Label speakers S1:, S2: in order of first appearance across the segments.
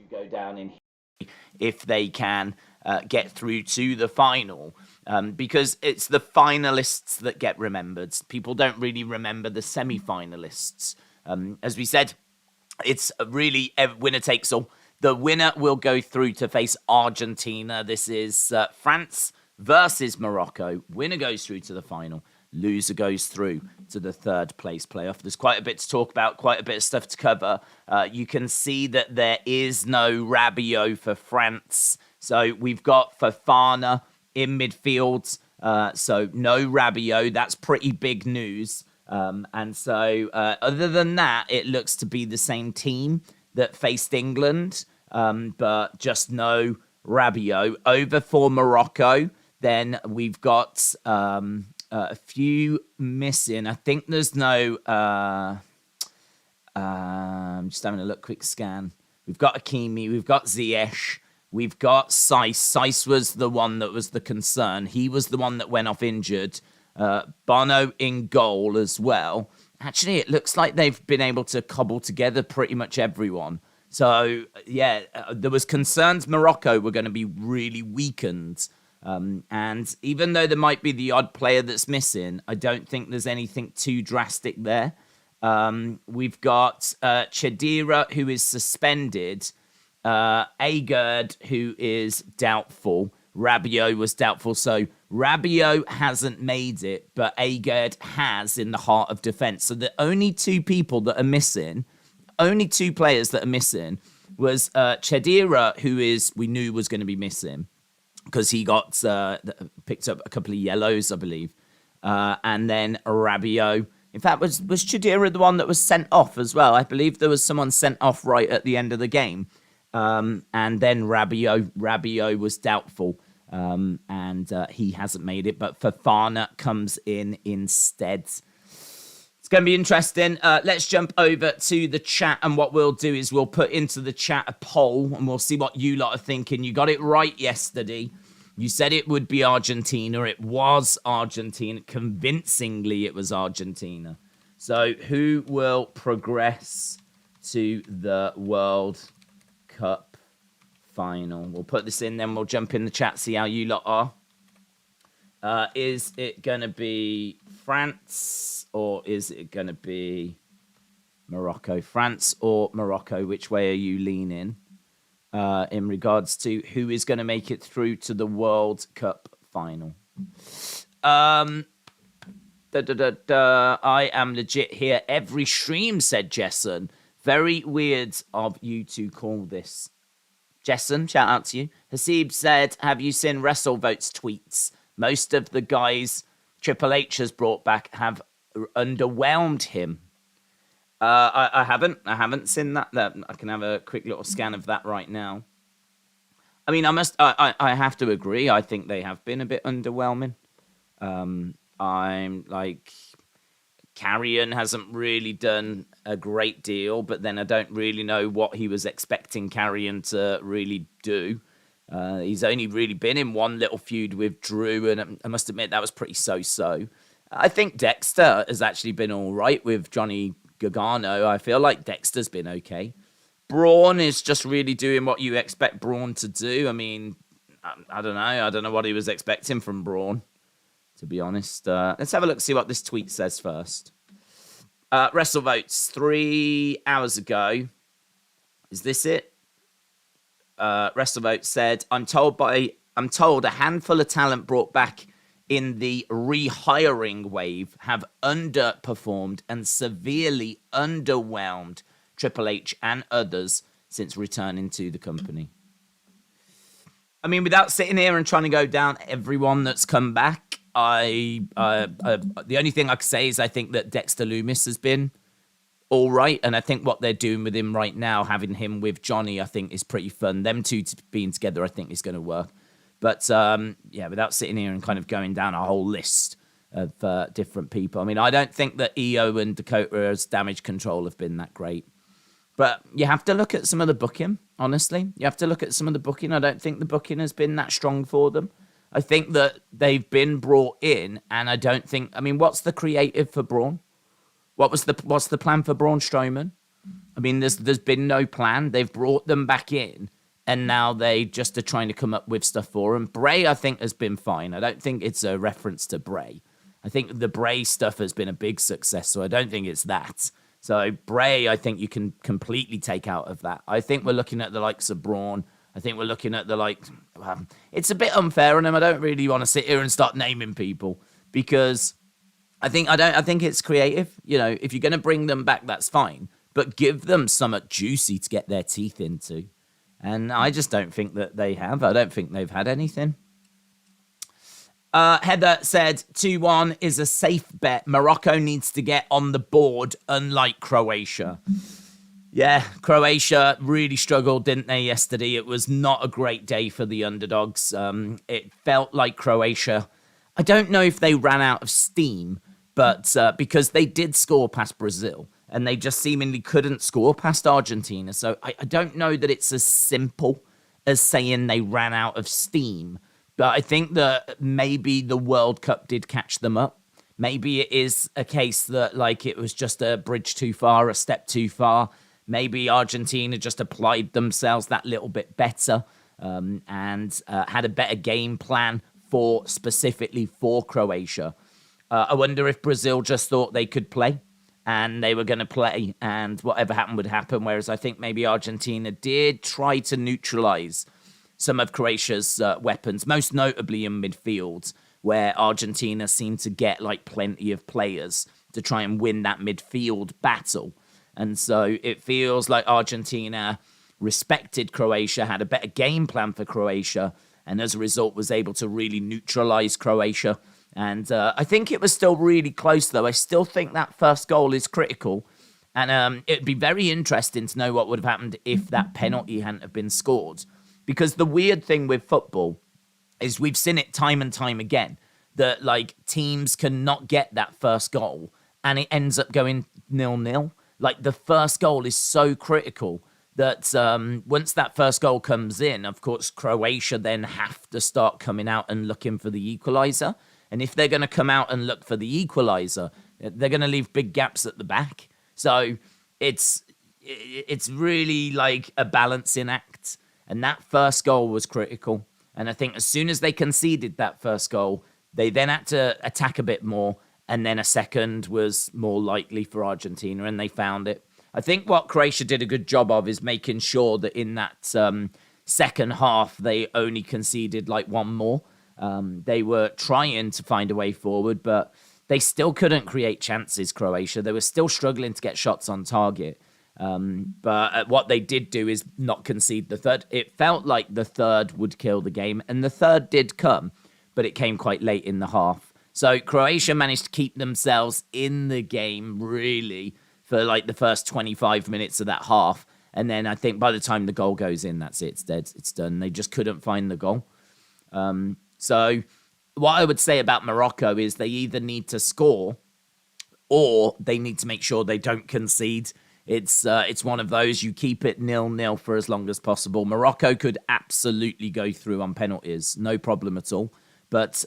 S1: go down in if they can get through to the final. Because it's the finalists that get remembered. People don't really remember the semi-finalists. As we said, it's really winner takes all. The winner will go through to face Argentina. This is France versus Morocco. Winner goes through to the final. Loser goes through to the third place playoff. There's quite a bit to talk about, quite a bit of stuff to cover. You can see that there is no Rabiot for France. So we've got Fofana in midfield. So no Rabiot. That's pretty big news. And so other than that, it looks to be the same team that faced England, but just no Rabiot. Over for Morocco, then we've got a few missing. I think there's no... I'm just having a look, quick scan. We've got Hakimi, we've got Ziyech, we've got Saiss. Saiss was the one that was the concern. He was the one that went off injured. Bono in goal as well. Actually, it looks like they've been able to cobble together pretty much everyone. So, yeah, there was concerns Morocco were going to be really weakened. And even though there might be the odd player that's missing, I don't think there's anything too drastic there. We've got Chedira, who is suspended. Agard, who is doubtful. Rabiot was doubtful. So Rabiot hasn't made it, but Agard has in the heart of defence. So the only two people that are missing, only two players that are missing, was Chedira, who we knew was going to be missing because he got picked up a couple of yellows, I believe. And then Rabiot. In fact, was Chedira the one that was sent off as well? I believe there was someone sent off right at the end of the game. And then Rabiot was doubtful. And he hasn't made it. But Fofana comes in instead. It's going to be interesting. Let's jump over to the chat. And what we'll do is we'll put into the chat a poll. And we'll see what you lot are thinking. You got it right yesterday. You said it would be Argentina. It was Argentina. Convincingly, it was Argentina. So who will progress to the World Cup final? We'll put this in, then we'll jump in the chat, see how you lot are. Is it going to be France or is it going to be Morocco? France or Morocco? Which way are you leaning? In regards to who is going to make it through to the World Cup final. I am legit here every stream, said Jesson. Very weird of you to call this. Jesson, shout out to you. Hasib said, have you seen WrestleVote's tweets? Most of the guys Triple H has brought back have underwhelmed him. I haven't seen that. I can have a quick little scan of that right now. I mean, I have to agree. I think they have been a bit underwhelming. I'm like, Carrion hasn't really done a great deal, but then I don't really know what he was expecting Carrion to really do. He's only really been in one little feud with Drew, and I must admit that was pretty so-so. I think Dexter has actually been all right with Johnny Gargano. I feel like Dexter's been okay. Braun is just really doing what you expect Braun to do. I mean, I don't know. I don't know what he was expecting from Braun, to be honest. Let's have a look, see what this tweet says first. WrestleVotes 3 hours ago. Is this it? WrestleVote said, I'm told a handful of talent brought back in the rehiring wave have underperformed and severely underwhelmed Triple H and others since returning to the company. I mean, without sitting here and trying to go down everyone that's come back, the only thing I can say is I think that Dexter Lumis has been all right, and I think what they're doing with him right now, having him with Johnny, I think is pretty fun. Them two being together, I think is going to work. But, yeah, without sitting here and kind of going down a whole list of different people. I mean, I don't think that EO and Dakota's Damage Control have been that great. But you have to look at some of the booking, honestly. You have to look at some of the booking. I don't think the booking has been that strong for them. I think that they've been brought in, and I don't think... I mean, what's the creative for Braun? What's the plan for Braun Strowman? I mean, there's been no plan. They've brought them back in, and now they just are trying to come up with stuff for them. Bray, I think, has been fine. I don't think it's a reference to Bray. I think the Bray stuff has been a big success, so I don't think it's that. So Bray, I think you can completely take out of that. I think we're looking at the likes of Braun. I think we're looking at it's a bit unfair on him. I don't really want to sit here and start naming people because I think it's creative. You know, if you're going to bring them back, that's fine, but give them something juicy to get their teeth into. And I just don't think that they have. I don't think they've had anything. Heather said 2-1 is a safe bet. Morocco needs to get on the board, unlike Croatia. Yeah, Croatia really struggled, didn't they, yesterday? It was not a great day for the underdogs. It felt like Croatia, I don't know if they ran out of steam, but because they did score past Brazil, and they just seemingly couldn't score past Argentina. So I don't know that it's as simple as saying they ran out of steam. But I think that maybe the World Cup did catch them up. Maybe it is a case that like it was just a bridge too far, a step too far. Maybe Argentina just applied themselves that little bit better and had a better game plan specifically for Croatia. I wonder if Brazil just thought they could play and they were going to play and whatever happened would happen. Whereas I think maybe Argentina did try to neutralize some of Croatia's weapons, most notably in midfield, where Argentina seemed to get like plenty of players to try and win that midfield battle. And so it feels like Argentina respected Croatia, had a better game plan for Croatia, and as a result was able to really neutralize Croatia. And I think it was still really close, though. I still think that first goal is critical. And it'd be very interesting to know what would have happened if that penalty hadn't have been scored. Because the weird thing with football is we've seen it time and time again that like teams cannot get that first goal and it ends up going 0-0. Like the first goal is so critical that once that first goal comes in, of course, Croatia then have to start coming out and looking for the equaliser. And if they're going to come out and look for the equaliser, they're going to leave big gaps at the back. So it's really like a balancing act. And that first goal was critical. And I think as soon as they conceded that first goal, they then had to attack a bit more. And then a second was more likely for Argentina, and they found it. I think what Croatia did a good job of is making sure that in that second half, they only conceded like one more. They were trying to find a way forward, but they still couldn't create chances, Croatia. They were still struggling to get shots on target. But what they did do is not concede the third. It felt like the third would kill the game, and the third did come, but it came quite late in the half. So Croatia managed to keep themselves in the game, really, for like the first 25 minutes of that half. And then I think by the time the goal goes in, that's it. It's dead. It's done. They just couldn't find the goal. So what I would say about Morocco is they either need to score or they need to make sure they don't concede. It's one of those, you keep it 0-0 for as long as possible. Morocco could absolutely go through on penalties, no problem at all. But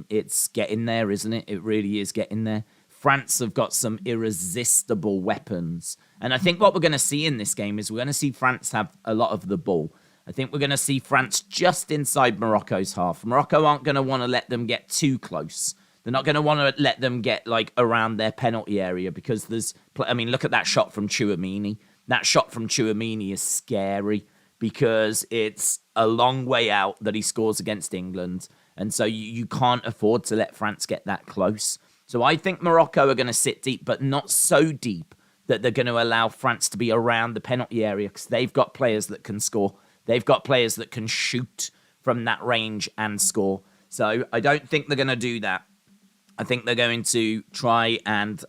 S1: it's getting there, isn't it? It really is getting there. France have got some irresistible weapons. And I think what we're going to see in this game is we're going to see France have a lot of the ball. I think we're going to see France just inside Morocco's half. Morocco aren't going to want to let them get too close. They're not going to want to let them get like around their penalty area because look at that shot from Tchouaméni. That shot from Tchouaméni is scary because it's a long way out that he scores against England. And so you can't afford to let France get that close. So I think Morocco are going to sit deep, but not so deep that they're going to allow France to be around the penalty area because they've got players that can score. They've got players that can shoot from that range and score. So I don't think they're going to do that. I think they're going to try and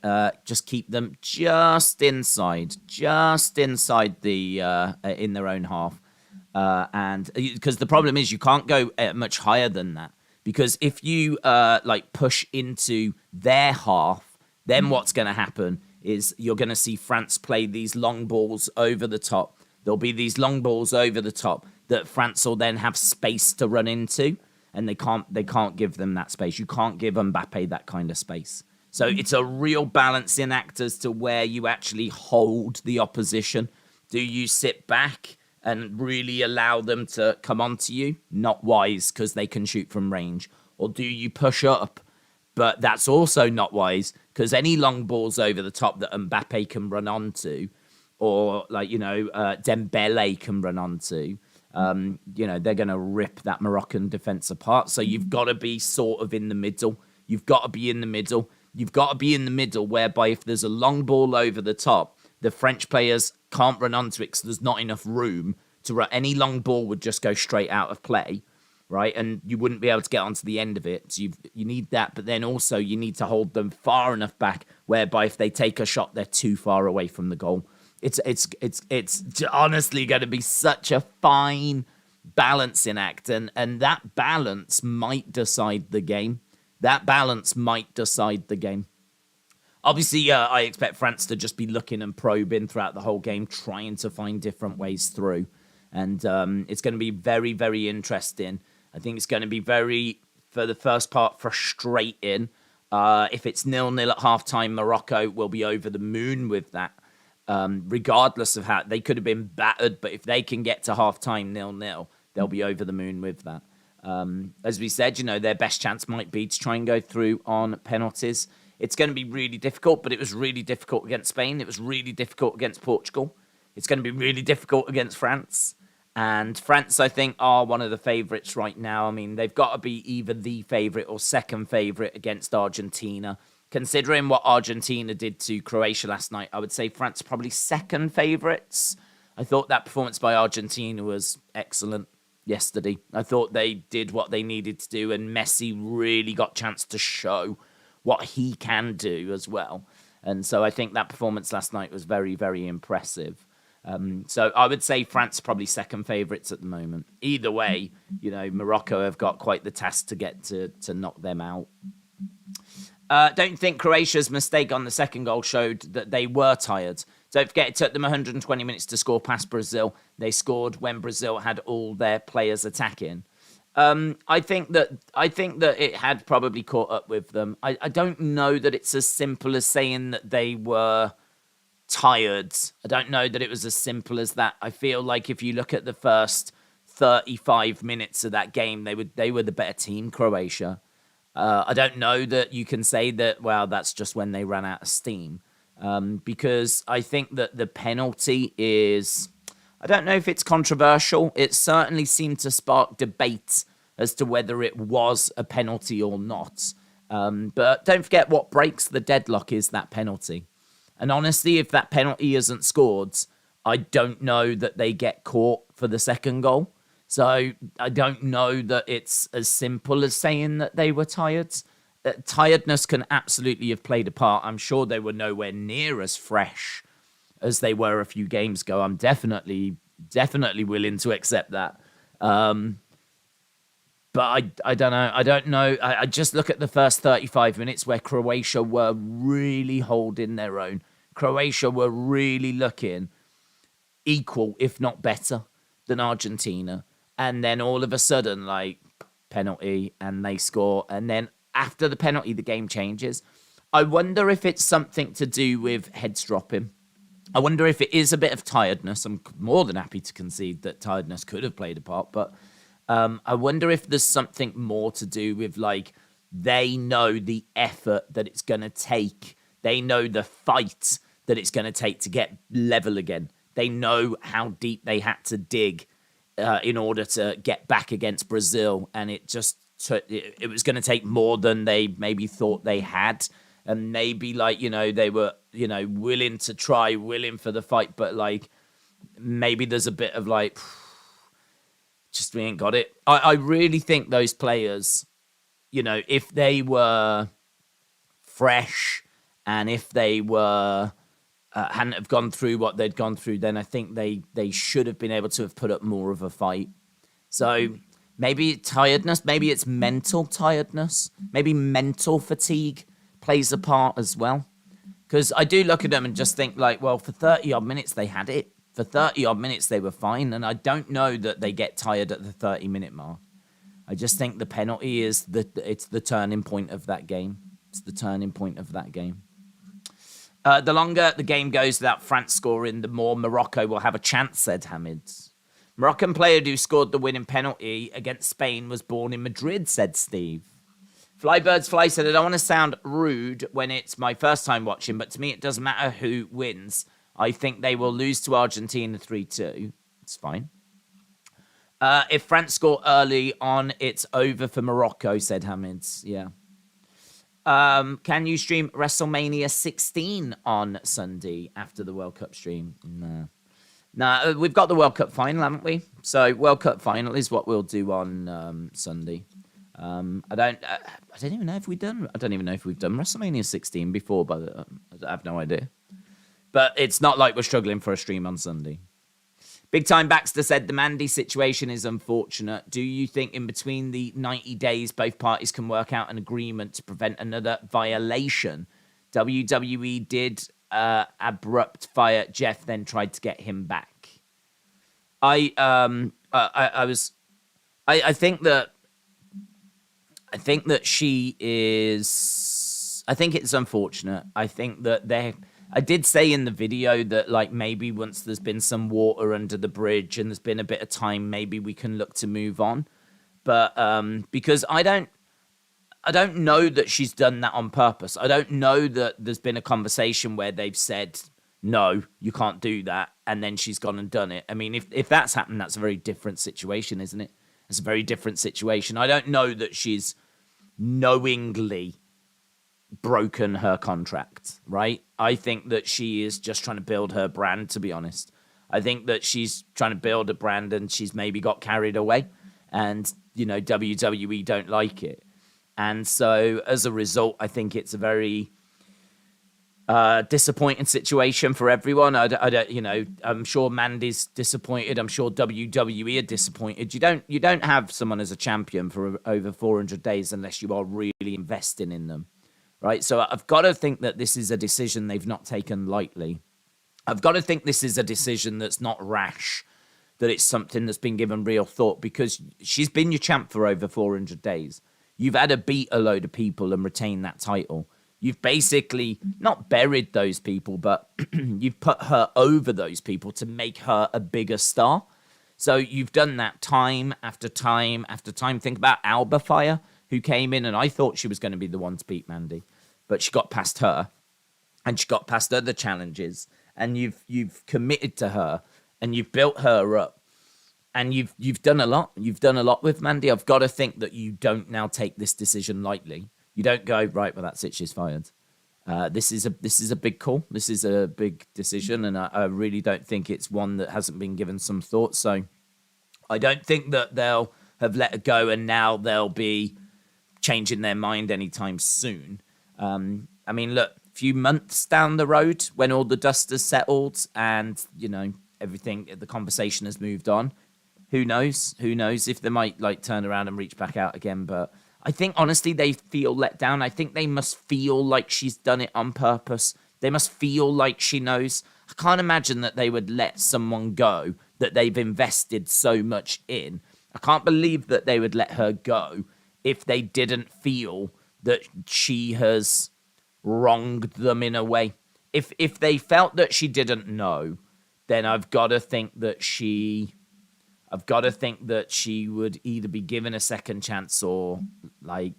S1: just keep them just inside the in their own half. And because the problem is you can't go much higher than that. Because if you push into their half, then what's going to happen is you're going to see France play these long balls over the top. There'll be these long balls over the top that France will then have space to run into, and they can't give them that space. You can't give Mbappe that kind of space. So it's a real balancing act as to where you actually hold the opposition. Do you sit back and really allow them to come onto you? Not wise, because they can shoot from range. Or do you push up? But that's also not wise, because any long balls over the top that Mbappe can run onto, or Dembele can run onto, they're going to rip that Moroccan defense apart. So you've got to be sort of in the middle. You've got to be in the middle. You've got to be in the middle, whereby if there's a long ball over the top, the French players can't run onto it because there's not enough room to run. Any long ball would just go straight out of play, right? And you wouldn't be able to get onto the end of it. So you need that, but then also you need to hold them far enough back, whereby if they take a shot, they're too far away from the goal. It's honestly going to be such a fine balancing act, and that balance might decide the game. Obviously, I expect France to just be looking and probing throughout the whole game, trying to find different ways through. And it's going to be very, very interesting. I think it's going to be for the first part, frustrating. If it's 0-0 at halftime, Morocco will be over the moon with that. Regardless of how they could have been battered, but if they can get to halftime 0-0, they'll be over the moon with that. As we said, their best chance might be to try and go through on penalties. It's going to be really difficult, but it was really difficult against Spain. It was really difficult against Portugal. It's going to be really difficult against France. And France, I think, are one of the favourites right now. I mean, they've got to be either the favourite or second favourite against Argentina. Considering what Argentina did to Croatia last night, I would say France probably second favourites. I thought that performance by Argentina was excellent yesterday. I thought they did what they needed to do, and Messi really got a chance to show what he can do as well. And so I think that performance last night was very, very impressive. So I would say France probably second favourites at the moment. Either way, Morocco have got quite the task to get to knock them out. Don't think Croatia's mistake on the second goal showed that they were tired. Don't forget, it took them 120 minutes to score past Brazil. They scored when Brazil had all their players attacking. I think that it had probably caught up with them. I don't know that it's as simple as saying that they were tired. I don't know that it was as simple as that. I feel like if you look at the first 35 minutes of that game, they were the better team, Croatia. I don't know that you can say that, well, that's just when they ran out of steam. Because I think that the penalty is... I don't know if it's controversial. It certainly seemed to spark debate as to whether it was a penalty or not. But don't forget, what breaks the deadlock is that penalty. And honestly, if that penalty isn't scored, I don't know that they get caught for the second goal. So I don't know that it's as simple as saying that they were tired. Tiredness can absolutely have played a part. I'm sure they were nowhere near as fresh as they were a few games ago. I'm definitely willing to accept that. But I don't know. I don't know. I just look at the first 35 minutes where Croatia were really holding their own. Croatia were really looking equal, if not better, than Argentina. And then all of a sudden, penalty, and they score. And then after the penalty, the game changes. I wonder if it's something to do with heads dropping. I wonder if it is a bit of tiredness. I'm more than happy to concede that tiredness could have played a part, but I wonder if there's something more to do with, they know the effort that it's going to take. They know the fight that it's going to take to get level again. They know how deep they had to dig in order to get back against Brazil, and it was going to take more than they maybe thought they had. And maybe, they were, willing to try, willing for the fight. But, maybe there's a bit of, just we ain't got it. I really think those players, if they were fresh and if they were hadn't have gone through what they'd gone through, then I think they should have been able to have put up more of a fight. So maybe tiredness, maybe it's mental tiredness, maybe mental fatigue plays a part as well. Because I do look at them and just think for 30-odd minutes they had it. For 30-odd minutes they were fine. And I don't know that they get tired at the 30-minute mark. I just think the penalty is it's the turning point of that game. It's the turning point of that game. The longer the game goes without France scoring, the more Morocco will have a chance, said Hamid. Moroccan player who scored the winning penalty against Spain was born in Madrid, said Steve. Flybirds Fly said, I don't want to sound rude when it's my first time watching, but to me it doesn't matter who wins. I think they will lose to Argentina 3-2. It's fine. If France score early on, it's over for Morocco, said Hamid. Yeah. Can you stream WrestleMania 16 on Sunday after the World Cup stream? No, we've got the World Cup final, haven't we? So World Cup final is what we'll do on Sunday. I don't even know if we've done WrestleMania 16 before, but I have no idea. But it's not like we're struggling for a stream on Sunday. Big Time Baxter said the Mandy situation is unfortunate. Do you think in between the 90 days both parties can work out an agreement to prevent another violation? WWE did abrupt fire Jeff, then tried to get him back. I think that she is. I think it's unfortunate. I think that I did say in the video that, like, maybe once there's been some water under the bridge and there's been a bit of time, maybe we can look to move on. But because I don't know that she's done that on purpose. I don't know that there's been a conversation where they've said, no, you can't do that, and then she's gone and done it. I mean, if that's happened, that's a very different situation, isn't it? It's a very different situation. I don't know that she's knowingly broken her contract, right? I think that she is just trying to build her brand, to be honest. I think that she's trying to build a brand and she's maybe got carried away, and, you know, WWE don't like it. And so as a result, I think it's a very disappointing situation for everyone. I don't, you know, I'm sure Mandy's disappointed. I'm sure WWE are disappointed. You don't have someone as a champion for over 400 days unless you are really investing in them, right? So I've got to think that this is a decision they've not taken lightly. I've got to think this is a decision that's not rash, that it's something that's been given real thought, because she's been your champ for over 400 days. You've had to beat a load of people and retain that title. You've basically not buried those people, but you've put her over those people to make her a bigger star. So you've done that time after time after time. Think about Alba Fire, who came in, and I thought she was going to be the one to beat Mandy, but she got past her, and she got past other challenges, and you've committed to her, and you've built her up, and you've done a lot. You've done a lot with Mandy. I've got to think that you don't now take this decision lightly. You don't go, right, well, that's it, she's fired. This is a big call. This is a big decision, and I really don't think it's one that hasn't been given some thought. So I don't think that they'll have let it go and now they'll be changing their mind anytime soon. I mean, look, a few months down the road when all the dust has settled and, you know, everything, the conversation has moved on, who knows? Who knows if they might, like, turn around and reach back out again, but I think, honestly, they feel let down. I think they must feel like she's done it on purpose. They must feel like she knows. I can't imagine that they would let someone go that they've invested so much in. I can't believe that they would let her go if they didn't feel that she has wronged them in a way. If they felt that she didn't know, then I've got to think that she would either be given a second chance or, like,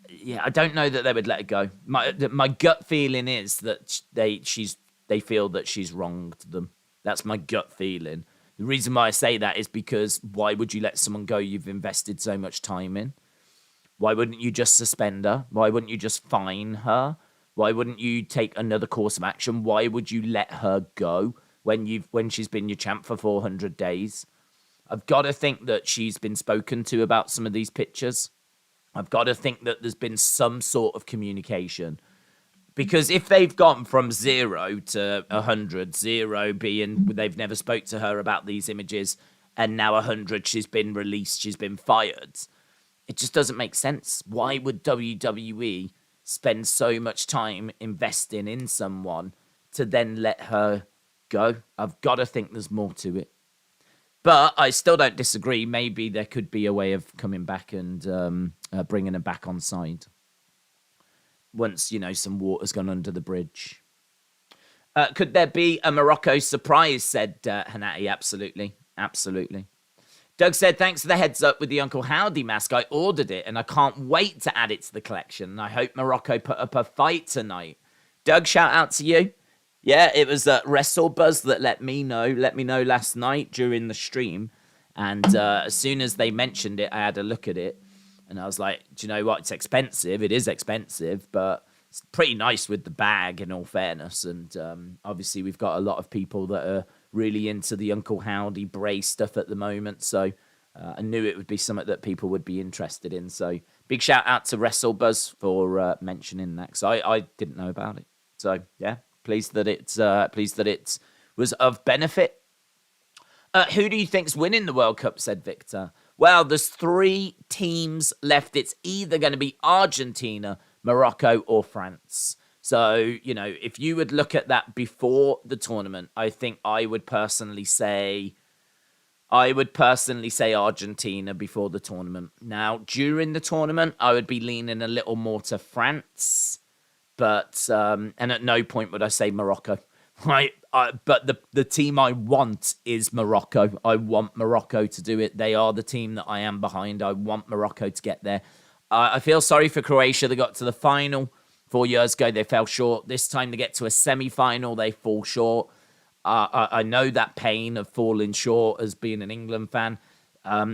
S1: yeah, I don't know that they would let it go. My gut feeling is that they feel that she's wronged them. That's my gut feeling. The reason why I say that is because why would you let someone go you've invested so much time in? Why wouldn't you just suspend her? Why wouldn't you just fine her? Why wouldn't you take another course of action? Why would you let her go when she's been your champ for 400 days? I've got to think that she's been spoken to about some of these pictures. I've got to think that there's been some sort of communication. Because if they've gone from 0 to 100, 0 being they've never spoke to her about these images, and now 100, she's been released, she's been fired, it just doesn't make sense. Why would WWE spend so much time investing in someone to then let her go? I've got to think there's more to it. But I still don't disagree. Maybe there could be a way of coming back and bringing her back on side. once, some water's gone under the bridge. Could there be a Morocco surprise, said Hanati. Absolutely. Absolutely. Doug said, thanks for the heads up with the Uncle Howdy mask. I ordered it and I can't wait to add it to the collection. And I hope Morocco put up a fight tonight. Doug, shout out to you. Yeah, it was WrestleBuzz that let me know last night during the stream. And as soon as they mentioned it, I had a look at it. And I was like, do you know what? It's expensive. It is expensive, but it's pretty nice with the bag, in all fairness. And obviously, we've got a lot of people that are really into the Uncle Howdy Bray stuff at the moment. So I knew it would be something that people would be interested in. So big shout out to WrestleBuzz for mentioning that, because I didn't know about it. So yeah, pleased that it was of benefit. Who do you think's winning the World Cup, said Victor. Well, there's 3 teams left. It's either going to be Argentina, Morocco, or France. So, if you would look at that before the tournament, I think I would personally say Argentina before the tournament. Now, during the tournament, I would be leaning a little more to France, but and at no point would I say Morocco. Right, but the team I want is Morocco. I want Morocco to do it. They are the team that I am behind. I want Morocco to get there. I feel sorry for Croatia. They got to the final 4 years ago. They fell short. This time to get to a semi-final, they fall short. I know that pain of falling short as being an England fan.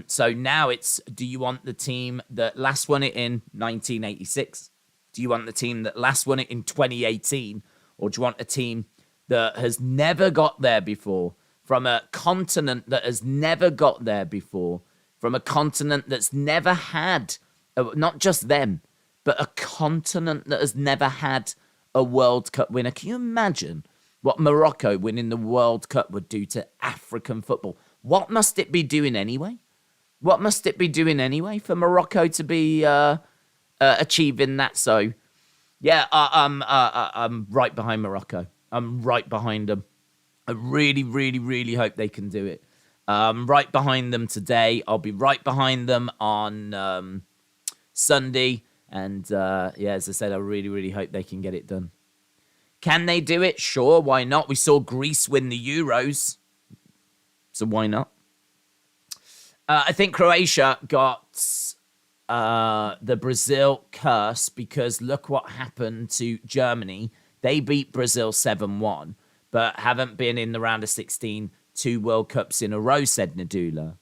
S1: So now it's, do you want the team that last won it in 1986? Do you want the team that last won it in 2018? Or do you want a team that has never got there before, from a continent that has never got there before, from a continent that's never had, not just them, but a continent that has never had a World Cup winner? Can you imagine what Morocco winning the World Cup would do to African football? What must it be doing anyway? What must it be doing anyway for Morocco to be achieving that? So, yeah, I'm right behind Morocco. I'm right behind them. I really, really, really hope they can do it. Right behind them today. I'll be right behind them on Sunday. And as I said, I really, really hope they can get it done. Can they do it? Sure, why not? We saw Greece win the Euros. So why not? I think Croatia got the Brazil curse, because look what happened to Germany. They beat Brazil 7-1, but haven't been in the round of 16 2 World Cups in a row, said Nadula.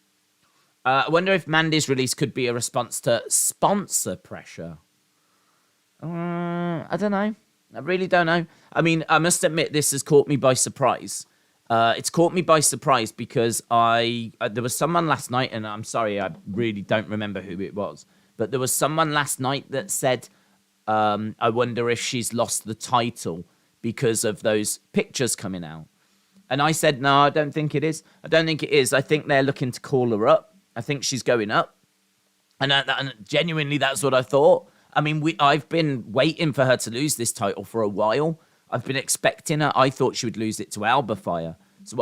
S1: I wonder if Mandy's release could be a response to sponsor pressure. I don't know. I really don't know. I mean, I must admit, this has caught me by surprise. It's caught me by surprise because there was someone last night, and I'm sorry, I really don't remember who it was, but there was someone last night that said, I wonder if she's lost the title because of those pictures coming out. And I said, no, I don't think it is. I don't think it is. I think they're looking to call her up. I think she's going up. And genuinely, that's what I thought. I mean, I've been waiting for her to lose this title for a while. I've been expecting her. I thought she would lose it to Albafire. So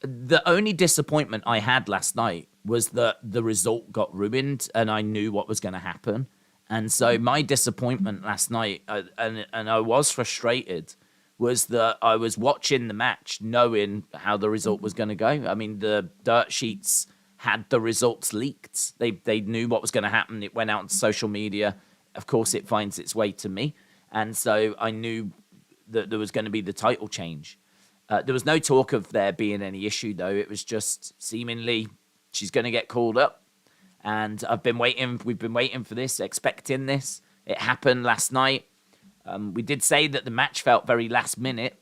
S1: the only disappointment I had last night was that the result got ruined and I knew what was going to happen. And so my disappointment last night, and I was frustrated, was that I was watching the match knowing how the result was going to go. I mean, the dirt sheets had the results leaked. They knew what was going to happen. It went out on social media. Of course, it finds its way to me. And so I knew that there was going to be the title change. There was no talk of there being any issue, though. It was just seemingly she's going to get called up. And we've been waiting for this, expecting this. It happened last night. We did say that the match felt very last minute.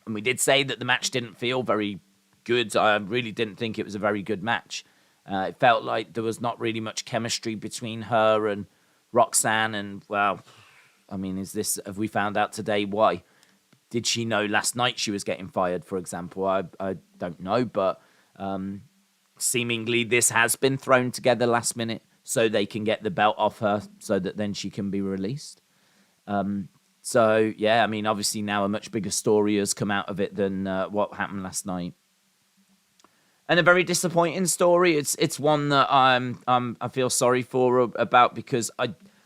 S1: And we did say that the match didn't feel very good. I really didn't think it was a very good match. It felt like there was not really much chemistry between her and Roxanne. And, well, I mean, have we found out today why? Did she know last night she was getting fired, for example? I don't know, but seemingly this has been thrown together last minute so they can get the belt off her so that then she can be released. So, yeah, I mean, obviously now a much bigger story has come out of it than what happened last night. And a very disappointing story. It's one that I feel sorry for about, because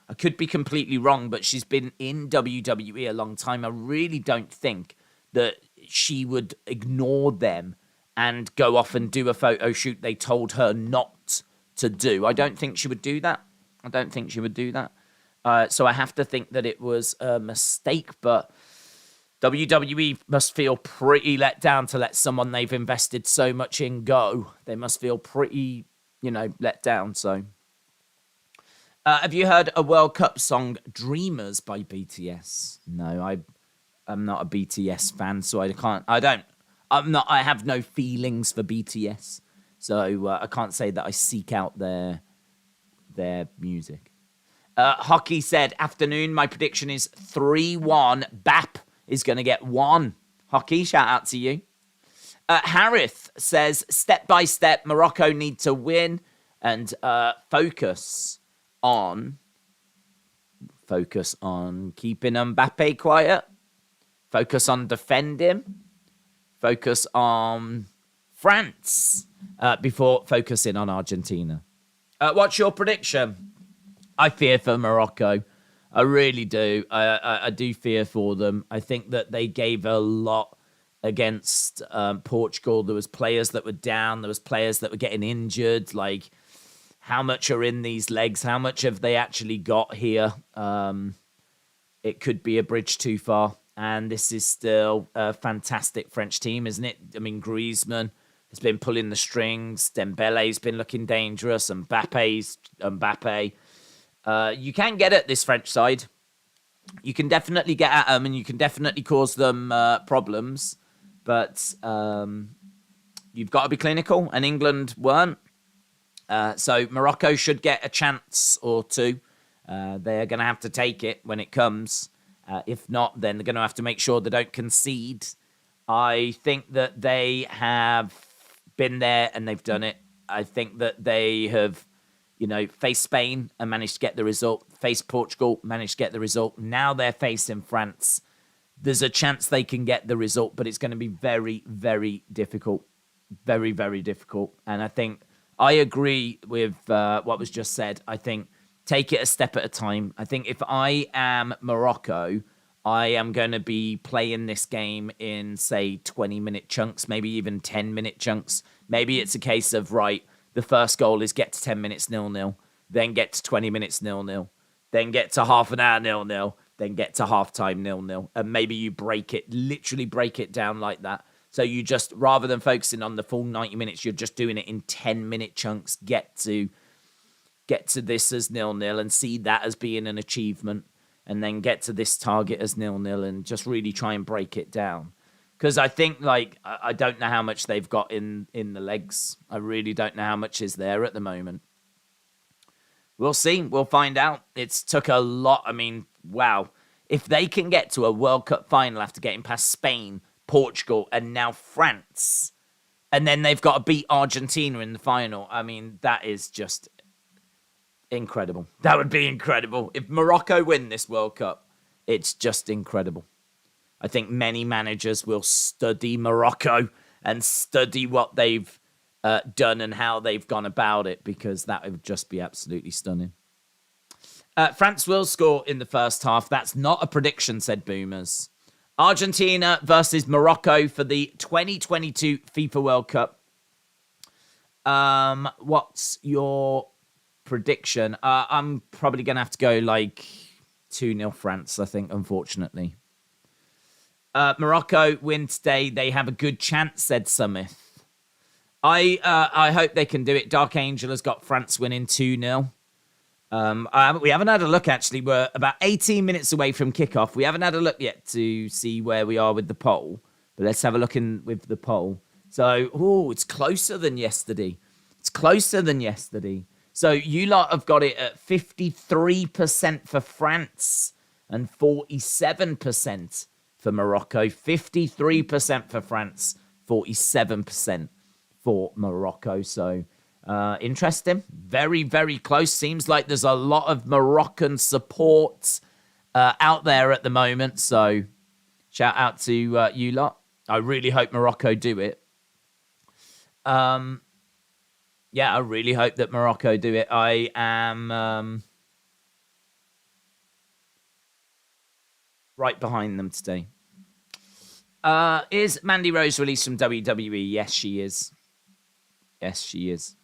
S1: I could be completely wrong, but she's been in WWE a long time. I really don't think that she would ignore them and go off and do a photo shoot they told her not to do. I don't think she would do that. So I have to think that it was a mistake, but WWE must feel pretty let down to let someone they've invested so much in go. They must feel pretty, let down. So, have you heard a World Cup song, Dreamers by BTS? No, I'm not a BTS fan, so I have no feelings for BTS. So I can't say that I seek out their music. Hockey said, afternoon, my prediction is 3-1. BAP is going to get 1. Hockey, shout out to you. Harith says, step by step, Morocco need to win and focus on keeping Mbappe quiet, focus on defending, focus on France before focusing on Argentina. What's your prediction? I fear for Morocco. I really do. I do fear for them. I think that they gave a lot against Portugal. There was players that were down. There was players that were getting injured. Like, how much are in these legs? How much have they actually got here? It could be a bridge too far. And this is still a fantastic French team, isn't it? I mean, Griezmann has been pulling the strings. Dembele's been looking dangerous. Mbappe. You can get at this French side. You can definitely get at them and you can definitely cause them problems. But you've got to be clinical, and England weren't. So Morocco should get a chance or two. They're going to have to take it when it comes. If not, then they're going to have to make sure they don't concede. I think that they have been there and they've done it. I think that they have, faced Spain and managed to get the result, faced Portugal, managed to get the result. Now they're facing France. There's a chance they can get the result, but it's going to be very, very difficult. Very, very difficult. And I think I agree with what was just said. I think take it a step at a time. I think if I am Morocco, I am going to be playing this game in, say, 20-minute chunks, maybe even 10-minute chunks. Maybe it's a case of, right, the first goal is get to 10 minutes 0-0, then get to 20 minutes 0-0, then get to half an hour 0-0, then get to halftime 0-0. And maybe you literally break it down like that. So you just, rather than focusing on the full 90 minutes, you're just doing it in 10-minute chunks. Get to this as 0-0 and see that as being an achievement, and then get to this target as 0-0 and just really try and break it down. Because I think, I don't know how much they've got in the legs. I really don't know how much is there at the moment. We'll see. We'll find out. It's took a lot. I mean, wow. If they can get to a World Cup final after getting past Spain, Portugal, and now France, and then they've got to beat Argentina in the final, I mean, that is just incredible. That would be incredible. If Morocco win this World Cup, it's just incredible. I think many managers will study Morocco and study what they've done and how they've gone about it, because that would just be absolutely stunning. France will score in the first half. That's not a prediction, said Boomers. Argentina versus Morocco for the 2022 FIFA World Cup. What's your prediction? I'm probably going to have to go 2-0 France, I think, unfortunately. Morocco win today. They have a good chance, said Summith. I hope they can do it. Dark Angel has got France winning 2-0. We haven't had a look, actually. We're about 18 minutes away from kickoff. We haven't had a look yet to see where we are with the poll. But let's have a look with the poll. So, it's closer than yesterday. So you lot have got it at 53% for France and 47% for Morocco. 53% for France, 47% for Morocco. So interesting. Very, very close. Seems like there's a lot of Moroccan support out there at the moment. So shout out to you lot. I really hope Morocco do it. Yeah, I really hope that Morocco do it. I am right behind them today. Is Mandy Rose released from WWE? Yes, she is. Yes, she is.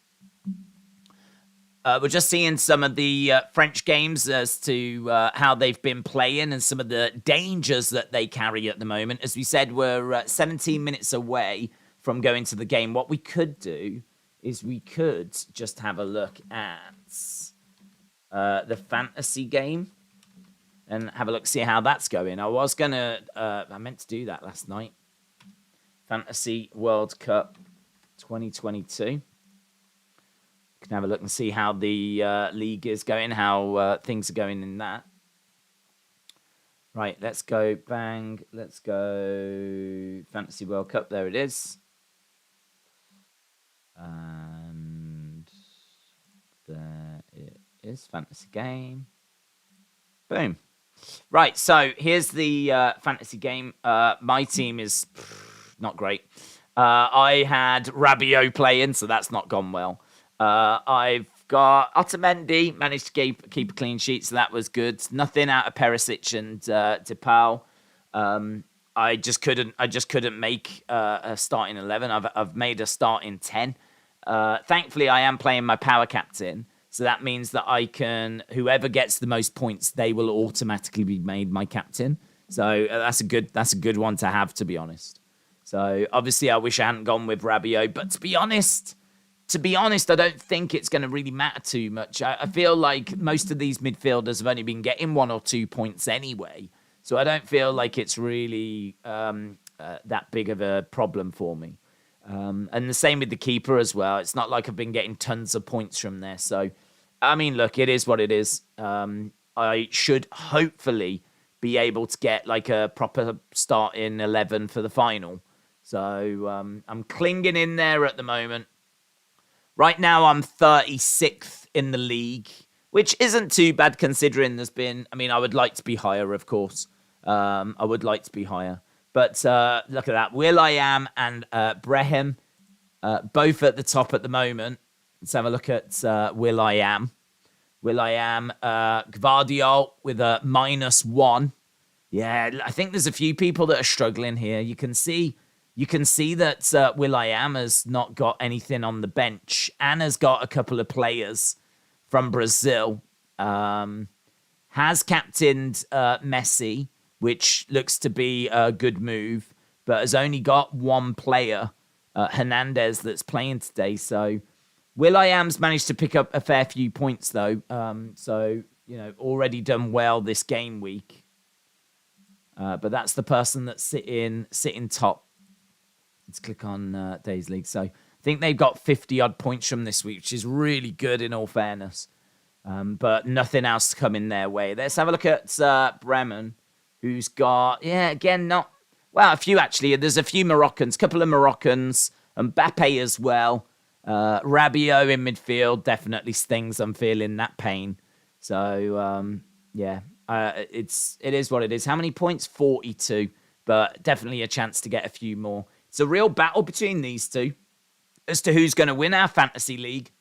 S1: We're just seeing some of the French games as to how they've been playing and some of the dangers that they carry at the moment. As we said, we're 17 minutes away from going to the game. What we could do is we could just have a look at the fantasy game and have a look, see how that's going. I meant to do that last night. Fantasy World Cup 2022. Can have a look and see how the league is going, how things are going in that. Right, let's go. Bang. Let's go. Fantasy World Cup. There it is. And there it is. Fantasy game. Boom. Right, so here's the fantasy game. My team is not great. I had Rabiot playing, so that's not gone well. I've got Otamendi, managed to keep a clean sheet, so that was good. Nothing out of Perisic and Depal. I just couldn't make a starting 11. I've made a starting 10. Thankfully, I am playing my power captain, so that means that I can. Whoever gets the most points, they will automatically be made my captain. So that's a good one to have, to be honest. So obviously, I wish I hadn't gone with Rabiot, but to be honest, I don't think it's going to really matter too much. I feel like most of these midfielders have only been getting 1 or 2 points anyway. So I don't feel like it's really that big of a problem for me. And the same with the keeper as well. It's not like I've been getting tons of points from there. So, I mean, look, it is what it is. I should hopefully be able to get like a proper starting 11 for the final. So I'm clinging in there at the moment. Right now, I'm 36th in the league, which isn't too bad considering there's been... I mean, I would like to be higher, of course. I would like to be higher. But look at that. Will.i.am and Brahim, both at the top at the moment. Let's have a look at Will.i.am. Will.i.am, Gvardiol with a -1. Yeah, I think there's a few people that are struggling here. You can see that Will.i.am has not got anything on the bench and has got a couple of players from Brazil. Has captained Messi, which looks to be a good move, but has only got one player, Hernandez, that's playing today. So Will.i.am's managed to pick up a fair few points, though. So, already done well this game week. But that's the person that's sitting top. Let's click on Days League. So I think they've got 50-odd points from this week, which is really good in all fairness. But nothing else coming their way. Let's have a look at Bremen, who's got, a few actually. There's a few Moroccans, couple of Moroccans, Mbappe as well. Rabiot in midfield definitely stings. I'm feeling that pain. So, it is what it is. How many points? 42, but definitely a chance to get a few more. It's a real battle between these two as to who's going to win our fantasy league.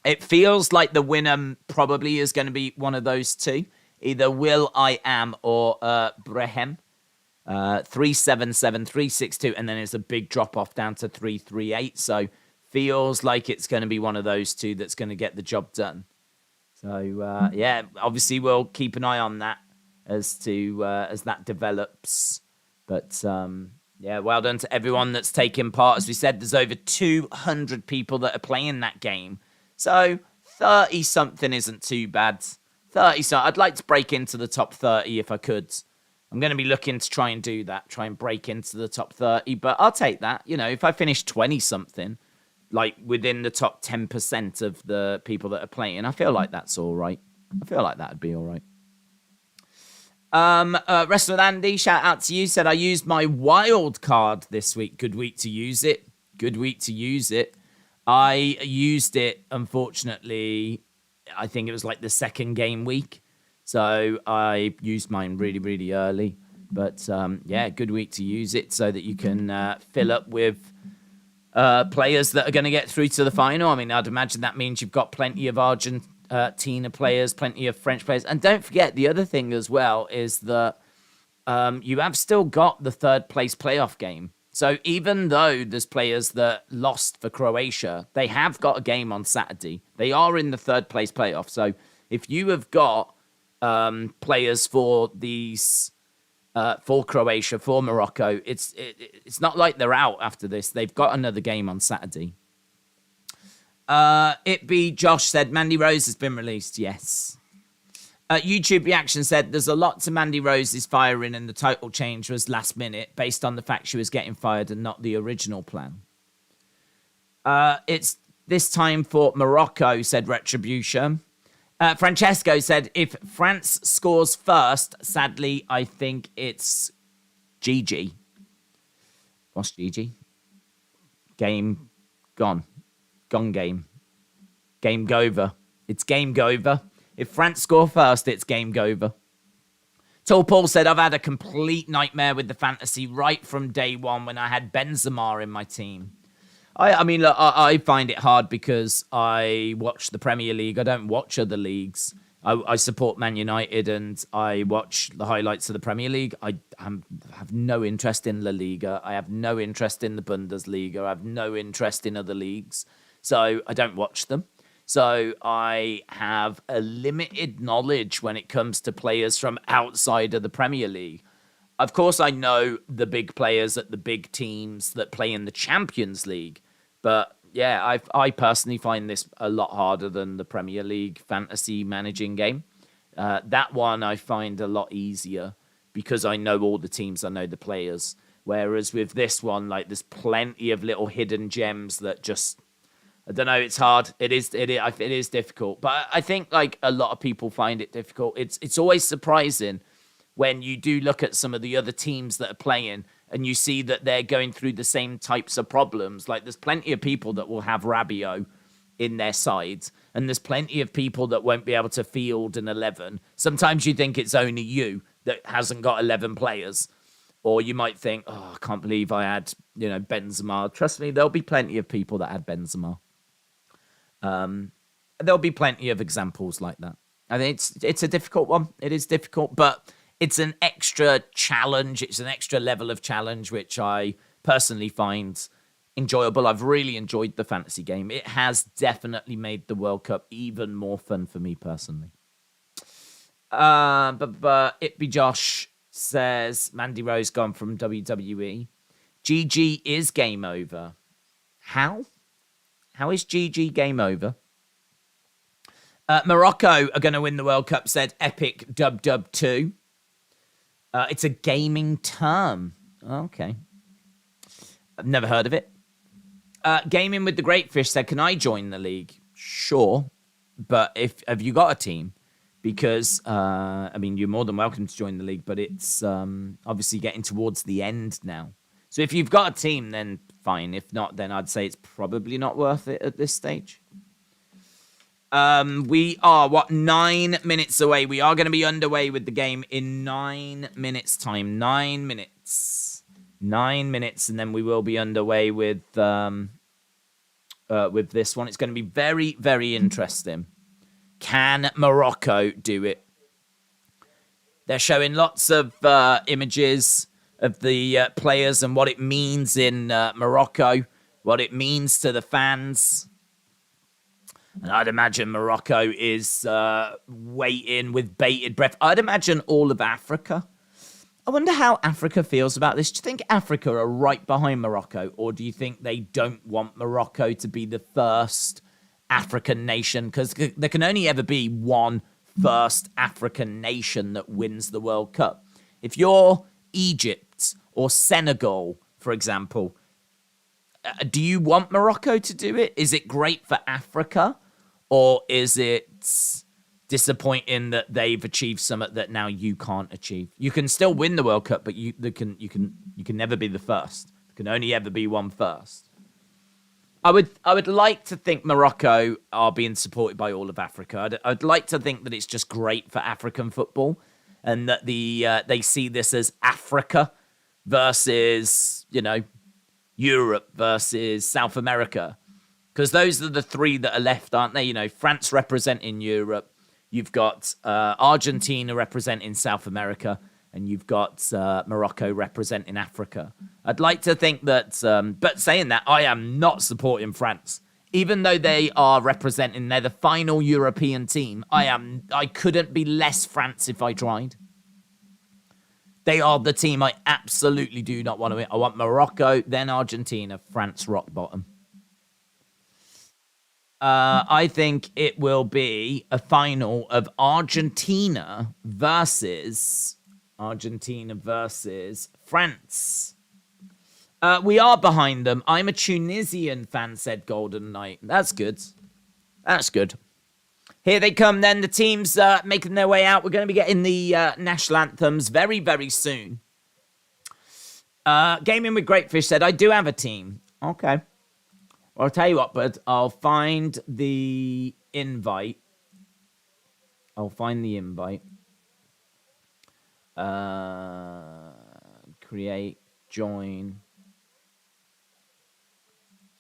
S1: It feels like the winner probably is going to be one of those two, either Will.i.am or Brehem. 377, 362, and then it's a big drop off down to 338. So feels like it's going to be one of those two that's going to get the job done. So obviously we'll keep an eye on that as that develops. But well done to everyone that's taken part. As we said, there's over 200 people that are playing that game. So 30-something isn't too bad. 30-something. I'd like to break into the top 30 if I could. I'm going to be looking to try and do that, try and break into the top 30. But I'll take that. If I finish 20-something, like within the top 10% of the people that are playing, I feel like that's all right. I feel like that'd be all right. Wrestler with Andy, shout out to you, said I used my wild card this week. Good week to use it. Good week to use it. I used it, unfortunately, I think it was like the second game week. So I used mine really, really early. But good week to use it so that you can fill up with players that are going to get through to the final. I mean, I'd imagine that means you've got plenty of Argentina players, plenty of French players. And don't forget, the other thing as well is that you have still got the third place playoff game. So even though there's players that lost for Croatia, they have got a game on Saturday. They are in the third place playoff. So if you have got players for these, for Croatia, for Morocco, it's not like they're out after this. They've got another game on Saturday. Josh said, Mandy Rose has been released. Yes. YouTube Reaction said, there's a lot to Mandy Rose's firing and the total change was last minute based on the fact she was getting fired and not the original plan. It's this time for Morocco, said Retribution. Francesco said, if France scores first, sadly, I think it's GG. What's GG? Game gone. Gone game. Game over. It's game over. If France score first, it's game over. Tall Paul said, I've had a complete nightmare with the fantasy right from day one when I had Benzema in my team. I mean, look, I find it hard because I watch the Premier League. I don't watch other leagues. I support Man United and I watch the highlights of the Premier League. I have no interest in La Liga. I have no interest in the Bundesliga. I have no interest in other leagues. So I don't watch them. So I have a limited knowledge when it comes to players from outside of the Premier League. Of course, I know the big players at the big teams that play in the Champions League. But yeah, I personally find this a lot harder than the Premier League fantasy managing game. That one I find a lot easier because I know all the teams, I know the players. Whereas with this one, like there's plenty of little hidden gems that just... I don't know. It's hard. It is difficult. But I think like a lot of people find it difficult. It's always surprising when you do look at some of the other teams that are playing and you see that they're going through the same types of problems. Like there's plenty of people that will have Rabiot in their sides, and there's plenty of people that won't be able to field an 11. Sometimes you think it's only you that hasn't got 11 players, or you might think, oh, I can't believe I had Benzema. Trust me, there'll be plenty of people that had Benzema. There'll be plenty of examples like that. I think it's a difficult one. It is difficult, but it's an extra challenge. It's an extra level of challenge, which I personally find enjoyable. I've really enjoyed the fantasy game. It has definitely made the World Cup even more fun for me personally. But Josh says, Mandy Rose gone from WWE. GG is game over. How? How is GG game over? Morocco are going to win the World Cup, said Epic Dub 2. It's a gaming term. Okay. I've never heard of it. Gaming with the Great Fish said, can I join the league? Sure. But have you got a team? Because, I mean, you're more than welcome to join the league, but it's obviously getting towards the end now. So if you've got a team, then fine. If not, then I'd say it's probably not worth it at this stage. We are, 9 minutes away? We are going to be underway with the game in 9 minutes' time. 9 minutes. 9 minutes, and then we will be underway with this one. It's going to be very, very interesting. Can Morocco do it? They're showing lots of images of the players and what it means in Morocco, what it means to the fans. And I'd imagine Morocco is waiting with bated breath. I'd imagine all of Africa. I wonder how Africa feels about this. Do you think Africa are right behind Morocco, or do you think they don't want Morocco to be the first African nation? Because there can only ever be one first African nation that wins the World Cup. If you're Egypt or Senegal, for example, do you want Morocco to do it? Is it great for Africa, or is it disappointing that they've achieved something that now you can't achieve? You can still win the World Cup, but you can never be the first. There can only ever be one first. I would like to think Morocco are being supported by all of Africa. I'd like to think that it's just great for African football, and that they see this as Africa versus, Europe versus South America. Because those are the three that are left, aren't they? France representing Europe. You've got Argentina representing South America. and you've got Morocco representing Africa. I'd like to think that, but saying that, I am not supporting France. Even though they are representing, they're the final European team, I couldn't be less France if I tried. They are the team I absolutely do not want to win. I want Morocco, then Argentina, France rock bottom. I think it will be a final of Argentina versus France. We are behind them. I'm a Tunisian fan, said Golden Knight. That's good. That's good. Here they come then. The teams making their way out. We're going to be getting the national anthems very, very soon. Gaming with Greatfish said, I do have a team. Okay. Well, I'll tell you what, bud. I'll find the invite. Create, join.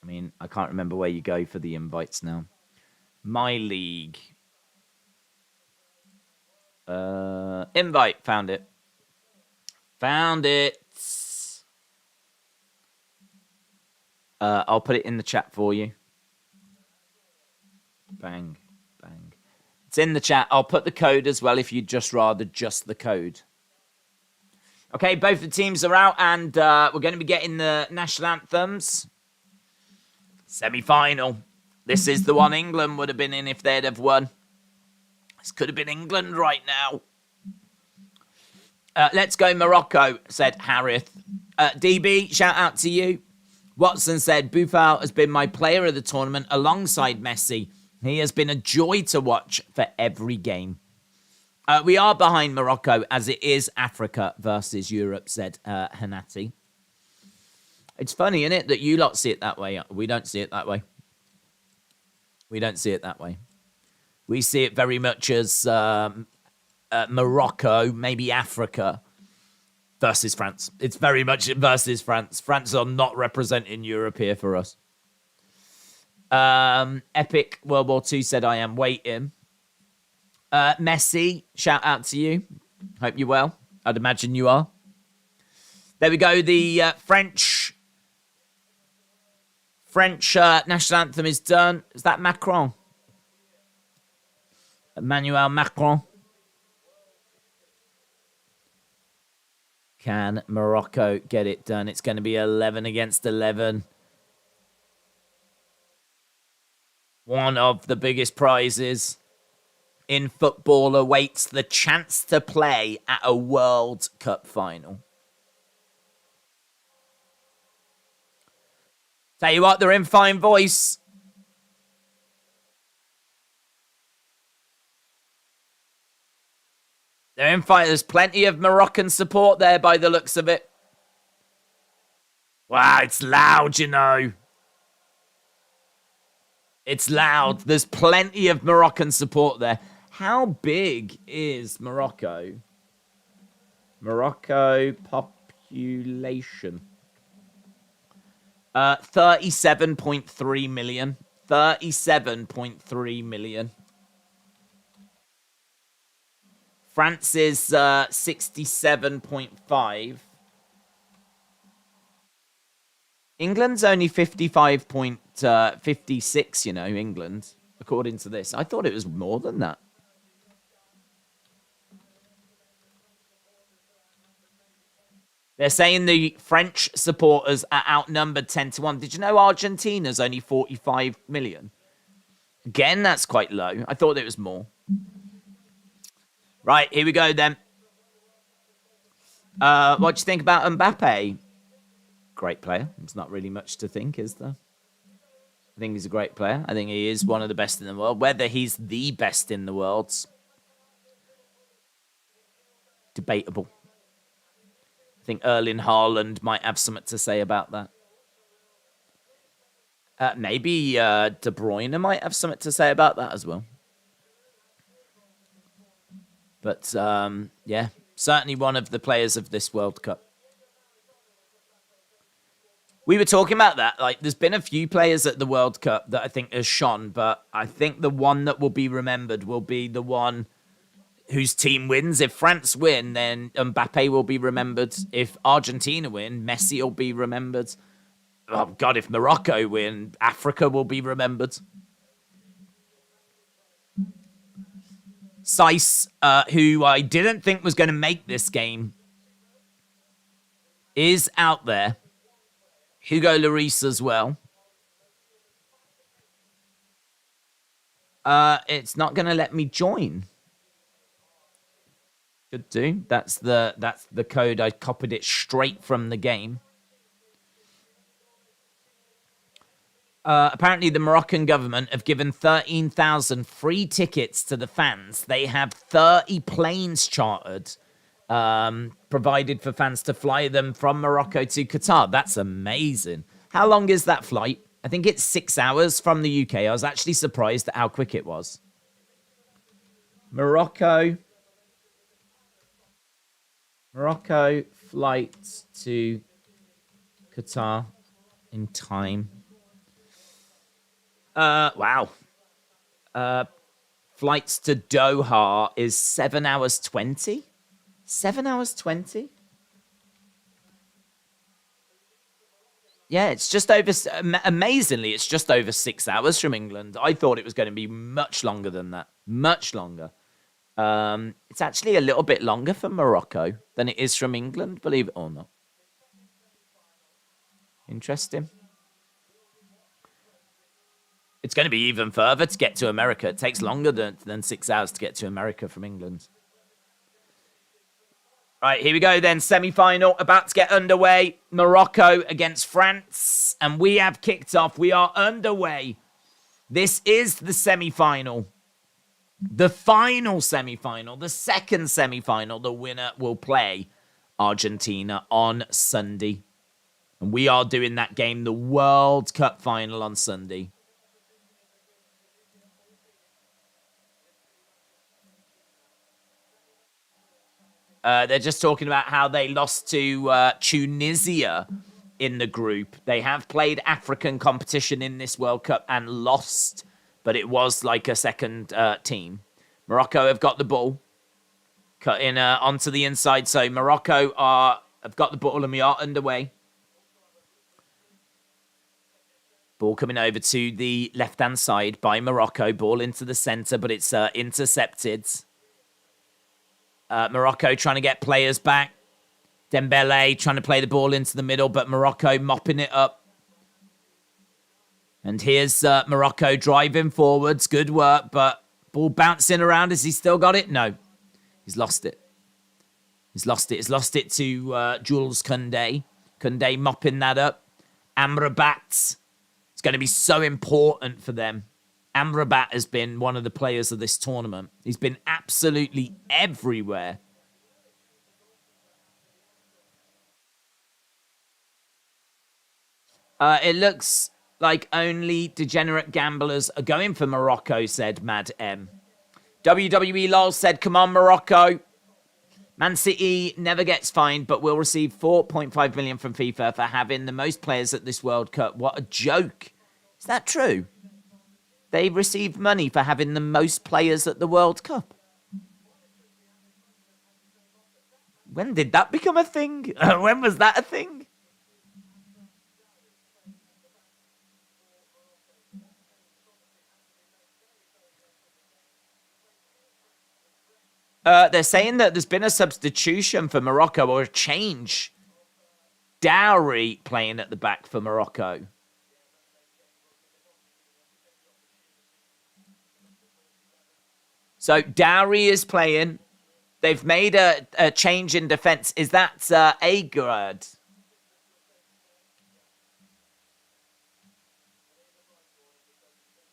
S1: I mean, I can't remember where you go for the invites now. My league. Invite. Found it. I'll put it in the chat for you. Bang. It's in the chat. I'll put the code as well if you'd just rather just the code. Okay, both the teams are out, and we're going to be getting the national anthems. Semi-final. This is the one England would have been in if they'd have won. This could have been England right now. Let's go Morocco, said Harith. DB, shout out to you. Watson said, Buffal has been my player of the tournament alongside Messi. He has been a joy to watch for every game. We are behind Morocco as it is Africa versus Europe, said Hanati. It's funny, isn't it, that you lot see it that way. We don't see it that way. We see it very much as Morocco, maybe Africa, versus France. It's very much versus France. France are not representing Europe here for us. Epic World War II said, I am waiting. Messi, shout out to you. Hope you're well. I'd imagine you are. There we go. The French national anthem is done. Is that Macron? Emmanuel Macron. Can Morocco get it done? It's going to be 11 against 11. One of the biggest prizes in football awaits the chance to play at a World Cup final. Tell you what, they're in fine voice. They're in fine. There's plenty of Moroccan support there by the looks of it. Wow, it's loud, you know. It's loud. There's plenty of Moroccan support there. How big is Morocco? Morocco population. 37.3 million. 37.3 million. France is 67.5. England's only 55.56, you know, England, according to this. I thought it was more than that. They're saying the French supporters are outnumbered 10-1. Did you know Argentina's only 45 million? Again, that's quite low. I thought it was more. Right, here we go then. What do you think about Mbappe? Great player. There's not really much to think, is there? I think he's a great player. I think he is one of the best in the world. Whether he's the best in the world's debatable. I think Erling Haaland might have something to say about that. Maybe De Bruyne might have something to say about that as well. But, yeah, certainly one of the players of this World Cup. We were talking about that. Like, there's been a few players at the World Cup that I think has shone, but I think the one that will be remembered will be the one whose team wins. If France win, then Mbappe will be remembered. If Argentina win, Messi will be remembered. Oh, God, if Morocco win, Africa will be remembered. Seiss, who I didn't think was going to make this game, is out there. Hugo Lloris as well. It's not going to let me join. Should do. That's the code. I copied it straight from the game. Apparently, the Moroccan government have given 13,000 free tickets to the fans. They have 30 planes chartered, provided for fans to fly them from Morocco to Qatar. That's amazing. How long is that flight? I think it's 6 hours from the UK. I was actually surprised at how quick it was. Morocco flight to Qatar in time. Wow. Flights to Doha is 7 hours 20. 7 hours 20? Yeah, it's just over, amazingly, it's just over 6 hours from England. I thought it was going to be much longer than that. Much longer. It's actually a little bit longer from Morocco than it is from England, believe it or not. Interesting. It's going to be even further to get to America. It takes longer than 6 hours to get to America from England. Right, here we go then. Semi-final about to get underway. Morocco against France. And we have kicked off. We are underway. This is the semi-final. The final semi-final. The second semi-final. The winner will play Argentina on Sunday. And we are doing that game, the World Cup final on Sunday. They're just talking about how they lost to Tunisia in the group. They have played African competition in this World Cup and lost, but it was like a second team. Morocco have got the ball. Cut in onto the inside. So Morocco have got the ball and we are underway. Ball coming over to the left-hand side by Morocco. Ball into the centre, but it's intercepted. Morocco trying to get players back. Dembele trying to play the ball into the middle, but Morocco mopping it up. And here's Morocco driving forwards. Good work, but ball bouncing around. Has he still got it? No. He's lost it. He's lost it to Jules Koundé. Koundé mopping that up. Amrabat. It's going to be so important for them. Amrabat has been one of the players of this tournament. He's been absolutely everywhere. It looks like only degenerate gamblers are going for Morocco, said Mad M. WWE LOL said, come on, Morocco. Man City never gets fined, but will receive 4.5 million from FIFA for having the most players at this World Cup. What a joke. Is that true? They received money for having the most players at the World Cup. When did that become a thing? When was that a thing? They're saying that there's been a substitution for Morocco or a change. Dowry playing at the back for Morocco. So Dowry is playing. They've made a change in defense. Is that Agrad?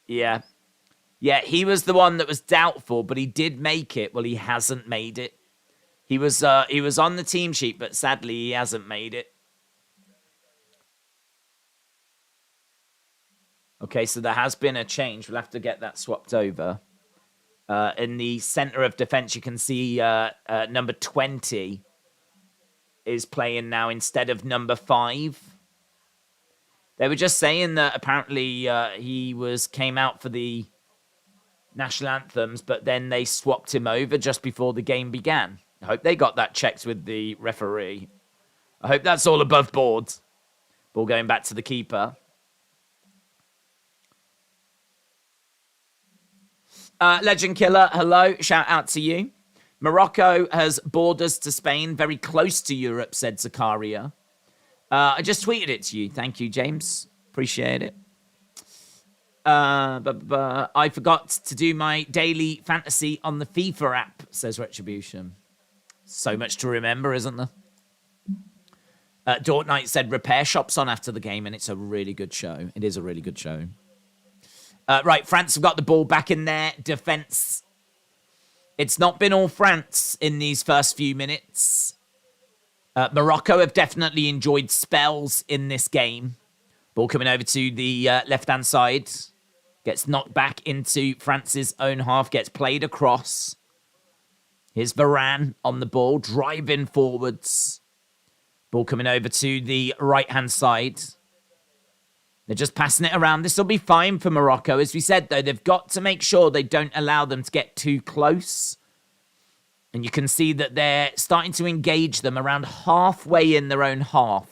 S1: Yeah. Yeah, he was the one that was doubtful, but he did make it. Well, he hasn't made it. He was on the team sheet, but sadly he hasn't made it. Okay, so there has been a change. We'll have to get that swapped over. In the center of defense, you can see number 20 is playing now instead of number 5. They were just saying that apparently he came out for the national anthems, but then they swapped him over just before the game began. I hope they got that checked with the referee. I hope that's all above board. Ball going back to the keeper. Legend Killer, hello. Shout out to you. Morocco has borders to Spain, very close to Europe, said Zakaria. I just tweeted it to you. Thank you, James. Appreciate it. I forgot to do my daily fantasy on the FIFA app, says Retribution. So much to remember, isn't there? Dort Knight said repair shops on after the game, and it's a really good show. It is a really good show. Right, France have got the ball back in their defence. It's not been all France in these first few minutes. Morocco have definitely enjoyed spells in this game. Ball coming over to the left-hand side. Gets knocked back into France's own half. Gets played across. Here's Varane on the ball, driving forwards. Ball coming over to the right-hand side. They're just passing it around. This will be fine for Morocco. As we said, though, they've got to make sure they don't allow them to get too close. And you can see that they're starting to engage them around halfway in their own half.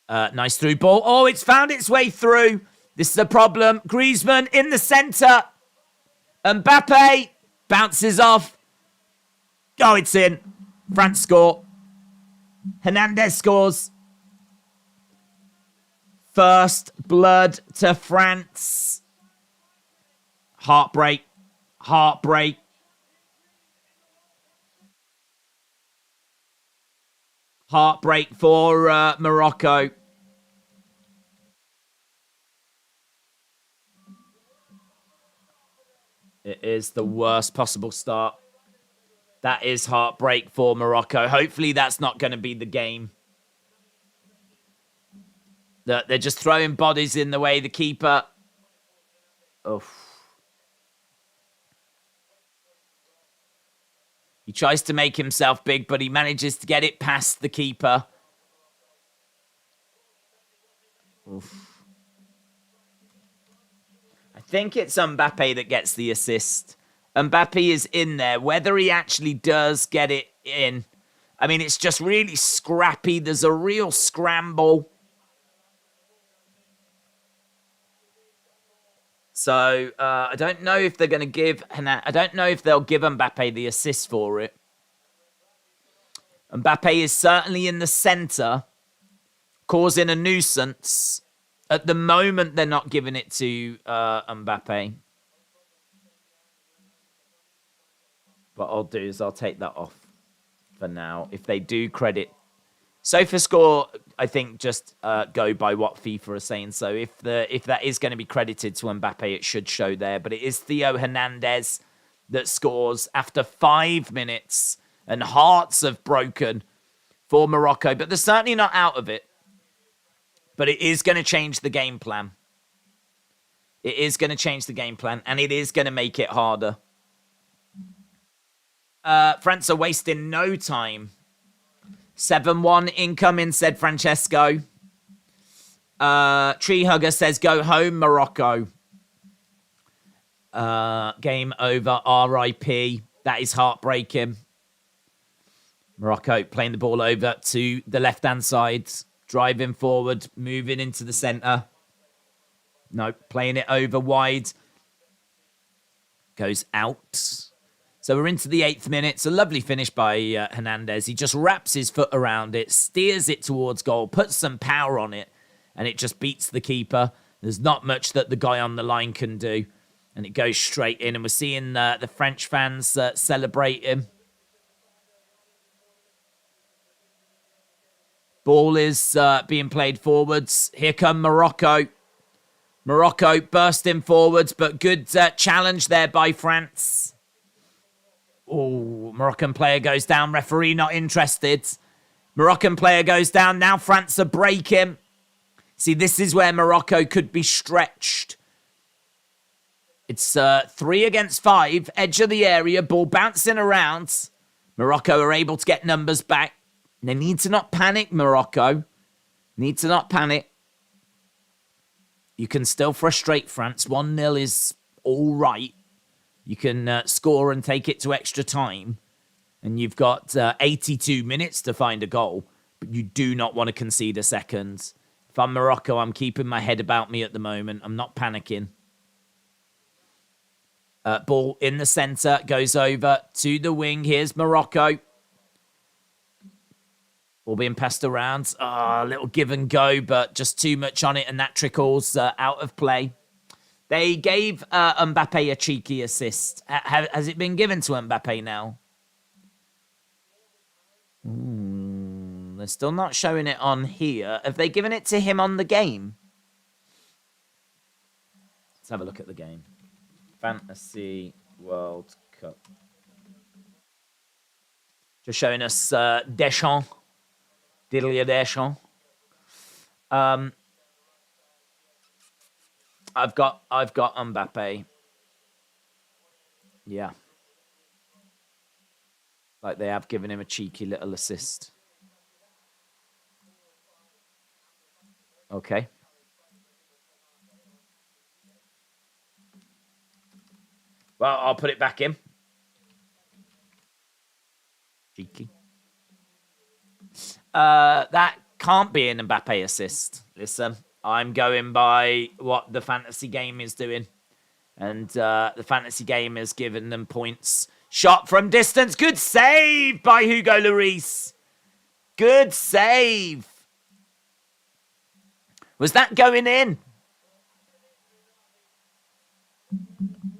S1: Nice through ball. Oh, it's found its way through. This is a problem. Griezmann in the centre. Mbappe bounces off. Oh, it's in. France score. Hernandez scores. First blood to France. Heartbreak. Heartbreak. Heartbreak for Morocco. It is the worst possible start. That is heartbreak for Morocco. Hopefully that's not going to be the game. They're just throwing bodies in the way. The keeper. Oof. He tries to make himself big, but he manages to get it past the keeper. Oof. I think it's Mbappe that gets the assist. Mbappe is in there. Whether he actually does get it in. I mean, it's just really scrappy. There's a real scramble. So, I don't know if they're going to give... I don't know if they'll give Mbappe the assist for it. Mbappe is certainly in the centre, causing a nuisance. At the moment, they're not giving it to Mbappe. What I'll do is I'll take that off for now. If they do credit... SofaScore, I think, just go by what FIFA are saying. So if that is going to be credited to Mbappe, it should show there. But it is Theo Hernandez that scores after 5 minutes. And hearts have broken for Morocco. But they're certainly not out of it. But it is going to change the game plan. It is going to change the game plan. And it is going to make it harder. France are wasting no time. 7-1 incoming, said Francesco. Tree Hugger says, go home, Morocco. Game over, RIP. That is heartbreaking. Morocco playing the ball over to the left-hand side. Driving forward, moving into the centre. No, playing it over wide. Goes out. So we're into the 8th minute. It's a lovely finish by Hernandez. He just wraps his foot around it, steers it towards goal, puts some power on it, and it just beats the keeper. There's not much that the guy on the line can do. And it goes straight in. And we're seeing the French fans celebrate him. Ball is being played forwards. Here come Morocco. Morocco bursting forwards, but good challenge there by France. Oh, Moroccan player goes down. Referee not interested. Moroccan player goes down. Now France are breaking. See, this is where Morocco could be stretched. It's 3 against 5. Edge of the area. Ball bouncing around. Morocco are able to get numbers back. They need to not panic, Morocco. Need to not panic. You can still frustrate France. 1-0 is all right. You can score and take it to extra time. And you've got 82 minutes to find a goal. But you do not want to concede a second. If I'm Morocco, I'm keeping my head about me at the moment. I'm not panicking. Ball in the centre. Goes over to the wing. Here's Morocco. Ball being passed around. A little give and go, but just too much on it. And that trickles out of play. They gave Mbappe a cheeky assist. Has it been given to Mbappe now? They're still not showing it on here. Have they given it to him on the game? Let's have a look at the game. Fantasy World Cup. Just showing us Deschamps. Didier Deschamps. I've got Mbappe. Yeah. Like they have given him a cheeky little assist. Okay. Well, I'll put it back in. Cheeky. That can't be an Mbappe assist. Listen, I'm going by what the fantasy game is doing. And the fantasy game has given them points. Shot from distance. Good save by Hugo Lloris. Good save. Was that going in?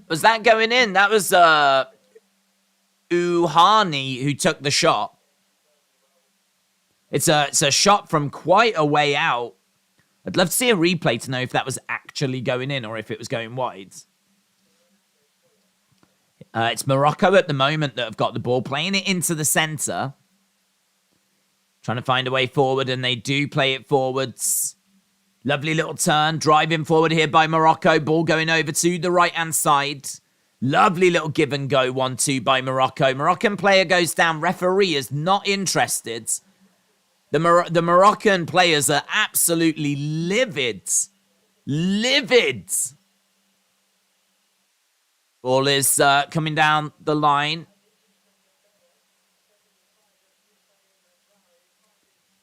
S1: Was that going in? That was Uhani who took the shot. It's a shot from quite a way out. I'd love to see a replay to know if that was actually going in or if it was going wide. It's Morocco at the moment that have got the ball, playing it into the centre. Trying to find a way forward, and they do play it forwards. Lovely little turn, driving forward here by Morocco. Ball going over to the right-hand side. Lovely little give and go, 1-2 by Morocco. Moroccan player goes down. Referee is not interested. The Moroccan players are absolutely livid. Livid. Ball is coming down the line.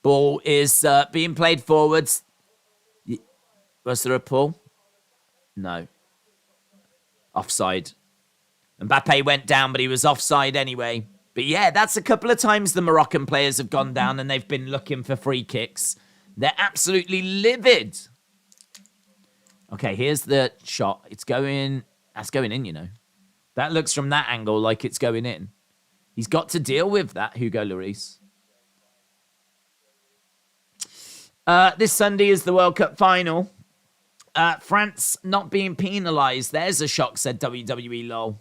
S1: Ball is being played forwards. Was there a pull? No. Offside. Mbappe went down, but he was offside anyway. But yeah, that's a couple of times the Moroccan players have gone down and they've been looking for free kicks. They're absolutely livid. Okay, here's the shot. It's going... That's going in, you know. That looks from that angle like it's going in. He's got to deal with that, Hugo Lloris. This Sunday is the World Cup final. France not being penalised. There's a shock, said WWE LOL.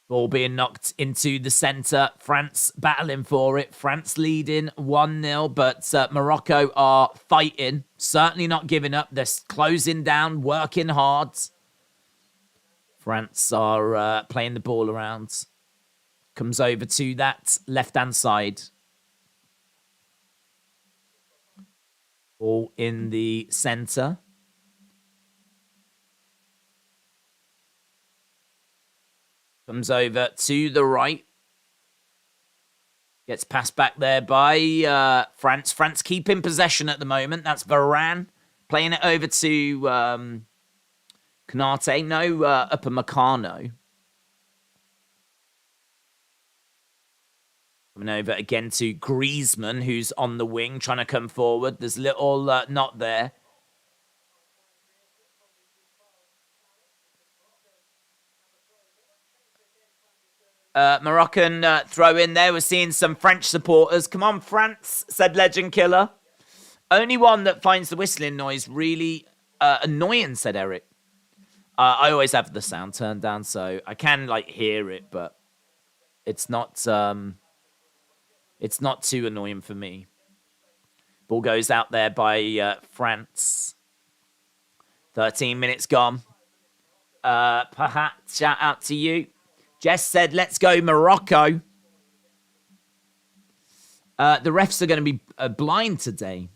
S1: Ball being knocked into the centre. France battling for it. France leading 1-0, but Morocco are fighting. Certainly not giving up. They're closing down, working hard. France are playing the ball around. Comes over to that left-hand side. Ball in the centre. Comes over to the right. Gets passed back there by France. France keeping possession at the moment. That's Varane. Playing it over to Canate. No Upper Meccano. Coming over again to Griezmann, who's on the wing, trying to come forward. There's little not there. Moroccan throw in there. We're seeing some French supporters. Come on, France, said Legend Killer. Only one that finds the whistling noise really annoying, said Eric. I always have the sound turned down, so I can like hear it, but it's not too annoying for me. Ball goes out there by France. 13 minutes gone. Perhaps shout out to you. Jess said, let's go Morocco. The refs are going to be blind today.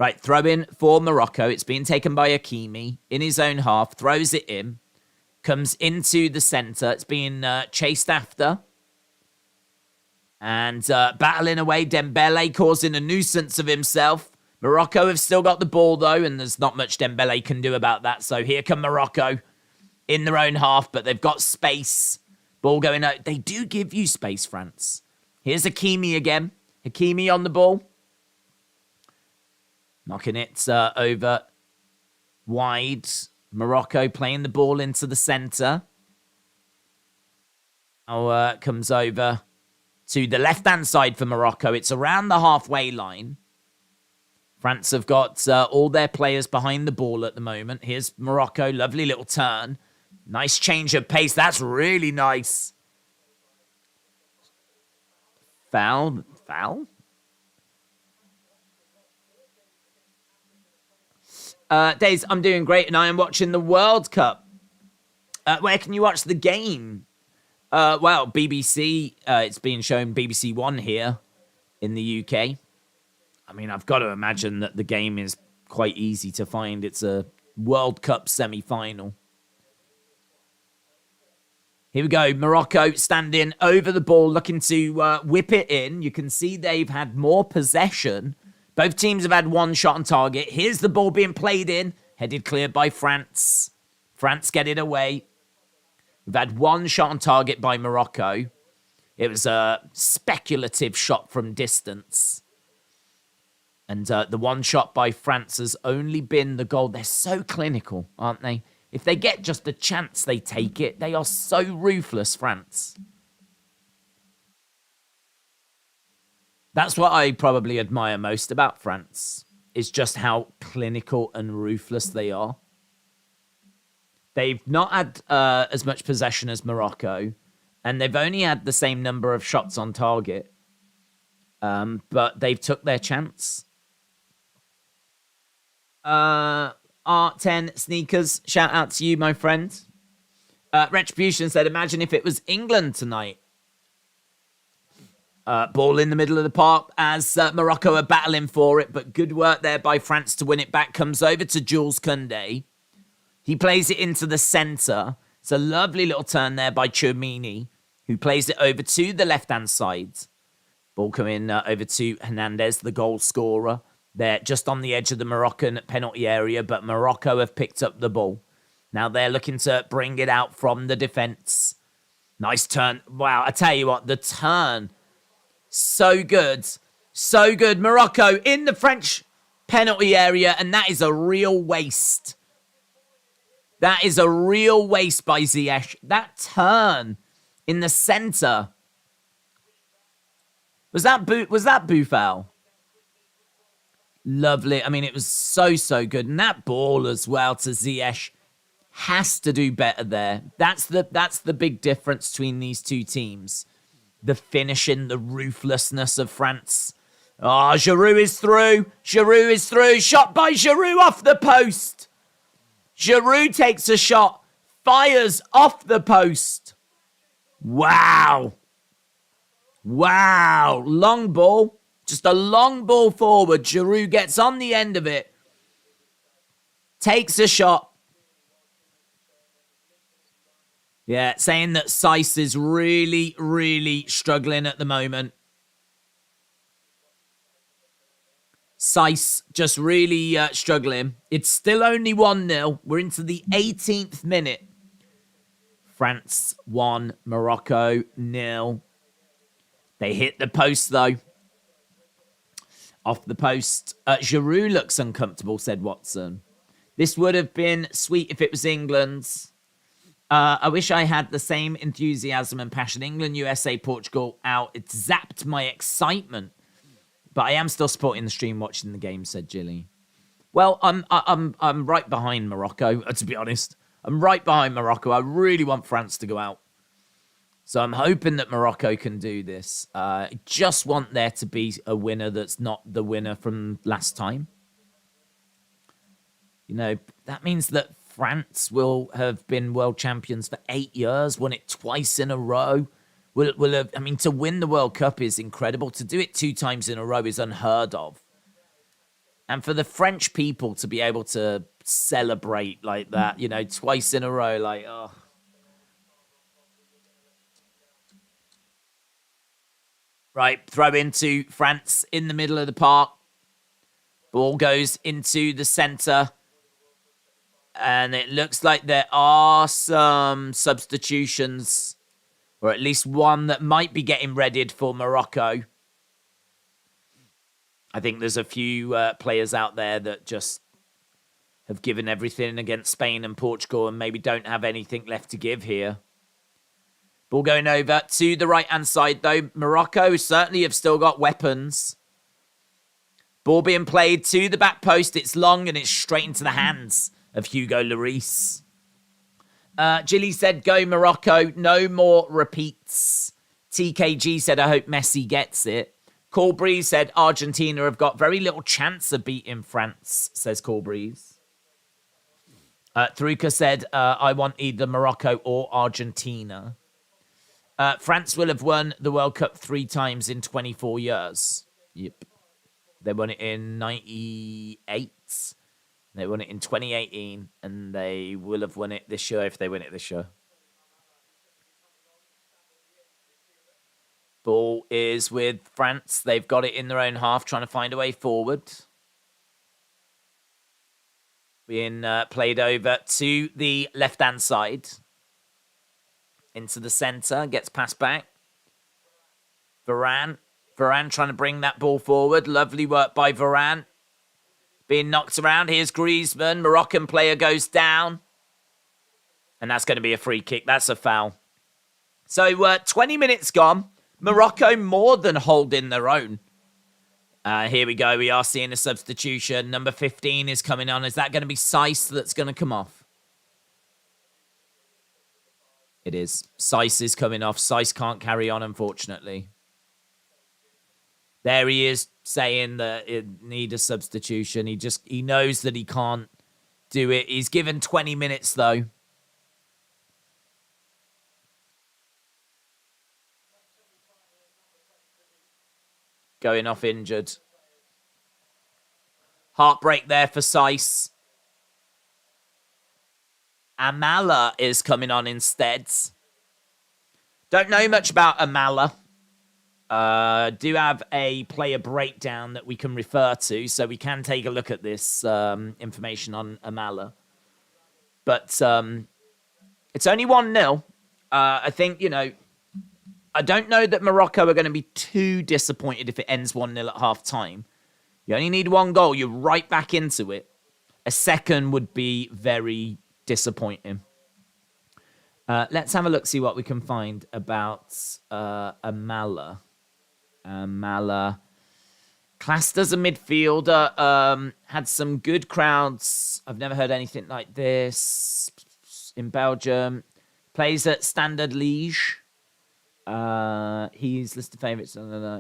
S1: Right, throw in for Morocco. It's being taken by Hakimi in his own half. Throws it in. Comes into the centre. It's being chased after. And battling away. Dembele causing a nuisance of himself. Morocco have still got the ball, though. And there's not much Dembele can do about that. So here come Morocco in their own half. But they've got space. Ball going out. They do give you space, France. Here's Hakimi again. Hakimi on the ball. Knocking it over wide. Morocco playing the ball into the centre. Now comes over to the left-hand side for Morocco. It's around the halfway line. France have got all their players behind the ball at the moment. Here's Morocco. Lovely little turn. Nice change of pace. That's really nice. Foul. Days, I'm doing great and I am watching the World Cup. Where can you watch the game? Well, BBC, it's being shown BBC One here in the UK. I mean, I've got to imagine that the game is quite easy to find. It's a World Cup semi-final. Here we go. Morocco standing over the ball, looking to whip it in. You can see they've had more possession. Both teams have had one shot on target. Here's the ball being played in. Headed clear by France. France get it away. We've had one shot on target by Morocco. It was a speculative shot from distance. And the one shot by France has only been the goal. They're so clinical, aren't they? If they get just a chance, they take it. They are so ruthless, France. That's what I probably admire most about France, is just how clinical and ruthless they are. They've not had as much possession as Morocco, and they've only had the same number of shots on target, but they've took their chance. R10 Sneakers, shout out to you, my friend. Retribution said, imagine if it was England tonight. Ball in the middle of the park as Morocco are battling for it, but good work there by France to win it back. Comes over to Jules Koundé. He plays it into the centre. It's a lovely little turn there by Tchouameni, who plays it over to the left-hand side. Ball coming over to Hernandez, the goal scorer. They're just on the edge of the Moroccan penalty area, but Morocco have picked up the ball. Now they're looking to bring it out from the defence. Nice turn. Wow, I tell you what, the turn... So good. So good. Morocco in the French penalty area, and that is a real waste. That is a real waste by Ziyech. That turn in the centre. Was that Boufal? Lovely. I mean, it was so good. And that ball as well to Ziyech has to do better there. That's the big difference between these two teams. The finishing, the ruthlessness of France. Oh, Giroud is through. Giroud is through. Shot by Giroud off the post. Giroud takes a shot. Fires off the post. Wow. Wow. Long ball. Just a long ball forward. Giroud gets on the end of it. Takes a shot. Yeah, saying that Seiss is really struggling at the moment. Seiss just really struggling. It's still only 1-0. We're into the 18th minute. France 1, Morocco 0. They hit the post, though. Off the post. Giroud looks uncomfortable, said Watson. This would have been sweet if it was England's. I wish I had the same enthusiasm and passion. England, USA, Portugal out. It zapped my excitement. But I am still supporting the stream, watching the game, said Jilly. Well, I'm right behind Morocco, to be honest. I'm right behind Morocco. I really want France to go out. So I'm hoping that Morocco can do this. I just want there to be a winner that's not the winner from last time. You know, that means that France will have been world champions for 8 years, won it twice in a row. Will have, I mean, to win the World Cup is incredible. To do it 2 times in a row is unheard of. And for the French people to be able to celebrate like that, you know, twice in a row, like, oh. Right, throw into France in the middle of the park. Ball goes into the centre. And it looks like there are some substitutions, or at least one that might be getting readied for Morocco. I think there's a few players out there that just have given everything against Spain and Portugal and maybe don't have anything left to give here. Ball going over to the right-hand side, though. Morocco certainly have still got weapons. Ball being played to the back post. It's long and it's straight into the hands of Hugo Lloris. Gilly said, go Morocco. No more repeats. TKG said, I hope Messi gets it. Corbreeze said, Argentina have got very little chance of beating France, says Corbreeze. Thruka said, I want either Morocco or Argentina. France will have won the World Cup 3 times in 24 years. Yep. They won it in 98. They won it in 2018. And they will have won it this year if they win it this year. Ball is with France. They've got it in their own half, trying to find a way forward. Being played over to the left-hand side. Into the centre. Gets passed back. Varane. Varane trying to bring that ball forward. Lovely work by Varane. Being knocked around. Here's Griezmann. Moroccan player goes down. And that's going to be a free kick. That's a foul. So 20 minutes gone. Morocco more than holding their own. Here we go. We are seeing a substitution. Number 15 is coming on. Is that going to be Seiss that's going to come off? It is. Seiss is coming off. Seiss can't carry on, unfortunately. There he is saying that it need a substitution. He knows that he can't do it. He's given 20 minutes, though. Going off injured. Heartbreak there for Seiss. Amala is coming on instead. Don't know much about Amala. Do have a player breakdown that we can refer to, so we can take a look at this information on Amala. But it's only 1-0. I think, I don't know that Morocco are going to be too disappointed if it ends 1-0 at half-time. You only need 1 goal. You're right back into it. A second would be very disappointing. Let's have a look, see what we can find about Amala. Amala, classed as a midfielder, had some good crowds. I've never heard anything like this in Belgium. Plays at Standard Liège. He's listed favourites.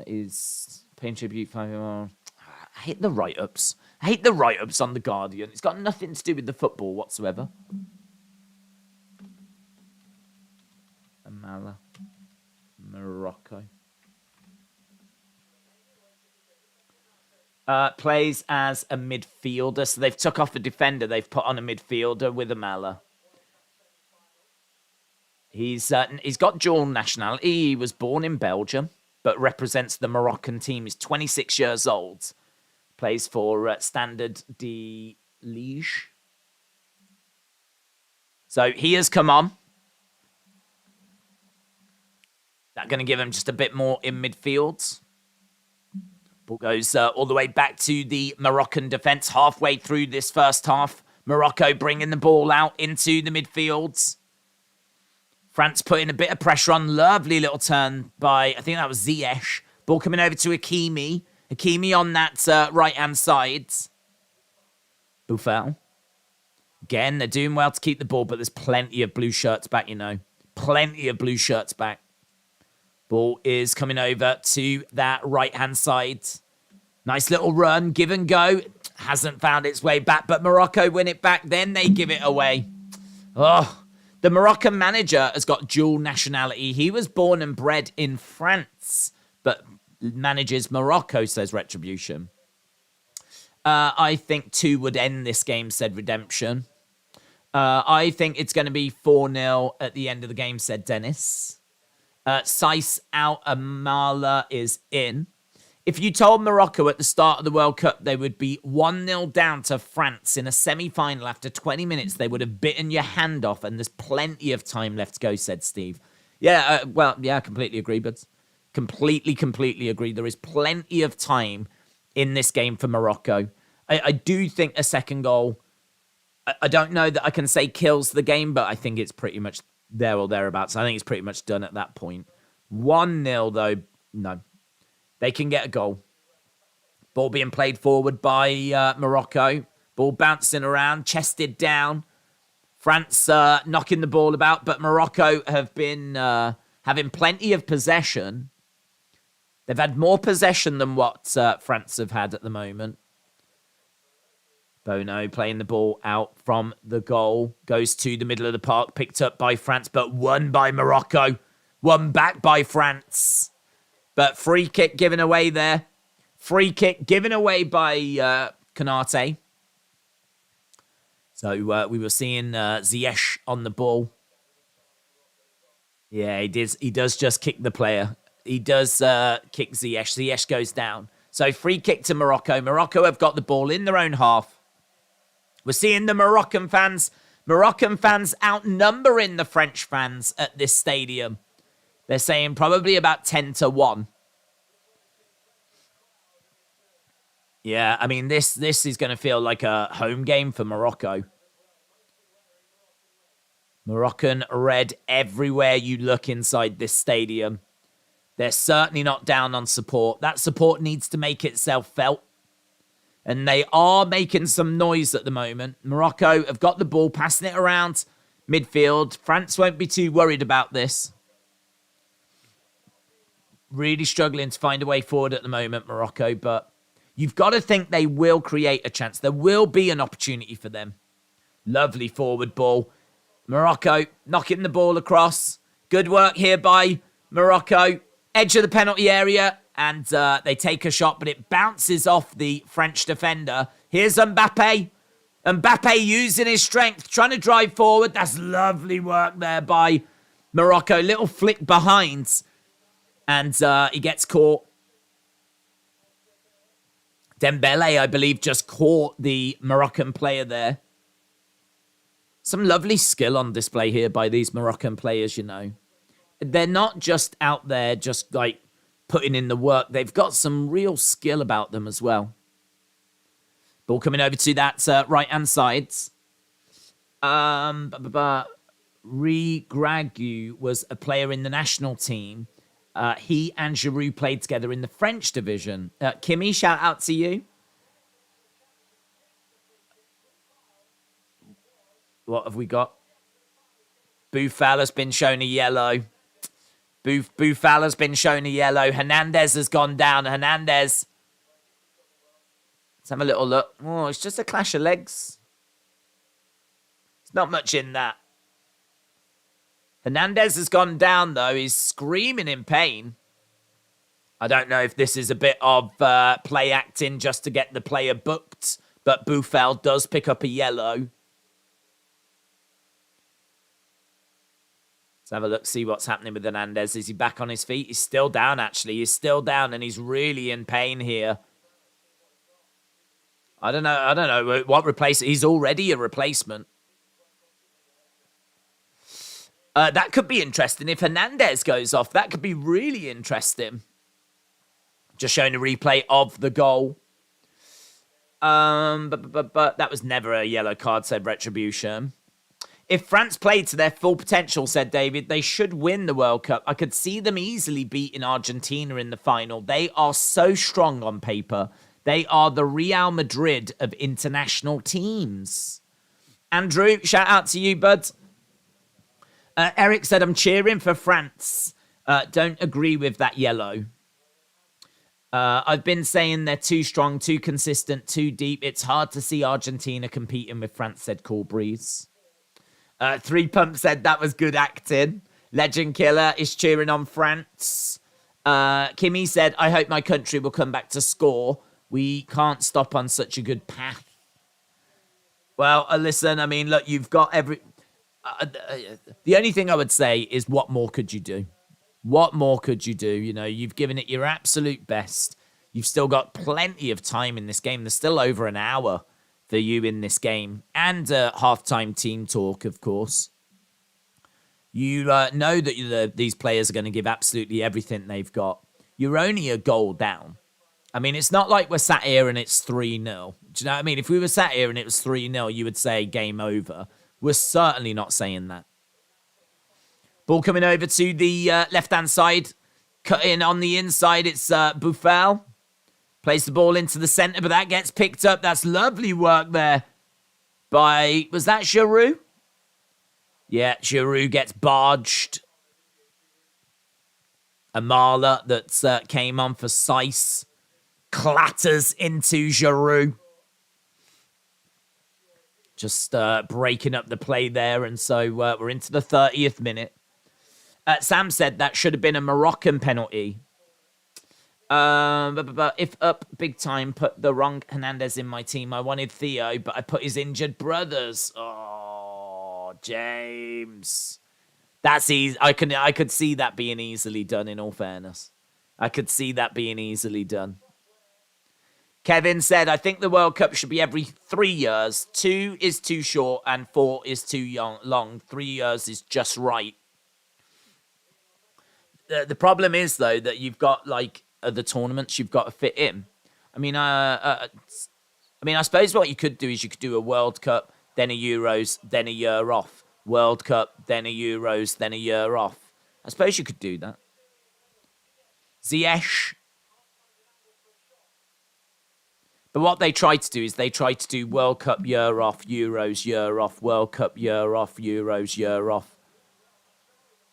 S1: Is paying tribute 5. I hate the write-ups. I hate the write-ups on The Guardian. It's got nothing to do with the football whatsoever. Amala. Morocco. Plays as a midfielder. So they've took off a defender. They've put on a midfielder with Amala. He's got dual nationality. He was born in Belgium, but represents the Moroccan team. He's 26 years old. Plays for Standard de Liège. So he has come on. That going to give him just a bit more in midfield. Ball goes all the way back to the Moroccan defence. Halfway through this first half, Morocco bringing the ball out into the midfields. France putting a bit of pressure on. Lovely little turn by, I think that was Ziyech. Ball coming over to Hakimi. Hakimi on that right-hand side. Buffel. Again, they're doing well to keep the ball, but there's plenty of blue shirts back, Plenty of blue shirts back. Ball is coming over to that right-hand side. Nice little run. Give and go. Hasn't found its way back, but Morocco win it back. Then they give it away. Oh, the Moroccan manager has got dual nationality. He was born and bred in France, but manages Morocco, says Retribution. I think 2 would end this game, said Redemption. I think it's going to be 4-0 at the end of the game, said Dennis. Seiss out, Amala is in. If you told Morocco at the start of the World Cup they would be 1-0 down to France in a semi-final after 20 minutes, they would have bitten your hand off, and there's plenty of time left to go, said Steve. Yeah, I completely agree, but completely agree. There is plenty of time in this game for Morocco. I do think a second goal, I don't know that I can say kills the game, but I think it's pretty much there or thereabouts. I think it's pretty much done at that point. 1-0, though, no. They can get a goal. Ball being played forward by Morocco. Ball bouncing around, chested down. France knocking the ball about, but Morocco have been having plenty of possession. They've had more possession than what France have had at the moment. Bono playing the ball out from the goal. Goes to the middle of the park, picked up by France, but won by Morocco. Won back by France. But free kick given away there. Free kick given away by Konate. So we were seeing Ziyech on the ball. Yeah, he does just kick the player. He does kick Ziyech. Ziyech goes down. So free kick to Morocco. Morocco have got the ball in their own half. We're seeing the Moroccan fans outnumbering the French fans at this stadium. They're saying probably about 10-1. Yeah, I mean, this is going to feel like a home game for Morocco. Moroccan red everywhere you look inside this stadium. They're certainly not down on support. That support needs to make itself felt. And they are making some noise at the moment. Morocco have got the ball, passing it around midfield. France won't be too worried about this. Really struggling to find a way forward at the moment, Morocco. But you've got to think they will create a chance. There will be an opportunity for them. Lovely forward ball. Morocco knocking the ball across. Good work here by Morocco. Edge of the penalty area. And they take a shot, but it bounces off the French defender. Here's Mbappe. Mbappe using his strength, trying to drive forward. That's lovely work there by Morocco. Little flick behind. And he gets caught. Dembele, I believe, just caught the Moroccan player there. Some lovely skill on display here by these Moroccan players, you know. They're not just out there just like putting in the work. They've got some real skill about them as well. Ball coming over to that right-hand side. Gragu was a player in the national team. He and Giroud played together in the French division. Kimmy, shout out to you. What have we got? Boufal has been shown a yellow. Boufal has been shown a yellow. Hernandez has gone down. Hernandez. Let's have a little look. Oh, it's just a clash of legs. There's not much in that. Hernandez has gone down, though. He's screaming in pain. I don't know if this is a bit of play acting just to get the player booked, but Boufal does pick up a yellow. Let's have a look, see what's happening with Hernandez. Is he back on his feet? He's still down, actually. He's still down, and he's really in pain here. I don't know what replace. He's already a replacement. That could be interesting. If Hernandez goes off, that could be really interesting. Just showing a replay of the goal. But that was never a yellow card, said Retribution. If France played to their full potential, said David, they should win the World Cup. I could see them easily beating Argentina in the final. They are so strong on paper. They are the Real Madrid of international teams. Andrew, shout out to you, bud. Eric said, I'm cheering for France. Don't agree with that yellow. I've been saying they're too strong, too consistent, too deep. It's hard to see Argentina competing with France, said Cool Breeze. Three Pump said that was good acting. Legend Killer is cheering on France. Kimmy said, I hope my country will come back to score. We can't stop on such a good path. Well, listen, I mean, look, you've got every... the only thing I would say is what more could you do? What more could you do? You know, you've given it your absolute best. You've still got plenty of time in this game. There's still over an hour for you in this game. And halftime team talk, of course. You know that these players are going to give absolutely everything they've got. You're only a goal down. I mean, it's not like we're sat here and it's 3-0. Do you know what I mean? If we were sat here and it was 3-0, you would say game over. We're certainly not saying that. Ball coming over to the left-hand side. Cut in on the inside. It's Buffal. Plays the ball into the centre, but that gets picked up. That's lovely work there by... Was that Giroud? Yeah, Giroud gets barged. Amala that came on for Seiss clatters into Giroud. Just breaking up the play there, and so we're into the 30th minute. Sam said that should have been a Moroccan penalty. If up big time, put the wrong Hernandez in my team. I wanted Theo, but I put his injured brothers. Oh, James. That's easy. I could see that being easily done, in all fairness. I could see that being easily done. Kevin said, I think the World Cup should be every 3 years. 2 is too short and 4 is too long. 3 years is just right. The problem is, though, that you've got, like, the tournaments you've got to fit in. I mean, I suppose what you could do is you could do a World Cup, then a Euros, then a year off. World Cup, then a Euros, then a year off. I suppose you could do that. Ziyech. But what they try to do is they try to do World Cup, year off, Euros, year off, World Cup, year off, Euros, year off.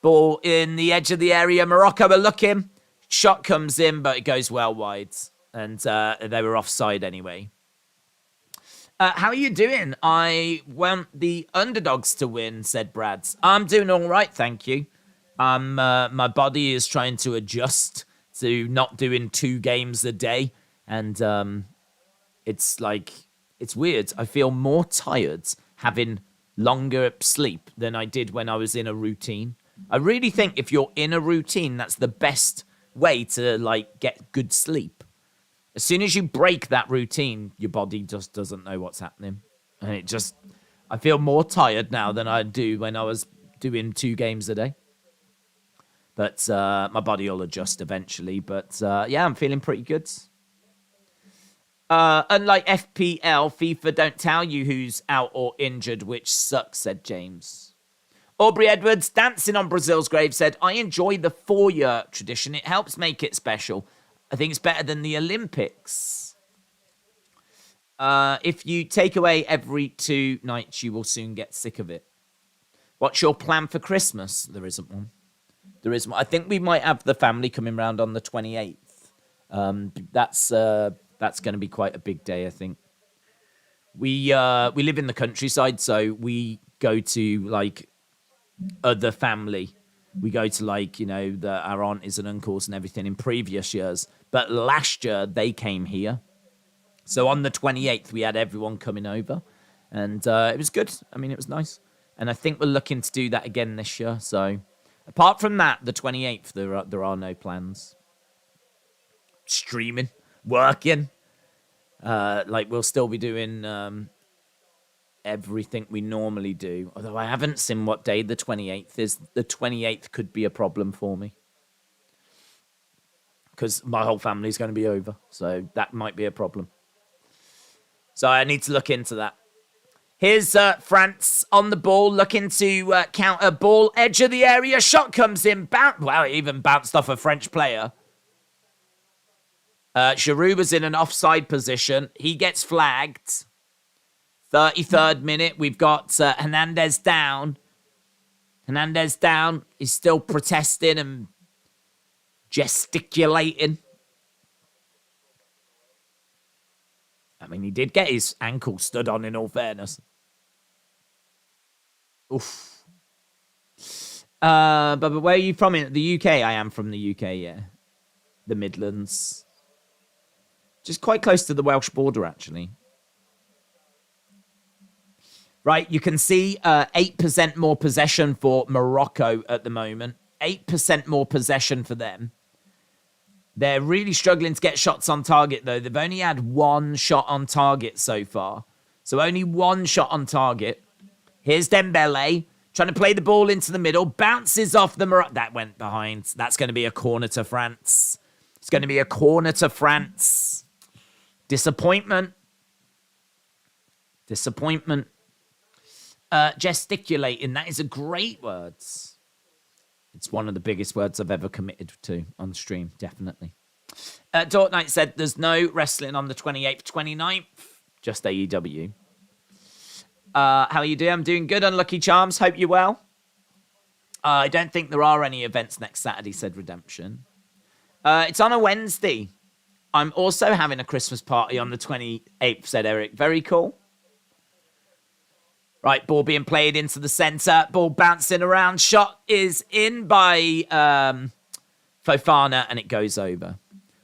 S1: Ball in the edge of the area. Morocco are looking. Shot comes in, but it goes well wide. And they were offside anyway. How are you doing? I want the underdogs to win, said Brad. I'm doing all right, thank you. My body is trying to adjust to not doing 2 games a day. And it's weird. I feel more tired having longer sleep than I did when I was in a routine. I really think if you're in a routine, that's the best way to, like, get good sleep. As soon as you break that routine, your body just doesn't know what's happening. And I feel more tired now than I do when I was doing 2 games a day. But my body will adjust eventually. But yeah, I'm feeling pretty good. Unlike FPL, FIFA don't tell you who's out or injured, which sucks, said James. Aubrey Edwards, dancing on Brazil's grave, said, I enjoy the 4-year tradition. It helps make it special. I think it's better than the Olympics. If you take away every 2 nights, you will soon get sick of it. What's your plan for Christmas? There isn't one. There isn't one. I think we might have the family coming round on the 28th. That's going to be quite a big day, I think. We live in the countryside, so we go to, like, other family. We go to, like, you know, our aunties and uncles and everything in previous years. But last year, they came here. So on the 28th, we had everyone coming over. And it was good. I mean, it was nice. And I think we're looking to do that again this year. So apart from that, the 28th, there are no plans. Streaming, working. We'll still be doing everything we normally do. Although I haven't seen what day the 28th is. The 28th could be a problem for me. Because my whole family's going to be over. So that might be a problem. So I need to look into that. Here's France on the ball, looking to counter ball. Edge of the area, shot comes in. Wow, it even bounced off a French player. Giroud was in an offside position. He gets flagged. 33rd minute, we've got Hernandez down. Hernandez down. He's still protesting and gesticulating. I mean, he did get his ankle stood on, in all fairness. Oof. But where are you from? In the UK? I am from the UK, yeah. The Midlands. Just quite close to the Welsh border, actually. Right, you can see 8% more possession for Morocco at the moment. 8% more possession for them. They're really struggling to get shots on target, though. They've only had one shot on target so far. So only one shot on target. Here's Dembele trying to play the ball into the middle. Bounces off the Morocco. That went behind. That's going to be a corner to France. It's going to be a corner to France. Disappointment. Disappointment. Gesticulating. That is a great word. It's one of the biggest words I've ever committed to on stream, definitely. Dortnight said there's no wrestling on the 28th, 29th, just AEW. How are you doing? I'm doing good, Unlucky Charms. Hope you're well. I don't think there are any events next Saturday, said Redemption. It's on a Wednesday. I'm also having a Christmas party on the 28th, said Eric. Very cool. Right, ball being played into the centre. Ball bouncing around. Shot is in by Fofana, and it goes over.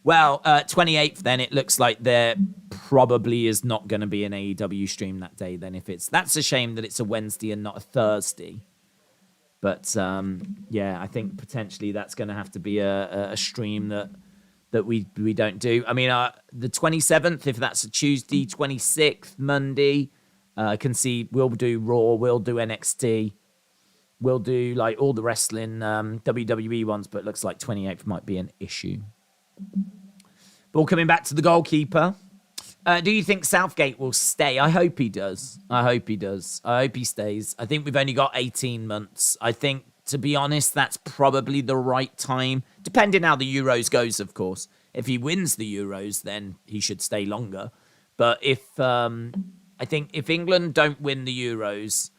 S1: Well, 28th, then it looks like there probably is not going to be an AEW stream that day. Then, that's a shame that it's a Wednesday and not a Thursday. But yeah, I think potentially that's going to have to be a stream that we don't do. I mean, the 27th, if that's a Tuesday, 26th, Monday. I can see we'll do Raw, we'll do NXT, we'll do like all the wrestling WWE ones, but it looks like 28th might be an issue. Ball coming back to the goalkeeper. Do you think Southgate will stay? I hope he does. I hope he stays. I think we've only got 18 months. I think, to be honest, that's probably the right time, depending how the Euros goes, of course. If he wins the Euros, then he should stay longer. But I think if England don't win the Euros,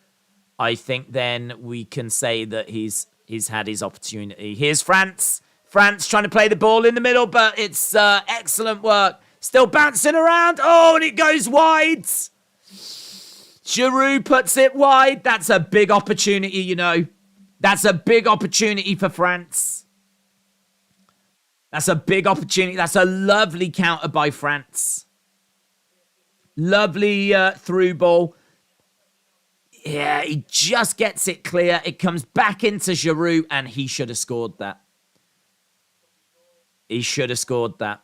S1: I think then we can say that he's had his opportunity. Here's France. France trying to play the ball in the middle, but it's excellent work. Still bouncing around. Oh, and it goes wide. Giroud puts it wide. That's a big opportunity, you know. That's a big opportunity for France. That's a big opportunity. That's a lovely counter by France. Lovely through ball. Yeah, he just gets it clear. It comes back into Giroud, and he should have scored that. He should have scored that.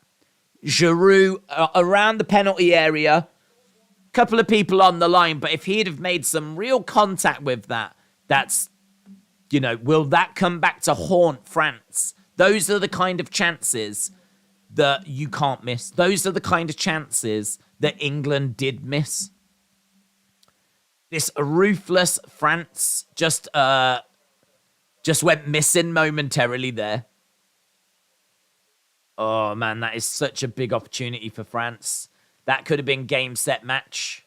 S1: Giroud around the penalty area. Couple of people on the line, but if he'd have made some real contact with that, that's, you know, will that come back to haunt France? Those are the kind of chances that you can't miss. Those are the kind of chances that England did miss. This ruthless France just went missing momentarily there. Oh, man, that is such a big opportunity for France. That could have been game, set, match.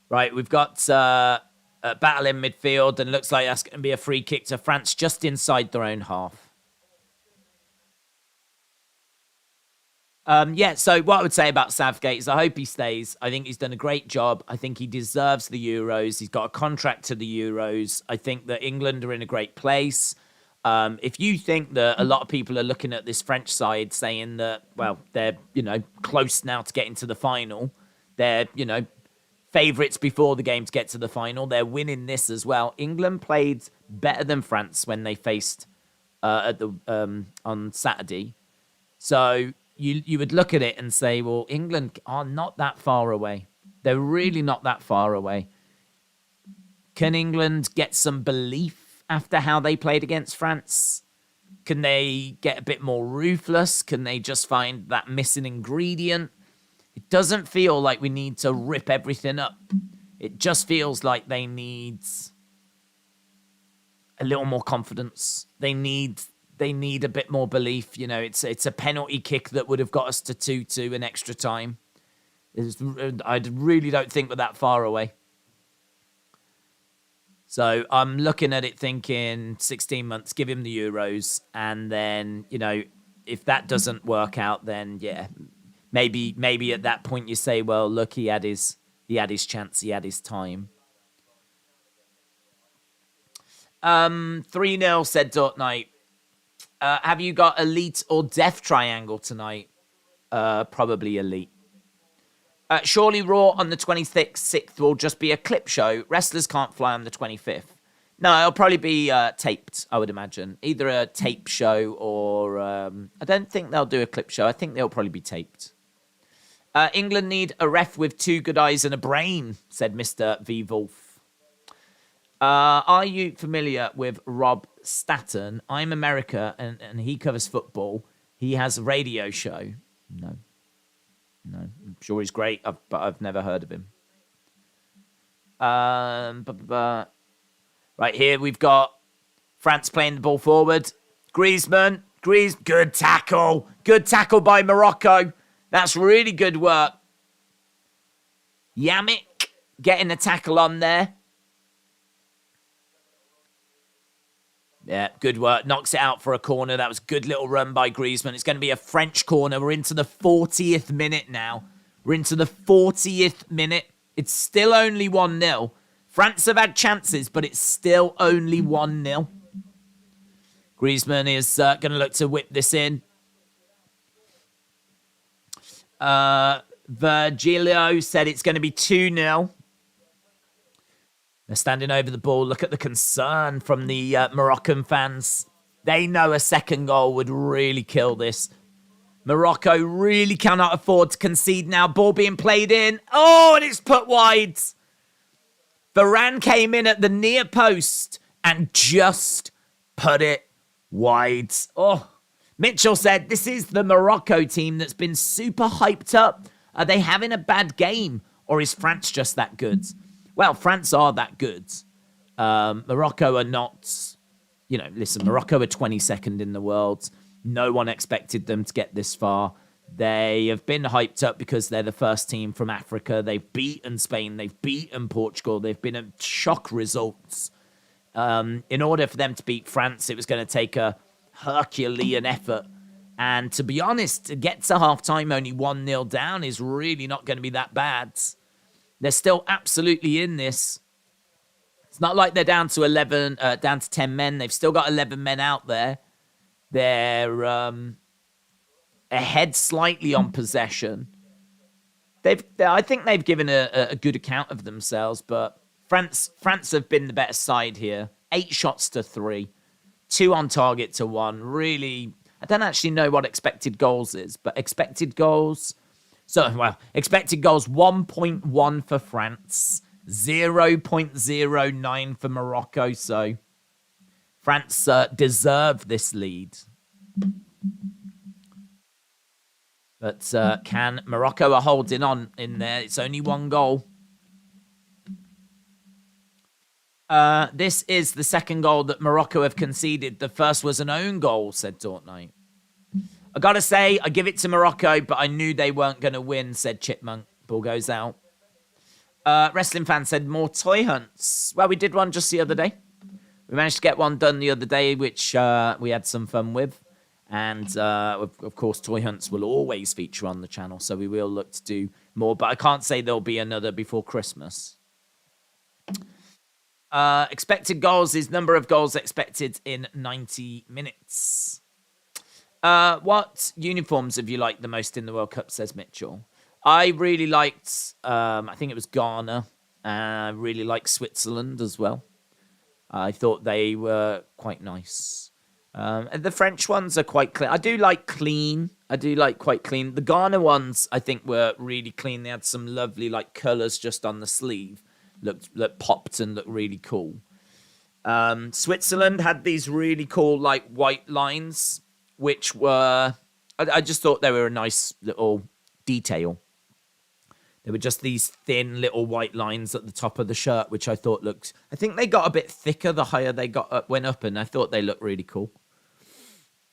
S1: Right, we've got a battle in midfield, and looks like that's going to be a free kick to France just inside their own half. Yeah, so what I would say about Southgate is I hope he stays. I think he's done a great job. I think he deserves the Euros. He's got a contract to the Euros. I think that England are in a great place. If you think that a lot of people are looking at this French side saying that, well, they're, you know, close now to getting to the final. They're, you know, favourites before the game to get to the final. They're winning this as well. England played better than France when they faced on Saturday. So you would look at it and say, well, England are not that far away. They're really not that far away. Can England get some belief after how they played against France? Can they get a bit more ruthless? Can they just find that missing ingredient? It doesn't feel like we need to rip everything up. It just feels like they need a little more confidence. They need a bit more belief. You know, it's a penalty kick that would have got us to 2-2 in extra time. I really don't think we're that far away. So I'm looking at it thinking 16 months, give him the Euros. And then, you know, if that doesn't work out, then yeah, maybe at that point you say, well, look, he had his chance, he had his time. 3-0, said Dortnight. Have you got elite or death triangle tonight? Probably elite. Surely Raw on the 26th will just be a clip show. Wrestlers can't fly on the 25th. No, it'll probably be taped, I would imagine. Either a tape show or... I don't think they'll do a clip show. I think they'll probably be taped. England need a ref with 2 good eyes and a brain, said Mr. V. Wolf. Are you familiar with Rob Staton? I'm America, and he covers football. He has a radio show. No. I'm sure he's great, but I've never heard of him. Right here, we've got France playing the ball forward. Griezmann. Good tackle. Good tackle by Morocco. That's really good work. Yamik getting the tackle on there. Yeah, good work. Knocks it out for a corner. That was a good little run by Griezmann. It's going to be a French corner. We're into the 40th minute now. It's still only 1-0. France have had chances, but it's still only 1-0. Griezmann is going to look to whip this in. Virgilio said it's going to be 2-0. They're standing over the ball. Look at the concern from the Moroccan fans. They know a second goal would really kill this. Morocco really cannot afford to concede now. Ball being played in. Oh, and it's put wide. Varane came in at the near post and just put it wide. Oh, Mitchell said, this is the Morocco team that's been super hyped up. Are they having a bad game? Or is France just that good? Well, France are that good. Morocco are not, listen, Morocco are 22nd in the world. No one expected them to get this far. They have been hyped up because they're the first team from Africa. They've beaten Spain. They've beaten Portugal. They've been at shock results. In order for them to beat France, it was going to take a Herculean effort. And to be honest, to get to halftime only 1-0 down is really not going to be that bad. They're still absolutely in this. It's not like they're down to 10 men. They've still got 11 men out there. They're ahead slightly on possession. I think they've given a good account of themselves, but France have been the better side here. 8 shots to 3, 2 on target to 1. Really, I don't actually know what expected goals is, but expected goals 1.1 for France, 0.09 for Morocco. So France deserve this lead. But can Morocco are holding on in there? It's only 1 goal. This is the second goal that Morocco have conceded. The first was an own goal, said Dortmund. I gotta say, I give it to Morocco, but I knew they weren't going to win, said Chipmunk. Ball goes out. Wrestling fan said more toy hunts. Well, we did one just the other day. We managed to get one done the other day, which we had some fun with. And, of course, toy hunts will always feature on the channel, so we will look to do more. But I can't say there'll be another before Christmas. Expected goals is number of goals expected in 90 minutes. What uniforms have you liked the most in the World Cup, says Mitchell? I really liked, I think it was Ghana. I really liked Switzerland as well. I thought they were quite nice. The French ones are quite clean. I do like quite clean. The Ghana ones, I think, were really clean. They had some lovely, colours just on the sleeve. Looked popped and looked really cool. Switzerland had these really cool, white lines, which were... I just thought they were a nice little detail. They were just these thin little white lines at the top of the shirt, which I thought looked... I think they got a bit thicker the higher they went up, and I thought they looked really cool.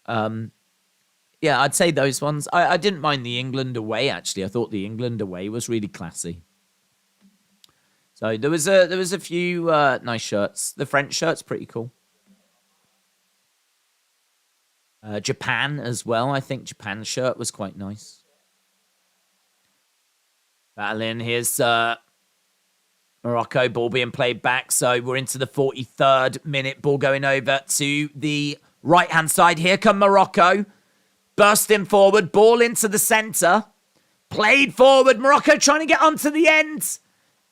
S1: Yeah, I'd say those ones. I didn't mind the England away, actually. I thought the England away was really classy. So there was a few nice shirts. The French shirt's pretty cool. Japan as well. I think Japan's shirt was quite nice. Battling. Here's Morocco. Ball being played back. So we're into the 43rd minute. Ball going over to the Right-hand side, here come Morocco. Bursting forward, ball into the centre. Played forward, Morocco trying to get onto the end.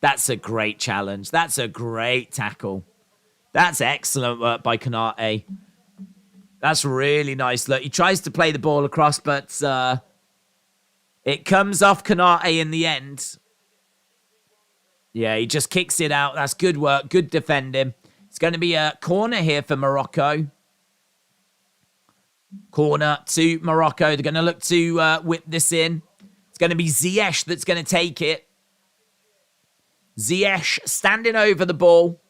S1: That's a great challenge. That's a great tackle. That's excellent work by Konate. That's really nice. Look, he tries to play the ball across, but it comes off Konate in the end. Yeah, he just kicks it out. That's good work. Good defending. It's going to be a corner here for Morocco. Corner to Morocco. They're going to look to whip this in. It's going to be Ziyech that's going to take it. Ziyech standing over the ball.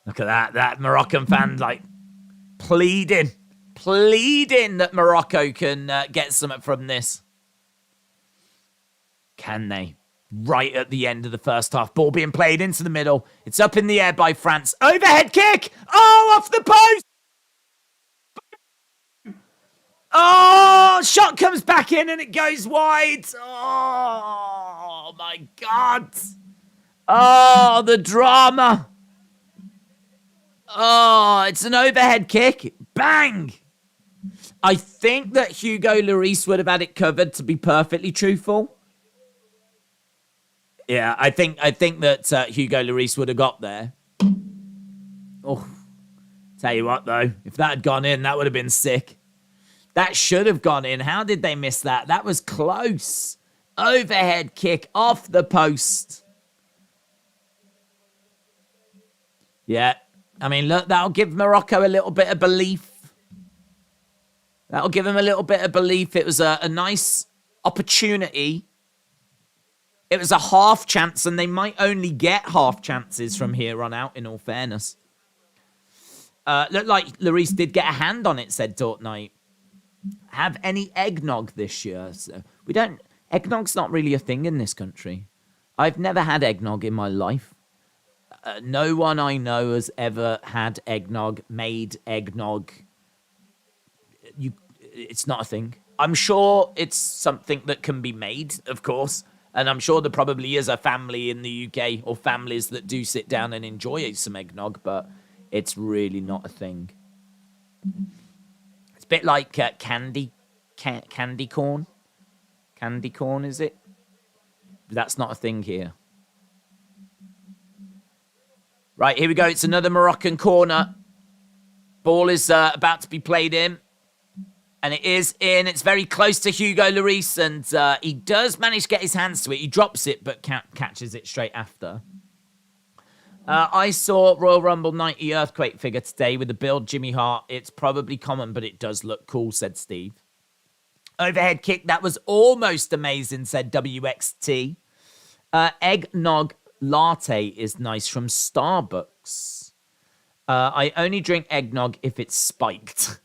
S1: Look at that. That Moroccan fan, like, pleading that Morocco can get something from this. Can they? Right at the end of the first half. Ball being played into the middle. It's up in the air by France. Overhead kick. Oh, off the post. Oh, shot comes back in and it goes wide. Oh, my God. Oh, the drama. Oh, it's an overhead kick. Bang. I think that Hugo Lloris would have had it covered, to be perfectly truthful. Yeah, I think that Hugo Lloris would have got there. Oh, tell you what, though. If that had gone in, that would have been sick. That should have gone in. How did they miss that? That was close. Overhead kick off the post. Yeah. I mean, look, that'll give Morocco a little bit of belief. That'll give him a little bit of belief. It was a nice opportunity. It was a half chance, and they might only get half chances from here on out, in all fairness. Looked like Lloris did get a hand on it, said Dortnight. Have any eggnog this year? So we don't... Eggnog's not really a thing in this country. I've never had eggnog in my life. No one I know has ever had eggnog, made eggnog. It's not a thing. I'm sure it's something that can be made, of course. And I'm sure there probably is a family in the UK, or families that do sit down and enjoy some eggnog, but it's really not a thing. It's a bit like candy corn. Candy corn, is it? But that's not a thing here. Right, here we go. It's another Moroccan corner. Ball is about to be played in. And it is in. It's very close to Hugo Lloris. And he does manage to get his hands to it. He drops it, but catches it straight after. I saw Royal Rumble 90 Earthquake figure today with the build Jimmy Hart. It's probably common, but it does look cool, said Steve. Overhead kick. That was almost amazing, said WXT. Eggnog latte is nice from Starbucks. I only drink eggnog if it's spiked.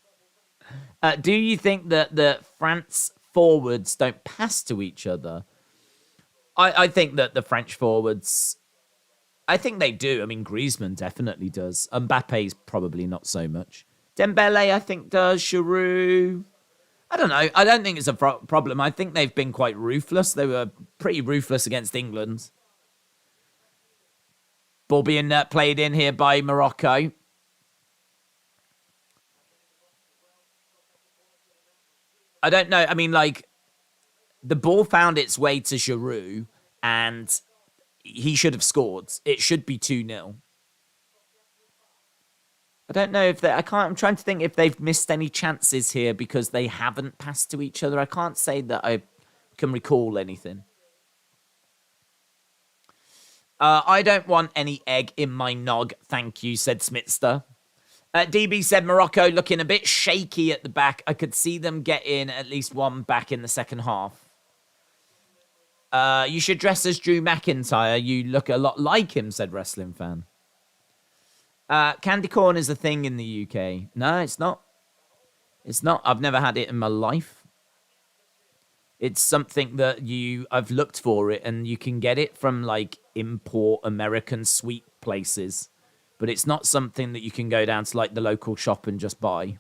S1: Do you think that the France forwards don't pass to each other? I think that the French forwards, I think they do. I mean, Griezmann definitely does. Mbappe's probably not so much. Dembele, I think, does. Giroud. I don't know. I don't think it's a problem. I think they've been quite ruthless. They were pretty ruthless against England. Ball being played in here by Morocco. I don't know. I mean, like, the ball found its way to Giroud, and he should have scored. It should be 2-0. I don't know if they... I'm trying to think if they've missed any chances here because they haven't passed to each other. I can't say that I can recall anything. I don't want any egg in my nog, thank you, said Smitster. DB said Morocco looking a bit shaky at the back. I could see them get in at least one back in the second half. You should dress as Drew McIntyre. You look a lot like him, said Wrestling Fan. Candy corn is a thing in the UK. No, it's not. It's not. I've never had it in my life. It's something that I've looked for it, and you can get it from, like, import American sweet places. But it's not something that you can go down to, like, the local shop and just buy.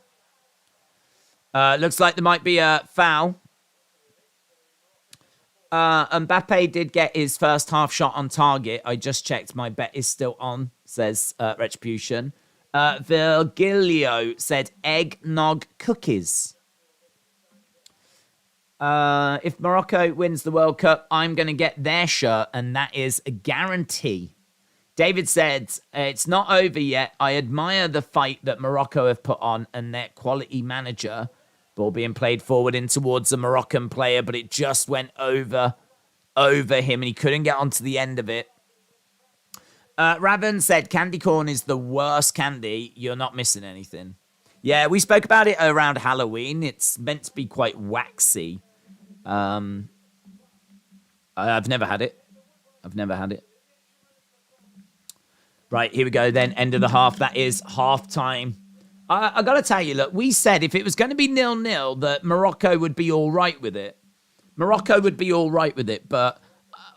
S1: Looks like there might be a foul. Mbappe did get his first half shot on target. I just checked. My bet is still on, says Retribution. Virgilio said eggnog cookies. If Morocco wins the World Cup, I'm going to get their shirt, and that is a guarantee. David said, it's not over yet. I admire the fight that Morocco have put on and their quality manager. Ball being played forward in towards a Moroccan player, but it just went over him, and he couldn't get onto the end of it. Raven said, candy corn is the worst candy. You're not missing anything. Yeah, we spoke about it around Halloween. It's meant to be quite waxy. I've never had it. Right, here we go then. End of the half. That is half time. I got to tell you, look, we said if it was going to be 0-0 that Morocco would be all right with it. But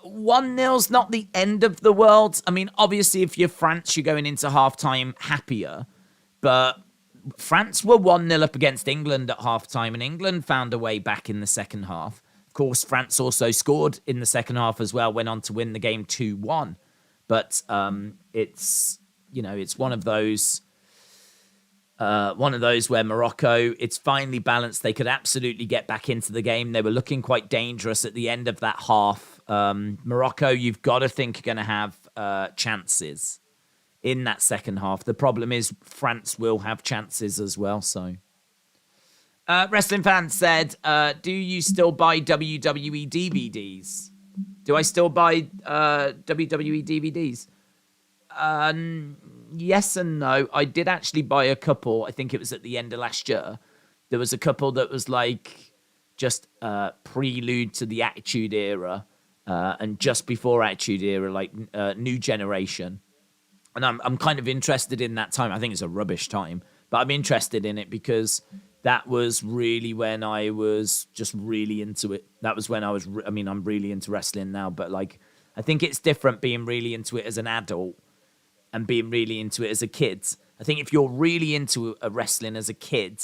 S1: 1-0's not the end of the world. I mean, obviously, if you're France, you're going into half-time happier. But France were 1-0 up against England at half-time, and England found a way back in the second half. Of course, France also scored in the second half as well, went on to win the game 2-1. But it's one of those where Morocco, it's finely balanced. They could absolutely get back into the game. They were looking quite dangerous at the end of that half. Morocco, you've got to think, are going to have chances in that second half. The problem is France will have chances as well. So, Wrestling Fan said, do you still buy WWE DVDs? Do I still buy WWE DVDs? Yes and no. I did actually buy a couple. I think it was at the end of last year. There was a couple that was like just prelude to the Attitude Era and just before Attitude Era, like New Generation. And I'm kind of interested in that time. I think it's a rubbish time, but I'm interested in it because that was really when I was just really into it. That was when I'm really into wrestling now, but like, I think it's different being really into it as an adult and being really into it as a kid. I think if you're really into a wrestling as a kid,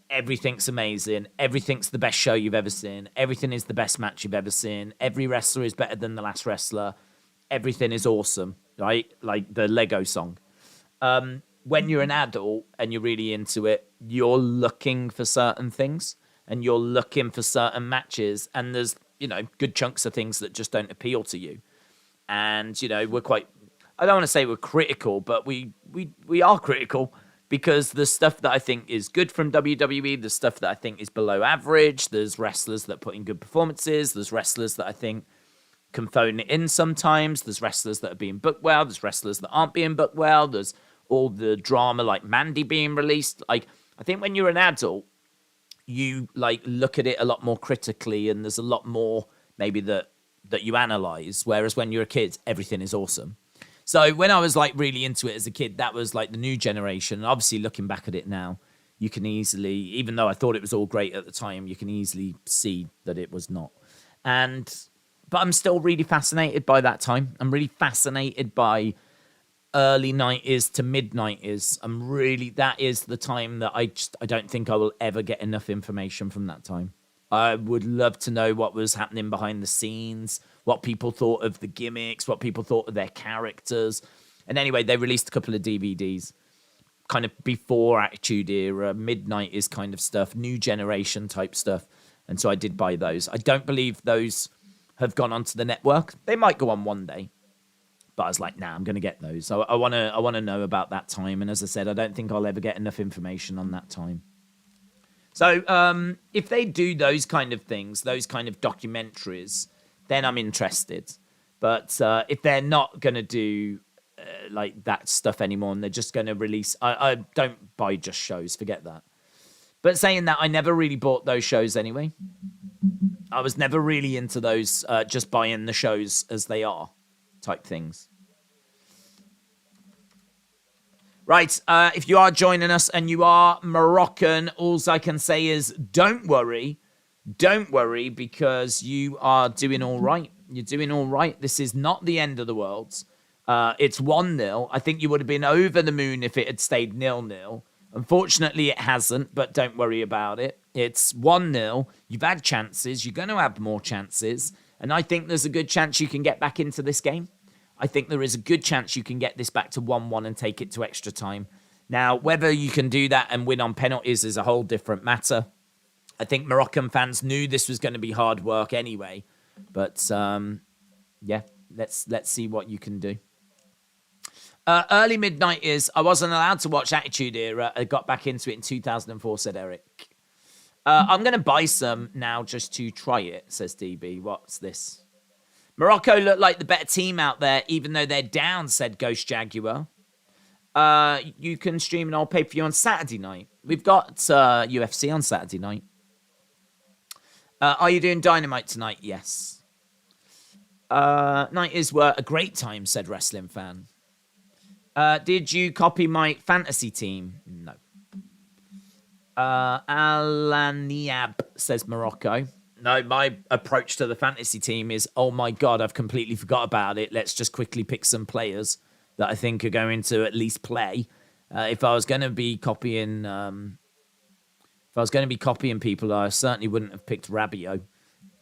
S1: everything's amazing. Everything's the best show you've ever seen. Everything is the best match you've ever seen. Every wrestler is better than the last wrestler. Everything is awesome, right? Like the Lego song. When you're an adult and you're really into it, you're looking for certain things and you're looking for certain matches. And there's, good chunks of things that just don't appeal to you. And, we're quite, I don't want to say we're critical, but we are critical because the stuff that I think is good from WWE, the stuff that I think is below average, there's wrestlers that put in good performances, there's wrestlers that I think can phone it in sometimes, there's wrestlers that are being booked well, there's wrestlers that aren't being booked well, there's all the drama like Mandy being released. Like, I think when you're an adult, you like look at it a lot more critically and there's a lot more maybe that you analyze. Whereas when you're a kid, everything is awesome. So when I was like really into it as a kid, that was like the New Generation. And obviously looking back at it now, you can easily, even though I thought it was all great at the time, you can easily see that it was not. But I'm still really fascinated by that time. I'm really fascinated by early 90s to mid 90s. That is the time that I don't think I will ever get enough information from that time. I would love to know what was happening behind the scenes, what people thought of the gimmicks, what people thought of their characters. And anyway, they released a couple of DVDs kind of before Attitude Era, mid 90s kind of stuff, New Generation type stuff. And so I did buy those. I don't believe those have gone onto the network. They might go on one day. But I was like, nah, I'm going to get those. So I want to know about that time. And as I said, I don't think I'll ever get enough information on that time. So if they do those kind of things, those kind of documentaries, then I'm interested. But if they're not going to do like that stuff anymore and they're just going to release... I don't buy just shows, forget that. But saying that, I never really bought those shows anyway. I was never really into those just buying the shows as they are type things. Right, if you are joining us and you are Moroccan, all I can say is don't worry, because you are doing all right. You're doing all right. This is not the end of the world. It's 1-0. I think you would have been over the moon if it had stayed 0-0. Unfortunately, it hasn't, but don't worry about it. It's 1-0. You've had chances. You're going to have more chances. And I think there's a good chance you can get back into this game. I think there is a good chance you can get this back to 1-1 and take it to extra time. Now, whether you can do that and win on penalties is a whole different matter. I think Moroccan fans knew this was going to be hard work anyway. But, yeah, let's see what you can do. Early midnight is, I wasn't allowed to watch Attitude Era. I got back into it in 2004, said Eric. I'm going to buy some now just to try it, says DB. What's this? Morocco look like the better team out there, even though they're down, said Ghost Jaguar. You can stream an old pay-per-view on Saturday night. We've got UFC on Saturday night. Are you doing Dynamite tonight? Yes. Night is were a great time, said Wrestling Fan. Did you copy my fantasy team? No. Alaniab, says Morocco. No, my approach to the fantasy team is, oh my God, I've completely forgot about it. Let's just quickly pick some players that I think are going to at least play. If I was going to be copying, people, I certainly wouldn't have picked Rabiot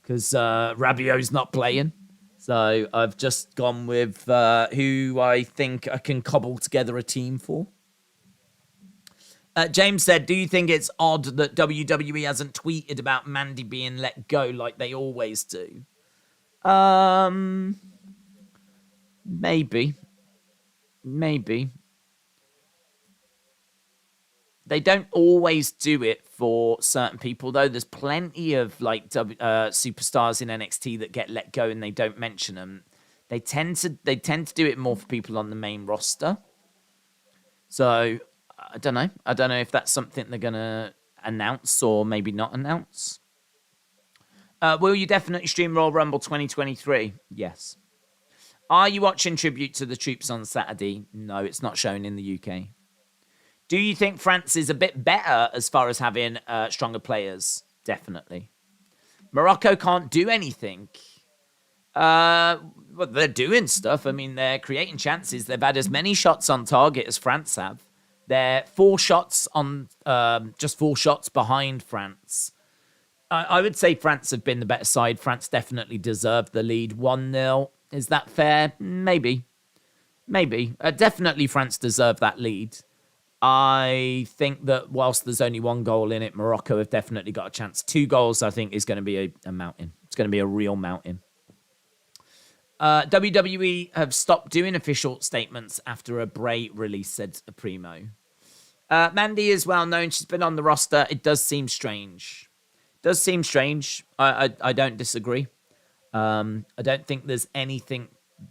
S1: because Rabiot's not playing. So I've just gone with who I think I can cobble together a team for. James said, do you think it's odd that WWE hasn't tweeted about Mandy being let go like they always do? Maybe. They don't always do it for certain people, though. There's plenty of superstars in NXT that get let go and they don't mention them. They tend to do it more for people on the main roster. So I don't know. I don't know if that's something they're gonna announce or maybe not announce. Will you definitely stream Royal Rumble 2023? Yes. Are you watching Tribute to the Troops on Saturday? No, it's not shown in the UK. Do you think France is a bit better as far as having stronger players? Definitely. Morocco can't do anything. Well, they're doing stuff. I mean, they're creating chances. They've had as many shots on target as France have. They're 4 shots on, just 4 shots behind France. I would say France have been the better side. France definitely deserved the lead. 1-0. Is that fair? Maybe. Definitely France deserved that lead. I think that whilst there's only 1 goal in it, Morocco have definitely got a chance. 2 goals, I think, is going to be a mountain. It's going to be a real mountain. WWE have stopped doing official statements after a Bray release, said Primo. Mandy is well known. She's been on the roster. It does seem strange. I don't disagree. I don't think there's anything,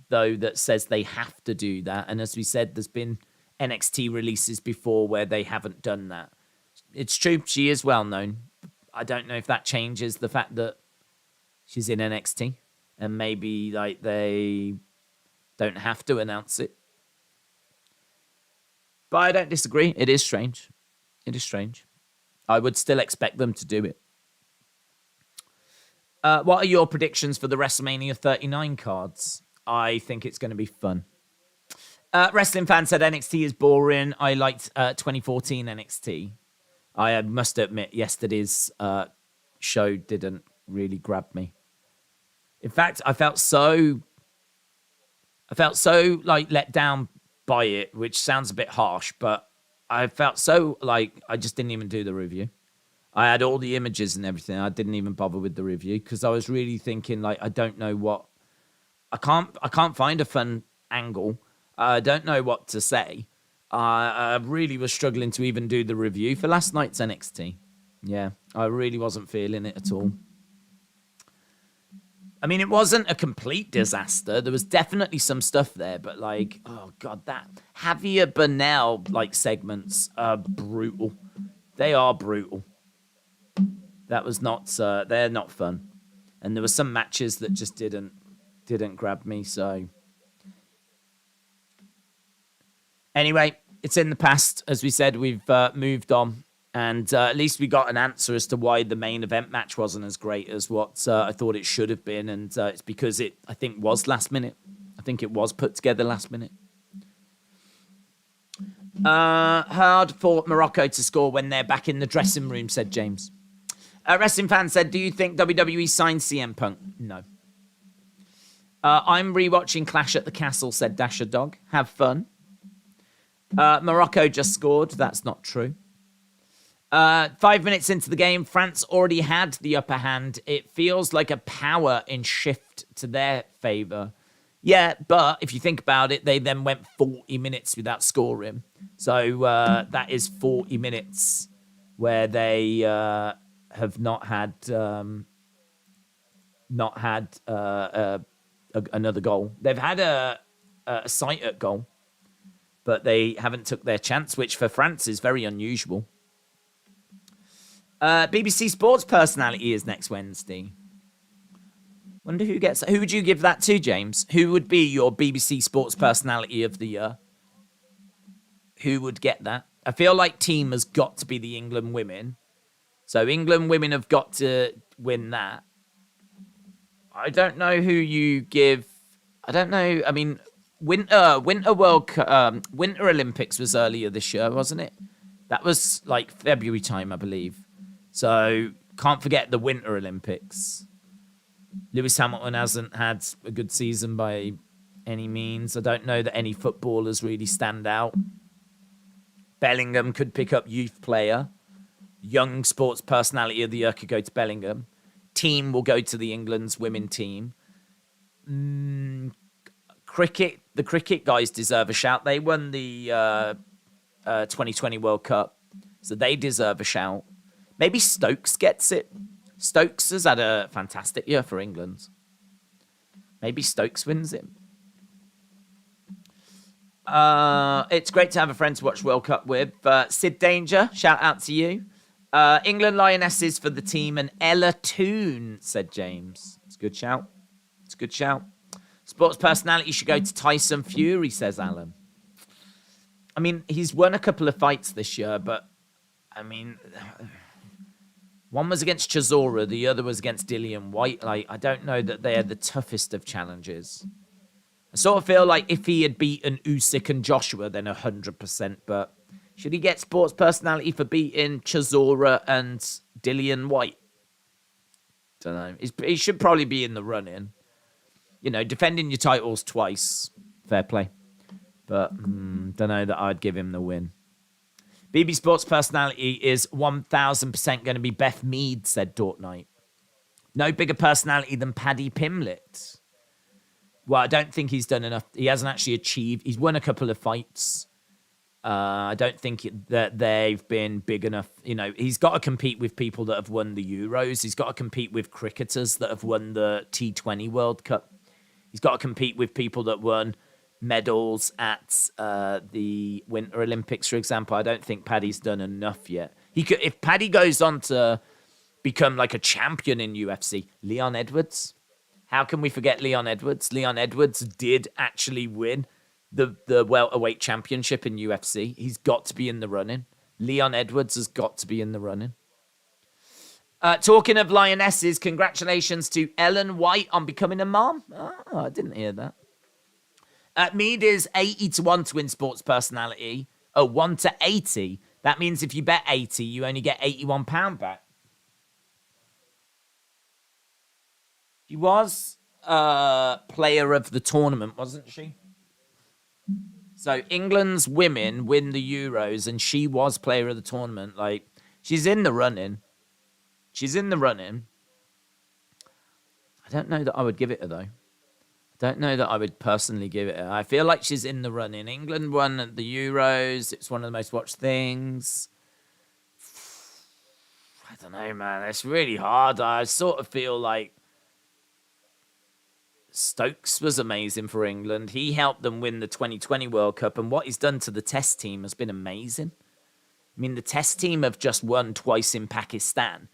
S1: though, that says they have to do that. And as we said, there's been NXT releases before where they haven't done that. It's true, she is well known. I don't know if that changes the fact that she's in NXT and maybe they don't have to announce it. But I don't disagree. It is strange. I would still expect them to do it. What are your predictions for the WrestleMania 39 cards? I think it's going to be fun. Wrestling Fan said NXT is boring. I liked 2014 NXT. I must admit, yesterday's show didn't really grab me. In fact, I felt so let down by it, which sounds a bit harsh, but I felt so I just didn't even do the review. I had all the images and everything. I didn't even bother with the review because I was really thinking I don't know what. I can't find a fun angle. I don't know what to say. I really was struggling to even do the review for last night's NXT. Yeah, I really wasn't feeling it at all. I mean, it wasn't a complete disaster. There was definitely some stuff there, but oh God, that Javier Bernal segments are brutal. They are brutal. That was not. They're not fun, and there were some matches that just didn't grab me. So anyway, it's in the past. As we said, we've moved on. And at least we got an answer as to why the main event match wasn't as great as what I thought it should have been. And it's because it, I think, was last minute. I think it was put together last minute. Hard for Morocco to score when they're back in the dressing room, said James. Wrestling Fan said, do you think WWE signed CM Punk? No. I'm rewatching Clash at the Castle, said Dasher Dog. Have fun. Morocco just scored. That's not true. 5 minutes into the game, France already had the upper hand. It feels like a power in shift to their favour. Yeah, but if you think about it, they then went 40 minutes without scoring. So that is 40 minutes where they have not had another goal. They've had a sight at goal, but they haven't took their chance, which for France is very unusual. BBC Sports Personality is next Wednesday. Wonder who gets that. Who would you give that to, James? Who would be your BBC Sports Personality of the year? Who would get that? I feel like team has got to be the England women. So England women have got to win that. I don't know who you give. I don't know. I mean, Winter Olympics was earlier this year, wasn't it? That was like February time, I believe. So can't forget the Winter Olympics. Lewis Hamilton hasn't had a good season by any means. I don't know that any footballers really stand out. Bellingham could pick up youth player. Young sports personality of the year could go to Bellingham. Team will go to the England's women team. Cricket, the cricket guys deserve a shout. They won the 2020 World Cup, so they deserve a shout. Maybe Stokes gets it. Stokes has had a fantastic year for England. Maybe Stokes wins it. It's great to have a friend to watch World Cup with. Sid Danger, shout out to you. England Lionesses for the team and Ella Toon, said James. It's a good shout. It's a good shout. Sports personality should go to Tyson Fury, says Alan. I mean, he's won a couple of fights this year, but I mean, one was against Chisora, the other was against Dillian White. Like, I don't know that they are the toughest of challenges. I sort of feel like if he had beaten Usyk and Joshua, then 100%. But should he get sports personality for beating Chisora and Dillian White? Don't know. He should probably be in the running. You know, defending your titles twice. Fair play. But don't know that I'd give him the win. BB Sports personality is 1,000% going to be Beth Mead, said Dortnight. No bigger personality than Paddy Pimlet. Well, I don't think he's done enough. He hasn't actually achieved. He's won a couple of fights. I don't think that they've been big enough. You know, he's got to compete with people that have won the Euros. He's got to compete with cricketers that have won the T20 World Cup. He's got to compete with people that won medals at the Winter Olympics, for example. I don't think Paddy's done enough yet. He could, if Paddy goes on to become like a champion in UFC, Leon Edwards. How can we forget Leon Edwards? Leon Edwards did actually win the welterweight championship in UFC. He's got to be in the running. Leon Edwards has got to be in the running. Talking of lionesses, congratulations to Ellen White on becoming a mom. Oh, I didn't hear that. Mead is 80-1 to win sports personality. Oh, 1-80. That means if you bet 80, you only get £81 back. She was player of the tournament, wasn't she? So England's women win the Euros, and she was player of the tournament. Like, she's in the running. She's in the running. I don't know that I would give it her, though. I don't know that I would personally give it her. I feel like she's in the running. England won at the Euros. It's one of the most watched things. I don't know, man. It's really hard. I sort of feel like Stokes was amazing for England. He helped them win the 2020 World Cup, and what he's done to the Test team has been amazing. I mean, the Test team have just won twice in Pakistan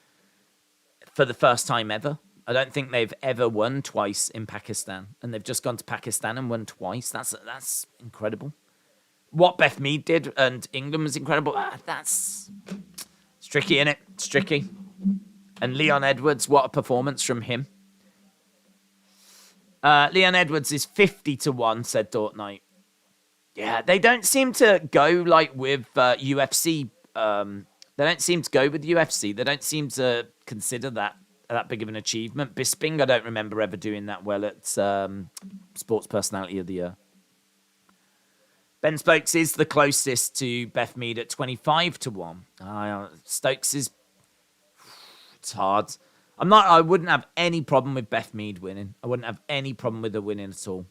S1: for the first time ever. I don't think they've ever won twice in Pakistan, and they've just gone to Pakistan and won twice. That's incredible. What Beth Mead did and England was incredible. It's tricky, innit? It's tricky. And Leon Edwards, what a performance from him. Leon Edwards is 50-1, said Dortnight. Yeah, they don't seem to go like with UFC. They don't seem to go with UFC. They don't seem to consider that big of an achievement. Bisping, I don't remember ever doing that well at Sports Personality of the Year. Ben Stokes is the closest to Beth Mead at 25 to 1. Stokes is... It's hard. I wouldn't have any problem with Beth Mead winning. I wouldn't have any problem with her winning at all.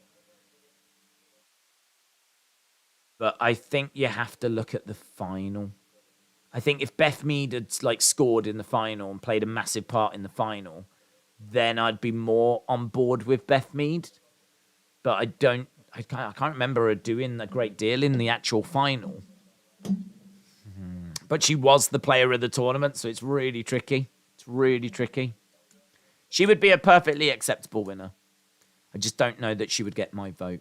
S1: But I think you have to look at the final. I think if Beth Mead had scored in the final and played a massive part in the final, then I'd be more on board with Beth Mead. But I can't remember her doing a great deal in the actual final. But she was the player of the tournament, so it's really tricky. It's really tricky. She would be a perfectly acceptable winner. I just don't know that she would get my vote.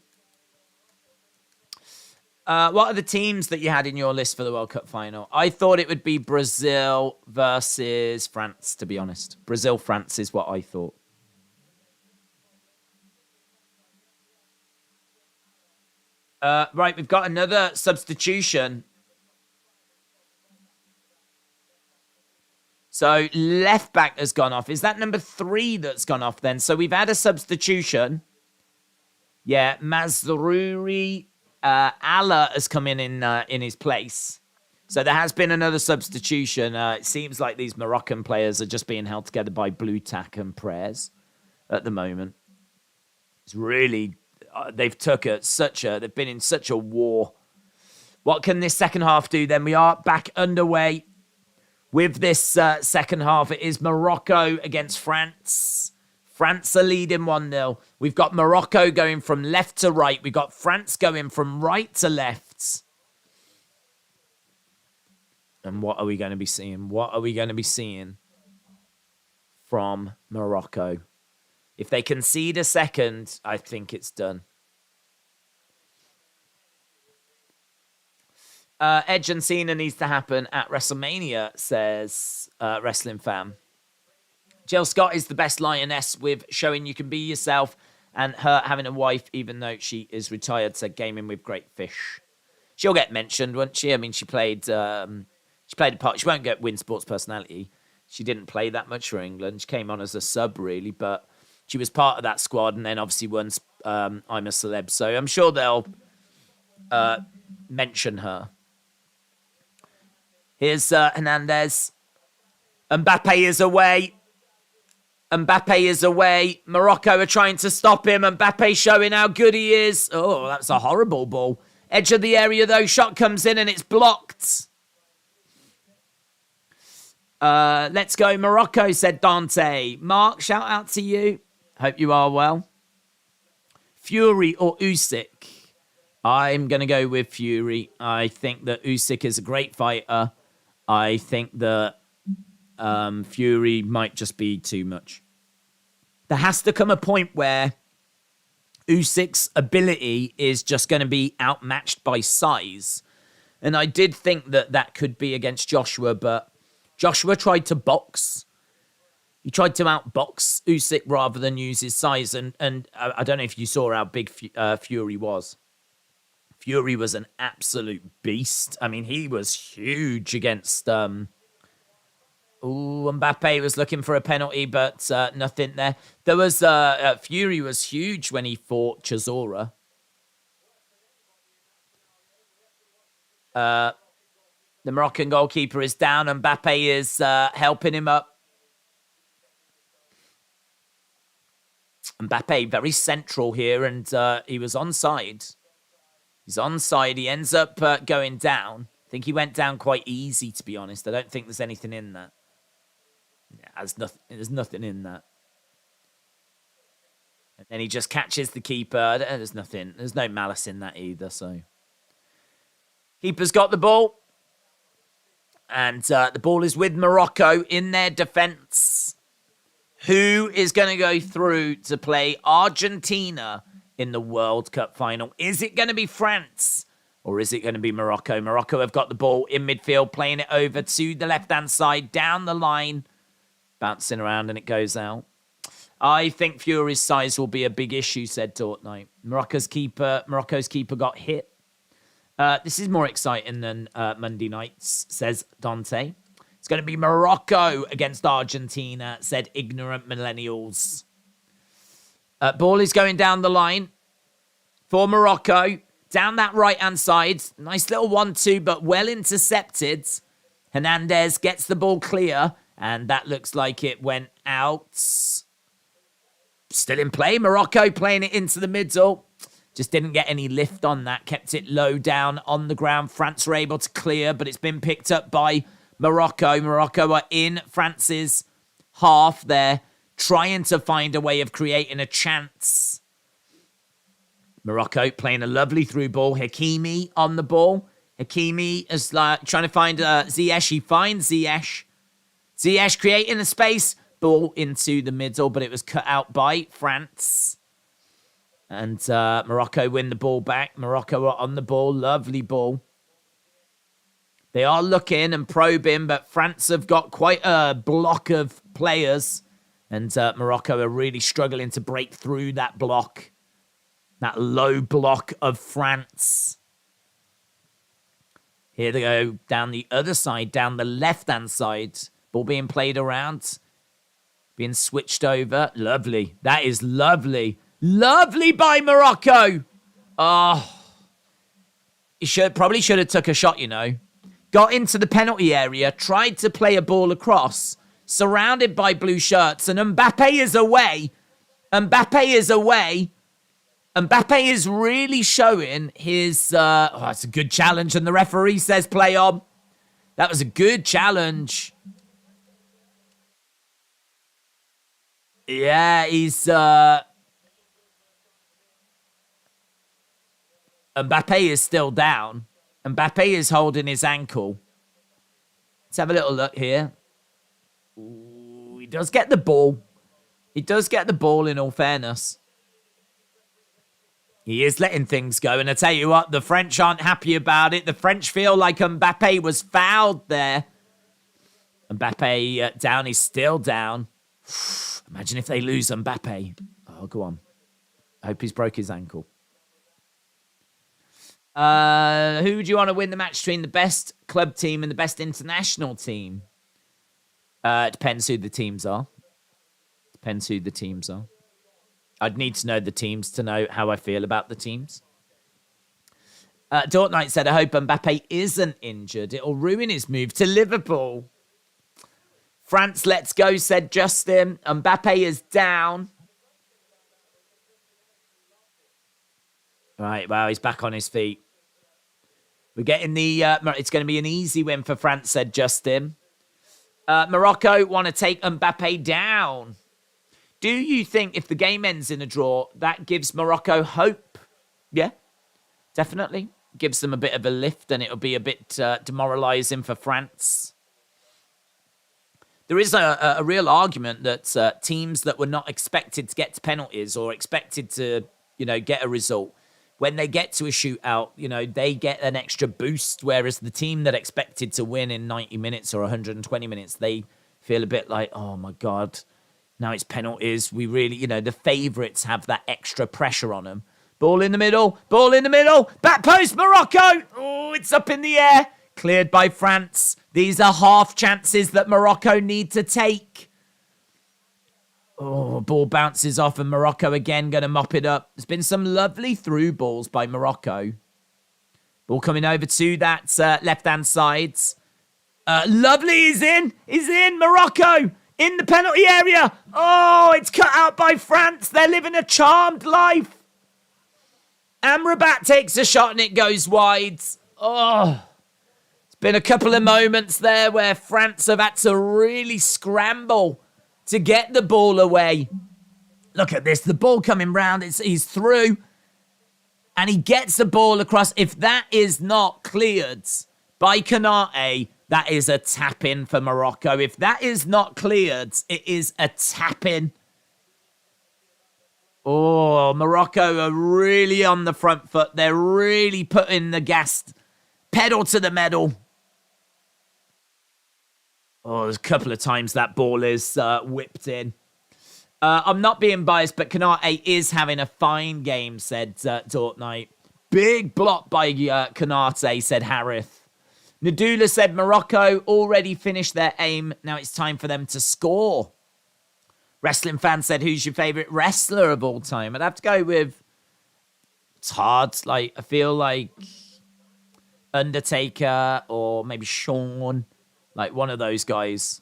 S1: What are the teams that you had in your list for the World Cup final? I thought it would be Brazil versus France, to be honest. Brazil-France is what I thought. Right, we've got another substitution. So left back has gone off. Is that number 3 that's gone off then? So we've had a substitution. Yeah, Mazruri Allah has come in his place. So there has been another substitution. It seems like these Moroccan players are just being held together by blue tack and prayers at the moment. It's really... they've been in such a war. What can this second half do then? We are back underway with this second half. It is Morocco against France. France are leading 1-0. We've got Morocco going from left to right. We've got France going from right to left. And what are we going to be seeing? What are we going to be seeing from Morocco? If they concede a second, I think it's done. Edge and Cena needs to happen at WrestleMania, says Wrestling Fan. Jill Scott is the best lioness with showing you can be yourself, and her having a wife, even though she is retired, said gaming with great fish. She'll get mentioned, won't she? I mean, she played a part. She won't win sports personality. She didn't play that much for England. She came on as a sub, really, but she was part of that squad, and then obviously won I'm a Celeb. So I'm sure they'll mention her. Here's Hernandez. Mbappe is away. Mbappe is away. Morocco are trying to stop him. Mbappe showing how good he is. Oh, that's a horrible ball. Edge of the area, though. Shot comes in and it's blocked. Let's go Morocco, said Dante. Mark, shout out to you. Hope you are well. Fury or Usyk? I'm going to go with Fury. I think that Usyk is a great fighter. I think that Fury might just be too much. There has to come a point where Usyk's ability is just going to be outmatched by size. And I did think that that could be against Joshua, but Joshua tried to box. He tried to outbox Usyk rather than use his size. And I don't know if you saw how big Fury was. Fury was an absolute beast. I mean, he was huge against... Mbappe was looking for a penalty, but nothing there. There was... Fury was huge when he fought Chisora. The Moroccan goalkeeper is down. Mbappe is helping him up. Mbappe, very central here, and he was onside. He's onside. He ends up going down. I think he went down quite easy, to be honest. I don't think there's anything in that. Yeah, there's nothing in that. And then he just catches the keeper. There's nothing. There's no malice in that either, so... Keeper's got the ball. And the ball is with Morocco in their defence. Who is going to go through to play Argentina in the World Cup final? Is it going to be France or is it going to be Morocco? Morocco have got the ball in midfield, playing it over to the left-hand side, down the line, bouncing around, and it goes out. I think Fury's size will be a big issue, said Tortnight. Morocco's keeper got hit. This is more exciting than Monday nights, says Dante. It's going to be Morocco against Argentina, said Ignorant Millennials. Ball is going down the line for Morocco. down that right-hand side. Nice little 1-2, but well intercepted. Hernandez gets the ball clear, and that looks like it went out. Still in play. Morocco playing it into the middle. Just didn't get any lift on that. Kept it low down on the ground. France were able to clear, but it's been picked up by Morocco. Morocco are in France's half there, trying to find a way of creating a chance. Morocco playing a lovely through ball. Hakimi on the ball. Hakimi is trying to find Ziyech. He finds Ziyech. Ziyech creating a space. Ball into the middle, but it was cut out by France. And Morocco win the ball back. Morocco are on the ball. Lovely ball. They are looking and probing, but France have got quite a block of players. And Morocco are really struggling to break through that block. That low block of France. Here they go down the other side, down the left-hand side. Ball being played around. Being switched over. Lovely. That is lovely. Lovely by Morocco. Oh. He probably should have took a shot, you know. Got into the penalty area. Tried to play a ball across. Surrounded by blue shirts. And Mbappe is away. Mbappe is away. Mbappe is really showing his... it's a good challenge. And the referee says play on. That was a good challenge. Yeah, he's... Mbappe is still down. Mbappe is holding his ankle. Let's have a little look here. Ooh, he does get the ball. He does get the ball, in all fairness. He is letting things go. And I tell you what, the French aren't happy about it. The French feel like Mbappe was fouled there. Mbappe down. He's still down. Imagine if they lose Mbappe. Oh, go on. I hope he's broke his ankle. Who would you want to win the match between the best club team and the best international team? It depends who the teams are. Depends who the teams are. I'd need to know the teams to know how I feel about the teams. Dortnight said, I hope Mbappe isn't injured. It'll ruin his move to Liverpool. France, let's go, said Justin. Mbappe is down. Right, wow, he's back on his feet. We're getting the... it's going to be an easy win for France, said Justin. Morocco want to take Mbappe down. Do you think if the game ends in a draw, that gives Morocco hope? Yeah, definitely. Gives them a bit of a lift, and it'll be a bit demoralising for France. There is a real argument that teams that were not expected to get to penalties or expected to, get a result, when they get to a shootout, they get an extra boost, whereas the team that expected to win in 90 minutes or 120 minutes, they feel a bit like, oh my God, now it's penalties. We really, the favourites have that extra pressure on them. Ball in the middle, back post, Morocco. Oh, it's up in the air. Cleared by France. These are half chances that Morocco need to take. Oh, ball bounces off and Morocco again going to mop it up. There's been some lovely through balls by Morocco. Ball coming over to that left-hand side. Lovely, he's in, Morocco, in the penalty area. Oh, it's cut out by France. They're living a charmed life. Amrabat takes a shot and it goes wide. Oh, it's been a couple of moments there where France have had to really scramble to get the ball away. Look at this, the ball coming round, he's through, and he gets the ball across. If that is not cleared by Konate, that is a tap-in for Morocco. If that is not cleared, it is a tap-in. Oh, Morocco are really on the front foot. They're really putting the gas pedal to the metal. Oh, there's a couple of times that ball is whipped in. I'm not being biased, but Konate is having a fine game, said Dortnight. Big block by Konate, said Harith. Nadula said Morocco already finished their aim. Now it's time for them to score. Wrestling fan said, who's your favourite wrestler of all time? I'd have to go with It's hard. Like, I feel like Undertaker or maybe Shawn, like one of those guys.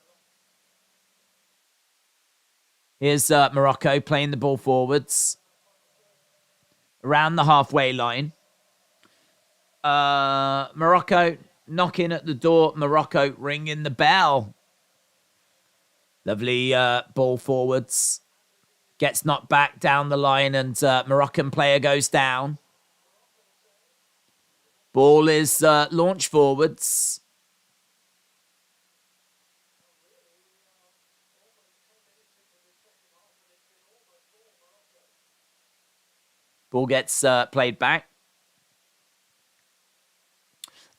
S1: Here's Morocco playing the ball forwards around the halfway line. Morocco knocking at the door. Morocco ringing the bell. Lovely ball forwards. Gets knocked back down the line and Moroccan player goes down. Ball is launched forwards. Ball gets played back.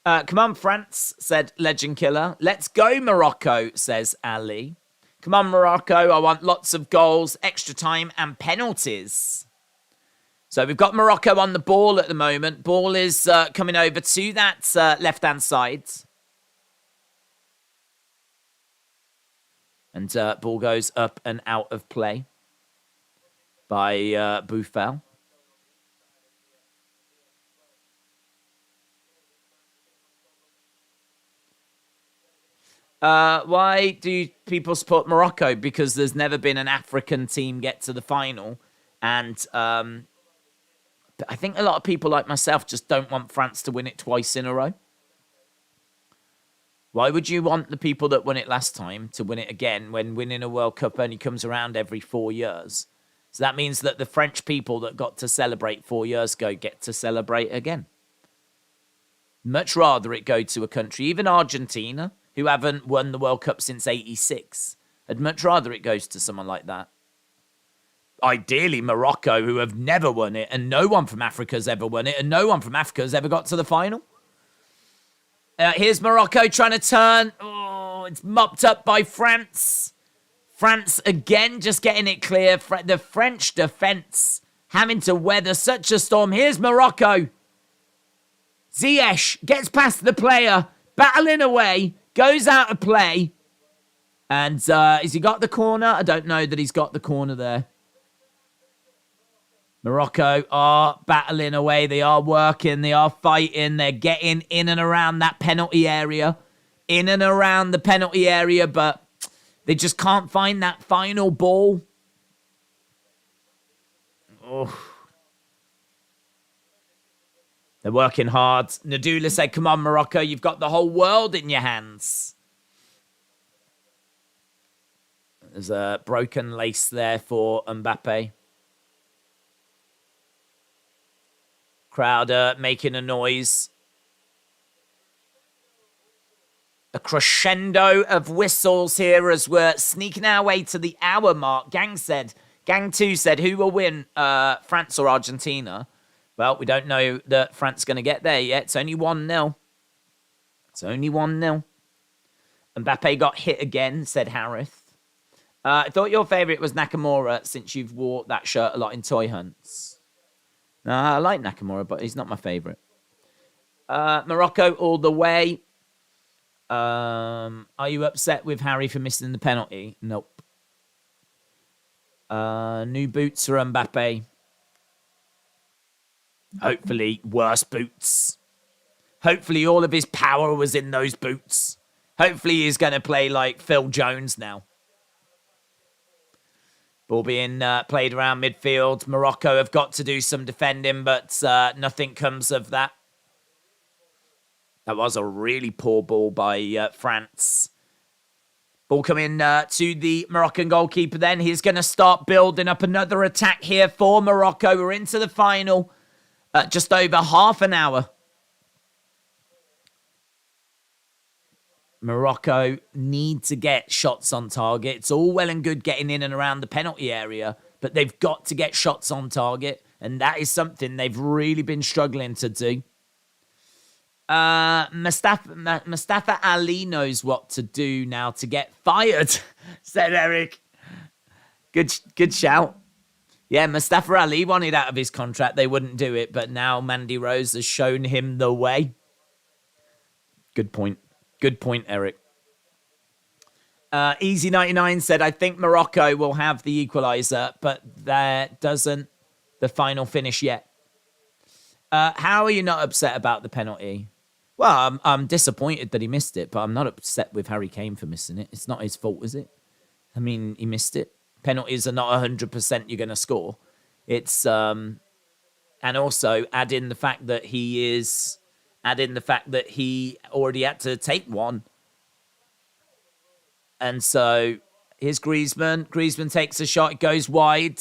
S1: Come on, France, said Legend Killer. Let's go, Morocco, says Ali. Come on, Morocco. I want lots of goals, extra time, and penalties. So we've got Morocco on the ball at the moment. Ball is coming over to that left-hand side. And ball goes up and out of play by Buffel. Why do people support Morocco? Because there's never been an African team get to the final. And I think a lot of people like myself just don't want France to win it twice in a row. Why would you want the people that won it last time to win it again when winning a World Cup only comes around every 4 years? So that means that the French people that got to celebrate 4 years ago get to celebrate again. Much rather it go to a country, even Argentina, who haven't won the World Cup since '86. I'd much rather it goes to someone like that. Ideally, Morocco, who have never won it, and no one from Africa's ever won it, and no one from Africa's ever got to the final. Here's Morocco trying to turn. Oh, it's mopped up by France. France again just getting it clear. The French defence having to weather such a storm. Here's Morocco. Ziyech gets past the player, battling away, goes out of play. And has he got the corner? I don't know that he's got the corner there. Morocco are battling away. They are working. They are fighting. They're getting in and around that penalty area. In and around the penalty area, but they just can't find that final ball. Oh. They're working hard. Nadula said, come on, Morocco, you've got the whole world in your hands. There's a broken lace there for Mbappe. Crowder making a noise. A crescendo of whistles here as we're sneaking our way to the hour mark. Gang 2 said, who will win, France or Argentina? Well, we don't know that France going to get there yet. It's only 1-0. It's only 1-0. Mbappe got hit again, said Harith. I thought your favourite was Nakamura since you've wore that shirt a lot in toy hunts. No, I like Nakamura, but he's not my favourite. Morocco all the way. Are you upset with Harry for missing the penalty? Nope. New boots for Mbappe. Hopefully, worse boots. Hopefully, all of his power was in those boots. Hopefully, he's going to play like Phil Jones now. Ball being played around midfield. Morocco have got to do some defending, but nothing comes of that. That was a really poor ball by France. Ball coming to the Moroccan goalkeeper then. He's going to start building up another attack here for Morocco. We're into the final. Just over half an hour. Morocco need to get shots on target. It's all well and good getting in and around the penalty area, but they've got to get shots on target, and that is something they've really been struggling to do. Mustafa Ali knows what to do now to get fired, said Eric. Good shout. Yeah, Mustafa Ali wanted out of his contract. They wouldn't do it, but now Mandy Rose has shown him the way. Good point. Good point, Eric. Easy99 said, I think Morocco will have the equaliser, but there doesn't the final finish yet. How are you not upset about the penalty? Well, I'm disappointed that he missed it, but I'm not upset with Harry Kane for missing it. It's not his fault, is it? I mean, he missed it. Penalties are not 100% you're going to score. It's and also add in the fact that he already had to take one. And so here's Griezmann. Griezmann takes a shot. It goes wide.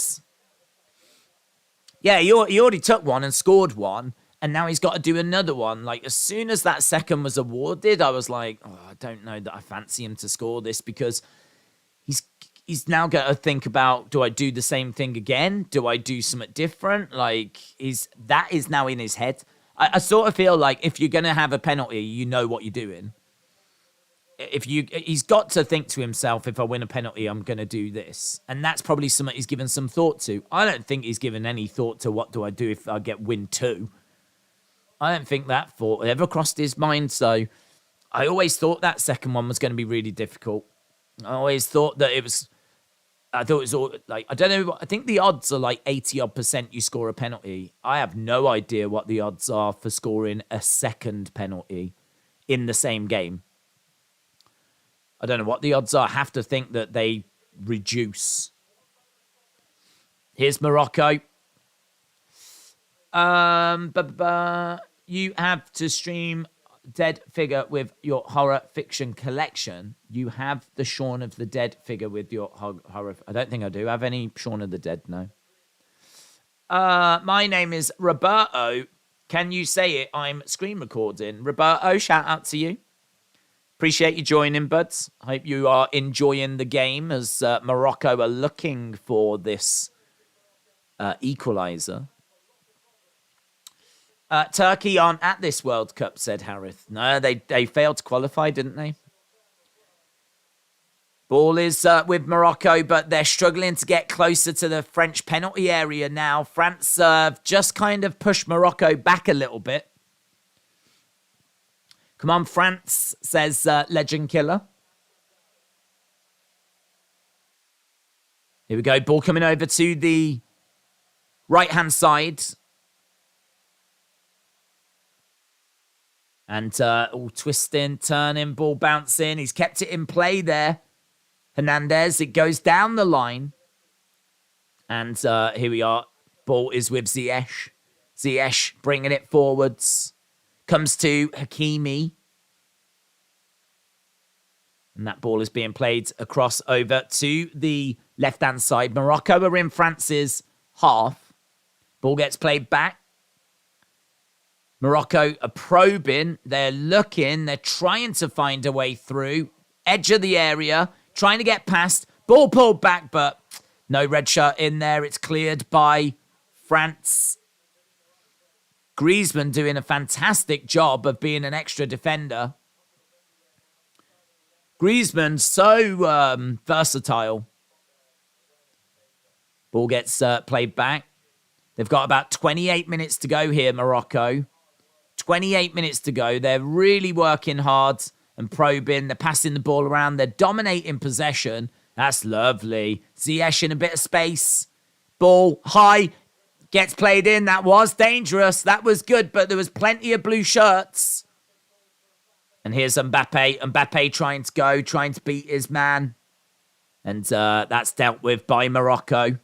S1: Yeah, he already took one and scored one. And now he's got to do another one. Like, as soon as that second was awarded, I was like, oh, I don't know that I fancy him to score this, because he's now got to think about, do I do the same thing again? Do I do something different? Like, that is now in his head. I sort of feel like if you're going to have a penalty, you know what you're doing. He's got to think to himself, if I win a penalty, I'm going to do this. And that's probably something he's given some thought to. I don't think he's given any thought to what do I do if I get win 2. I don't think that thought ever crossed his mind. So I always thought that second one was going to be really difficult. I always thought that it was all like, I don't know. I think the odds are like 80% you score a penalty. I have no idea what the odds are for scoring a second penalty in the same game. I don't know what the odds are. I have to think that they reduce. Here's Morocco. You have to stream Dead figure with your horror fiction collection. You have the Shaun of the Dead figure with your horror. I don't think I do have any Shaun of the Dead, no. My name is Roberto. Can you say it? I'm screen recording. Roberto, shout out to you. Appreciate you joining, buds. Hope you are enjoying the game as Morocco are looking for this equaliser. Turkey aren't at this World Cup, said Harith. No, they failed to qualify, didn't they? Ball is with Morocco, but they're struggling to get closer to the French penalty area now. France just kind of pushed Morocco back a little bit. Come on, France, says Legend Killer. Here we go. Ball coming over to the right-hand side. And all twisting, turning, ball bouncing. He's kept it in play there. Hernandez, it goes down the line. And here we are. Ball is with Ziyech. Ziyech bringing it forwards. Comes to Hakimi. And that ball is being played across over to the left-hand side. Morocco are in France's half. Ball gets played back. Morocco are probing. They're looking. They're trying to find a way through. Edge of the area. Trying to get past. Ball pulled back, but no red shirt in there. It's cleared by France. Griezmann doing a fantastic job of being an extra defender. Griezmann so versatile. Ball gets played back. They've got about 28 minutes to go here, Morocco. 28 minutes to go. They're really working hard and probing. They're passing the ball around. They're dominating possession. That's lovely. Ziyech in a bit of space. Ball high. Gets played in. That was dangerous. That was good, but there was plenty of blue shirts. And here's Mbappe. Mbappe trying to go, trying to beat his man. And that's dealt with by Morocco.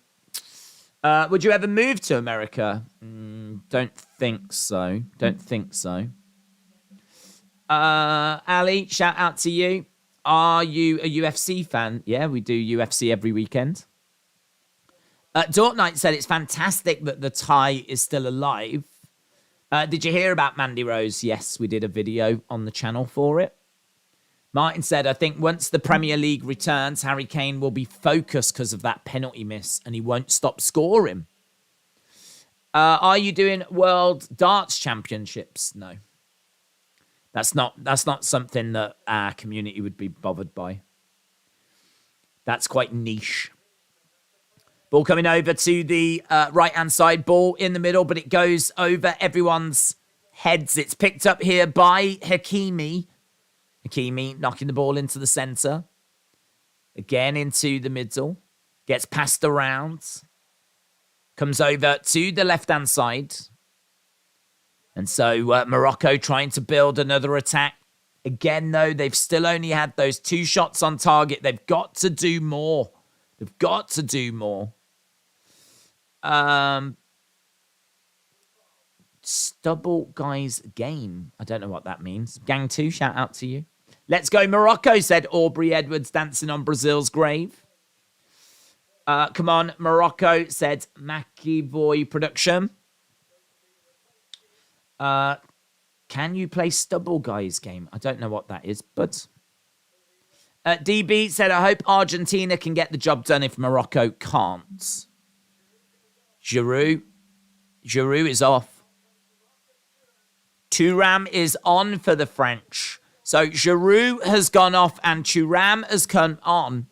S1: Would you ever move to America? Don't think so. Don't think so. Ali, shout out to you. Are you a UFC fan? Yeah, we do UFC every weekend. Dortnight said it's fantastic that the tie is still alive. Did you hear about Mandy Rose? Yes, we did a video on the channel for it. Martin said, I think once the Premier League returns, Harry Kane will be focused because of that penalty miss and he won't stop scoring. Are you doing World Darts Championships? No. That's not something that our community would be bothered by. That's quite niche. Ball coming over to the right-hand side. Ball in the middle, but it goes over everyone's heads. It's picked up here by Hakimi. Hakimi knocking the ball into the centre. Again into the middle. Gets passed around. Comes over to the left-hand side. And so Morocco trying to build another attack. Again, though, they've still only had those 2 shots on target. They've got to do more. They've got to do more. Stubble guys game. I don't know what that means. Gang 2, shout out to you. Let's go Morocco, said Aubrey Edwards, dancing on Brazil's grave. Come on, Morocco, said McEvoy Production. Can you play Stubble Guys game? I don't know what that is, but... DB said, I hope Argentina can get the job done if Morocco can't. Giroud is off. Thuram is on for the French. So Giroud has gone off and Thuram has come on.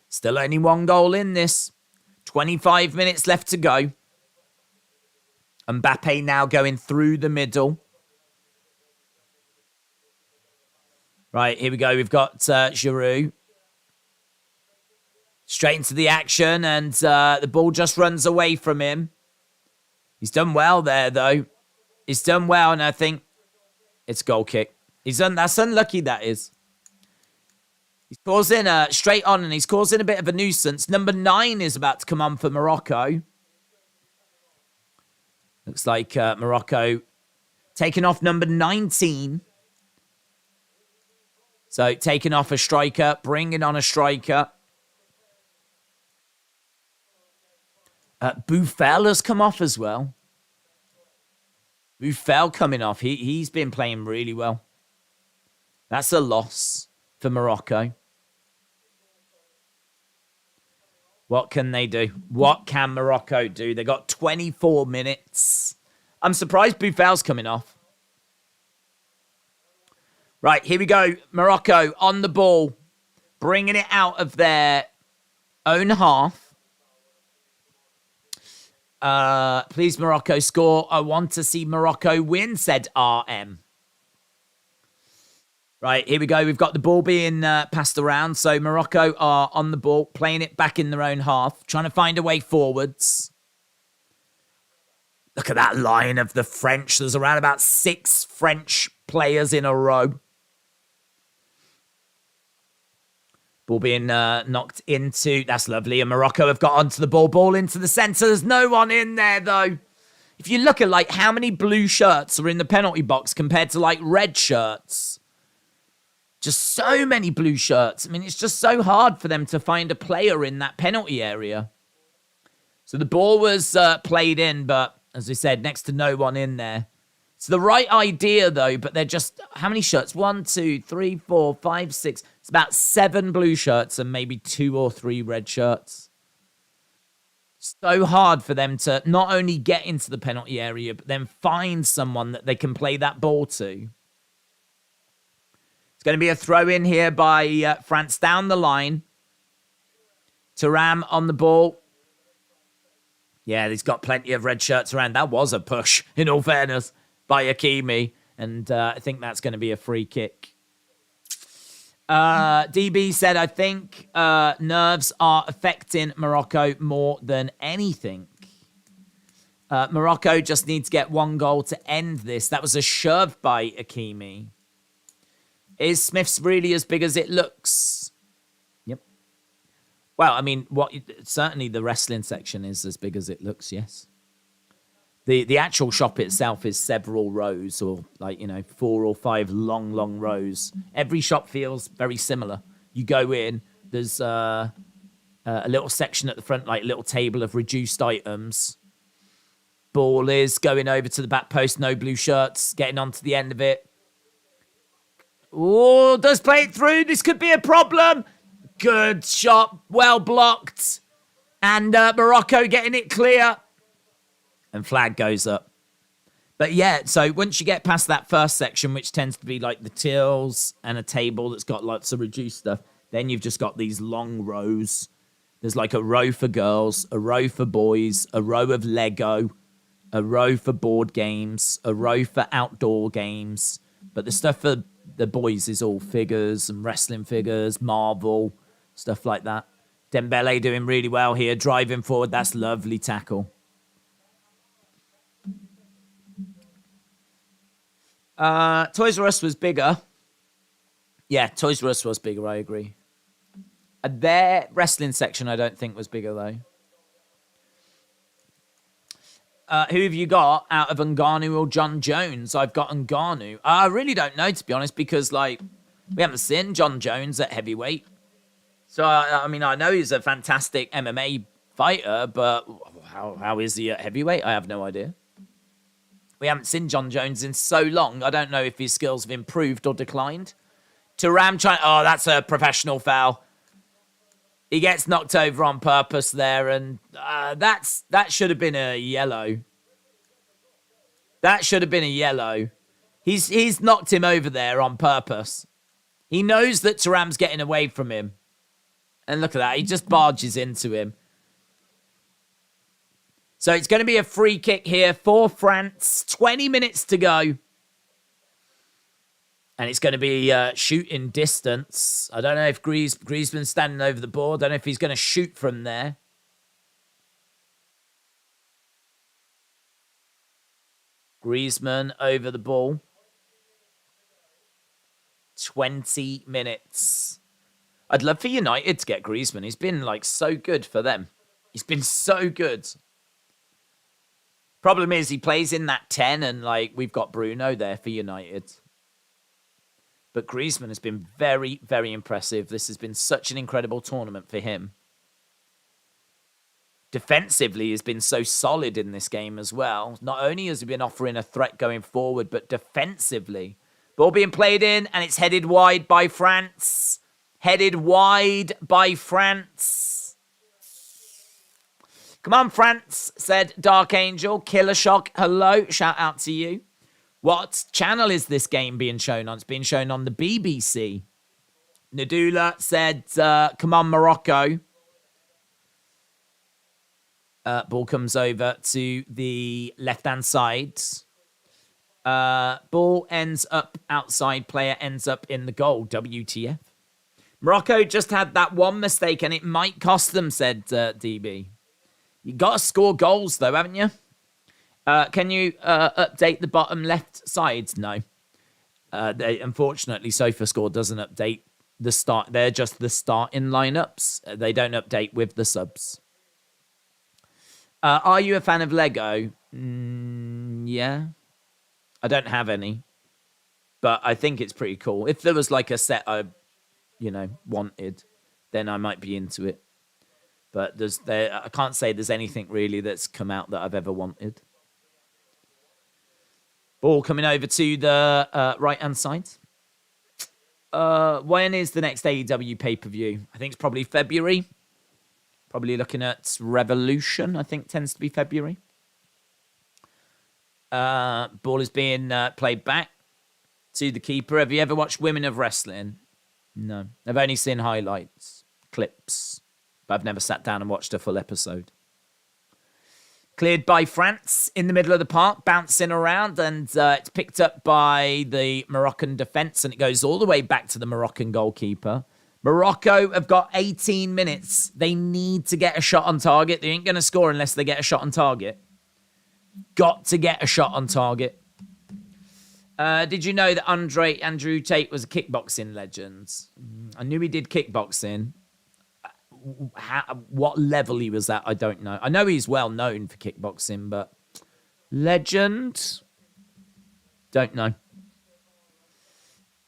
S1: Still only 1 goal in this. 25 minutes left to go. Mbappe now going through the middle. Right, here we go. We've got Giroud. Straight into the action and the ball just runs away from him. He's done well there, though. He's done well, and I think it's a goal kick. That's unlucky, that is. He's causing straight on, and he's causing a bit of a nuisance. Number 9 is about to come on for Morocco. Looks like Morocco taking off number 19. So taking off a striker, bringing on a striker. Buffel has come off as well. Buffel coming off. He's been playing really well. That's a loss for Morocco. What can they do? What can Morocco do? They got 24 minutes. I'm surprised Buffel's coming off. Right, here we go. Morocco on the ball. Bringing it out of their own half. Please, Morocco, score. I want to see Morocco win, said RM. Right, here we go. We've got the ball being passed around. So Morocco are on the ball, playing it back in their own half, trying to find a way forwards. Look at that line of the French. There's around about 6 French players in a row. Ball being knocked into. That's lovely. And Morocco have got onto the ball. Ball into the centre. There's no one in there, though. If you look at, like, how many blue shirts are in the penalty box compared to, like, red shirts. Just so many blue shirts. I mean, it's just so hard for them to find a player in that penalty area. So the ball was played in, but, as we said, next to no one in there. It's the right idea, though, but they're just... How many shirts? 1, 2, 3, 4, 5, 6... It's about 7 blue shirts and maybe 2 or 3 red shirts. So hard for them to not only get into the penalty area, but then find someone that they can play that ball to. It's going to be a throw-in here by France down the line. Thuram on the ball. Yeah, he's got plenty of red shirts around. That was a push, in all fairness, by Hakimi. And I think that's going to be a free kick. DB said, I think nerves are affecting Morocco more than anything. Morocco just needs to get 1 goal to end this. That was a shove by Hakimi. Is Smith's really as big as it looks? Yep. Well, I mean, certainly the wrestling section is as big as it looks, yes. The actual shop itself is several rows or 4 or 5 long rows. Every shop feels very similar. You go in, there's a little section at the front, like a little table of reduced items. Ball is going over to the back post, no blue shirts, getting onto the end of it. Oh, does play it through. This could be a problem. Good shot, well blocked. And Morocco getting it clear. And flag goes up. But yeah, so once you get past that first section, which tends to be like the tills and a table that's got lots of reduced stuff, then you've just got these long rows. There's like a row for girls, a row for boys, a row of Lego, a row for board games, a row for outdoor games. But the stuff for the boys is all figures and wrestling figures, Marvel, stuff like that. Dembele doing really well here, driving forward. That's lovely tackle. Toys R Us was bigger. Yeah, Toys R Us was bigger, I agree. Their wrestling section, I don't think, was bigger, though. Who have you got out of Ngannou or John Jones? I've got Ngannou. I really don't know, to be honest, because, like, we haven't seen John Jones at heavyweight. So, I mean, I know he's a fantastic MMA fighter, but how is he at heavyweight? I have no idea. We haven't seen John Jones in so long. I don't know if his skills have improved or declined. Thuram trying... Oh, that's a professional foul. He gets knocked over on purpose there, and that should have been a yellow. That should have been a yellow. He's knocked him over there on purpose. He knows that Thuram's getting away from him. And look at that. He just barges into him. So it's going to be a free kick here for France. 20 minutes to go. And it's going to be shooting distance. I don't know if Griezmann's standing over the ball. I don't know if he's going to shoot from there. Griezmann over the ball. 20 minutes. I'd love for United to get Griezmann. He's been, like, so good for them. He's been so good. Problem is, he plays in that 10, and, like, we've got Bruno there for United. But Griezmann has been very, very impressive. This has been such an incredible tournament for him. Defensively, he's been so solid in this game as well. Not only has he been offering a threat going forward, but defensively. Ball being played in, and it's headed wide by France. Headed wide by France. Come on, France, said Dark Angel. Killer Shock, hello. Shout out to you. What channel is this game being shown on? It's being shown on the BBC. Nadula said, come on, Morocco. Ball comes over to the left-hand side. Ball ends up outside. Player ends up in the goal. WTF. Morocco just had that one mistake, and it might cost them, said DB. You got to score goals, though, haven't you? Can you update the bottom left sides? No. Unfortunately, SofaScore doesn't update the start. They're just the starting lineups. They don't update with the subs. Are you a fan of Lego? Yeah. I don't have any. But I think it's pretty cool. If there was like a set I, wanted, then I might be into it. But I can't say there's anything really that's come out that I've ever wanted. Ball coming over to the right-hand side. When is the next AEW pay-per-view? I think it's probably February. Probably looking at Revolution, I think tends to be February. Ball is being played back to the keeper. Have you ever watched Women of Wrestling? No. I've only seen highlights, clips. But I've never sat down and watched a full episode. Cleared by France in the middle of the park, bouncing around, and it's picked up by the Moroccan defence, and it goes all the way back to the Moroccan goalkeeper. Morocco have got 18 minutes. They need to get a shot on target. They ain't going to score unless they get a shot on target. Got to get a shot on target. Did you know that Andrew Tate was a kickboxing legend? I knew he did kickboxing. What level he was at, I don't know. I know he's well known for kickboxing, but legend? Don't know.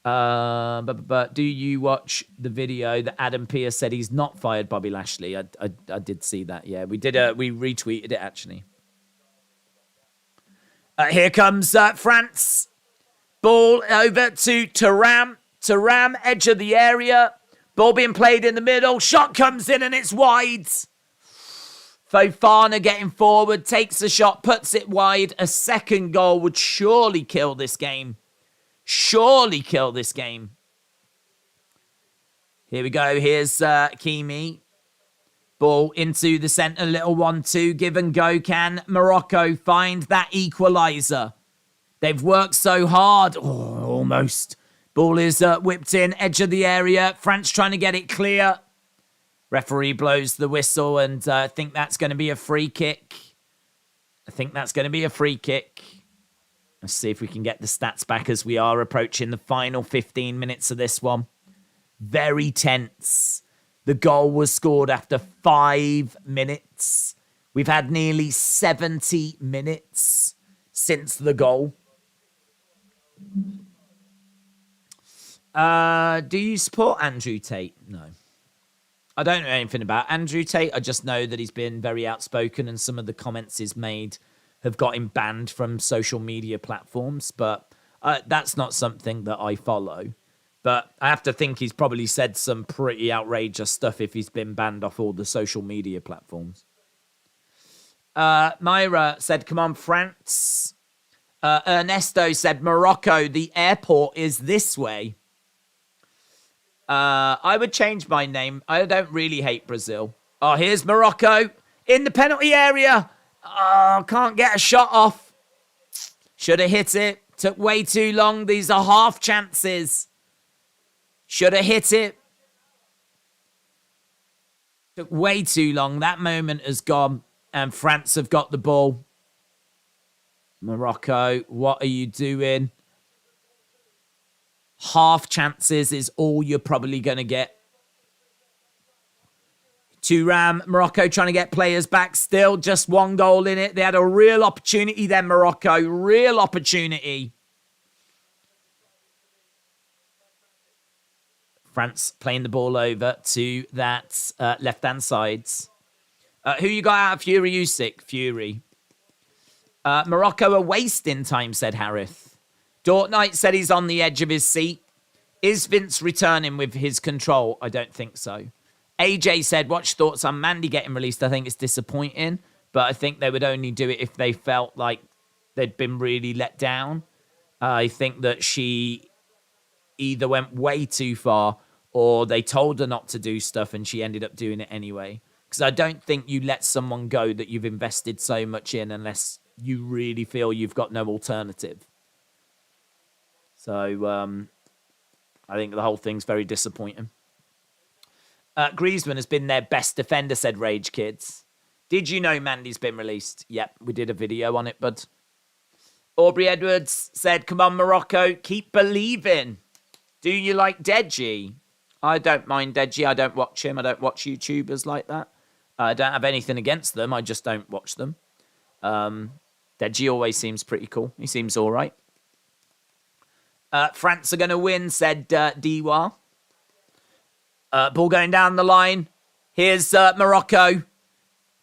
S1: But do you watch the video that Adam Pearce said he's not fired Bobby Lashley? I did see that. Yeah, we retweeted it actually. Here comes France. Ball over to Thuram. Thuram, edge of the area. Ball being played in the middle. Shot comes in and it's wide. Fofana getting forward, takes the shot, puts it wide. A second goal would surely kill this game. Surely kill this game. Here we go. Here's Kimi. Ball into the centre. Little 1-2. Give and go. Can Morocco find that equaliser? They've worked so hard. Oh, almost. Ball is whipped in. Edge of the area. France trying to get it clear. Referee blows the whistle, and I think that's going to be a free kick. Let's see if we can get the stats back as we are approaching the final 15 minutes of this one. Very tense. The goal was scored after 5 minutes. We've had nearly 70 minutes since the goal. Do you support Andrew Tate? No. I don't know anything about Andrew Tate. I just know that he's been very outspoken and some of the comments he's made have got him banned from social media platforms. But that's not something that I follow. But I have to think he's probably said some pretty outrageous stuff if he's been banned off all the social media platforms. Myra said, come on, France. Ernesto said, Morocco, the airport is this way. I would change my name. I don't really hate Brazil. Oh, here's Morocco in the penalty area. Oh, can't get a shot off. Should have hit it. Took way too long. These are half chances. Should have hit it. Took way too long. That moment has gone. And France have got the ball. Morocco, what are you doing? Half chances is all you're probably going to get. Thuram, Morocco trying to get players back. Still just one goal in it. They had a real opportunity then, Morocco. Real opportunity. France playing the ball over to that left-hand sides. Who you got out of Fury Usyk? Fury. Morocco are wasting time, said Harith. Dortnight said he's on the edge of his seat. Is Vince returning with his control? I don't think so. AJ said, what's your thoughts on Mandy getting released? I think it's disappointing, but I think they would only do it if they felt like they'd been really let down. I think that she either went way too far or they told her not to do stuff and she ended up doing it anyway. Because I don't think you let someone go that you've invested so much in unless you really feel you've got no alternative. So I think the whole thing's very disappointing. Griezmann has been their best defender, said Rage Kids. Did you know Mandy's been released? Yep, we did a video on it, bud. Aubrey Edwards said, come on, Morocco, keep believing. Do you like Deji? I don't mind Deji. I don't watch him. I don't watch YouTubers like that. I don't have anything against them. I just don't watch them. Deji always seems pretty cool. He seems all right. France are going to win, said Diwa. Ball going down the line. Here's Morocco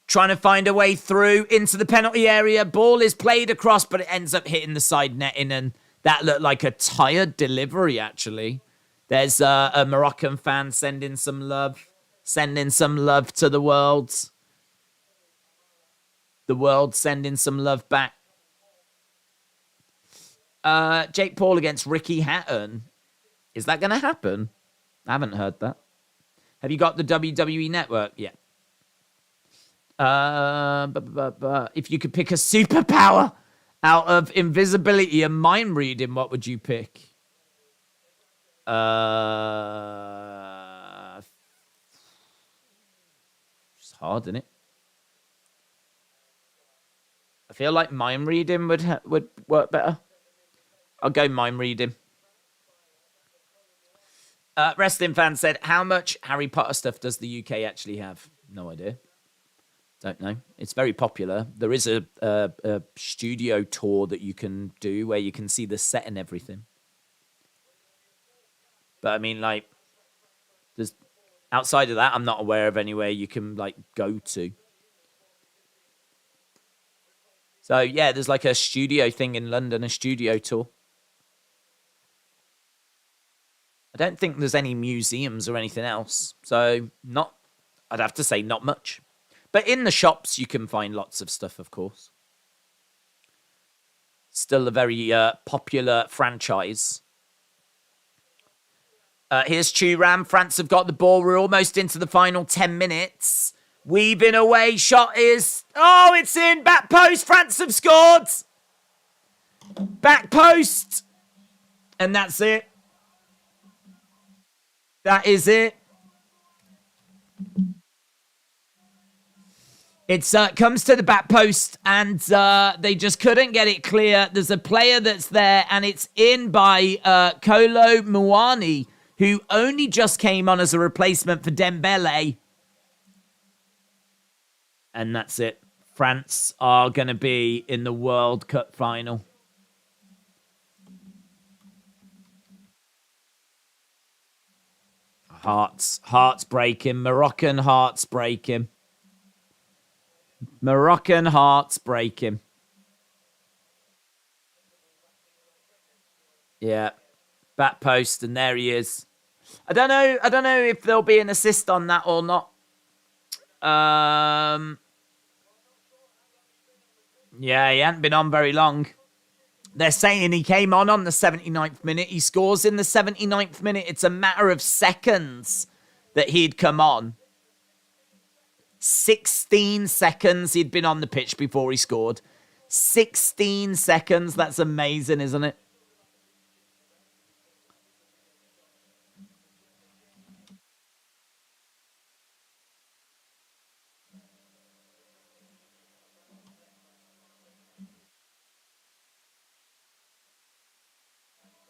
S1: trying to find a way through into the penalty area. Ball is played across, but it ends up hitting the side netting, and that looked like a tired delivery, actually. There's a Moroccan fan sending some love to the world. The world sending some love back. Jake Paul against Ricky Hatton. Is that going to happen? I haven't heard that. Have you got the WWE Network yet? If you could pick a superpower out of invisibility and mind reading, what would you pick? It's hard, isn't it? I feel like mind reading would work better. I'll go mind reading. Wrestling fan said, how much Harry Potter stuff does the UK actually have? No idea. Don't know. It's very popular. There is a studio tour that you can do where you can see the set and everything. But I mean, like, there's outside of that, I'm not aware of anywhere you can like go to. So yeah, there's like a studio thing in London, a studio tour. I don't think there's any museums or anything else. So I'd have to say not much. But in the shops, you can find lots of stuff, of course. Still a very popular franchise. Here's Thuram. France have got the ball. We're almost into the final 10 minutes. Weaving away. Shot is... Oh, it's in. Back post. France have scored. Back post. And that's it. That is it. It's comes to the back post, and they just couldn't get it clear. There's a player that's there, and it's in by Kolo Muani, who only just came on as a replacement for Dembele. And that's it. France are going to be in the World Cup final. Hearts breaking. Moroccan hearts breaking. Moroccan hearts breaking. Yeah. Back post, and there he is. I don't know if there'll be an assist on that or not. Yeah, he hadn't been on very long. They're saying he came on the 79th minute. He scores in the 79th minute. It's a matter of seconds that he'd come on. 16 seconds he'd been on the pitch before he scored. 16 seconds. That's amazing, isn't it?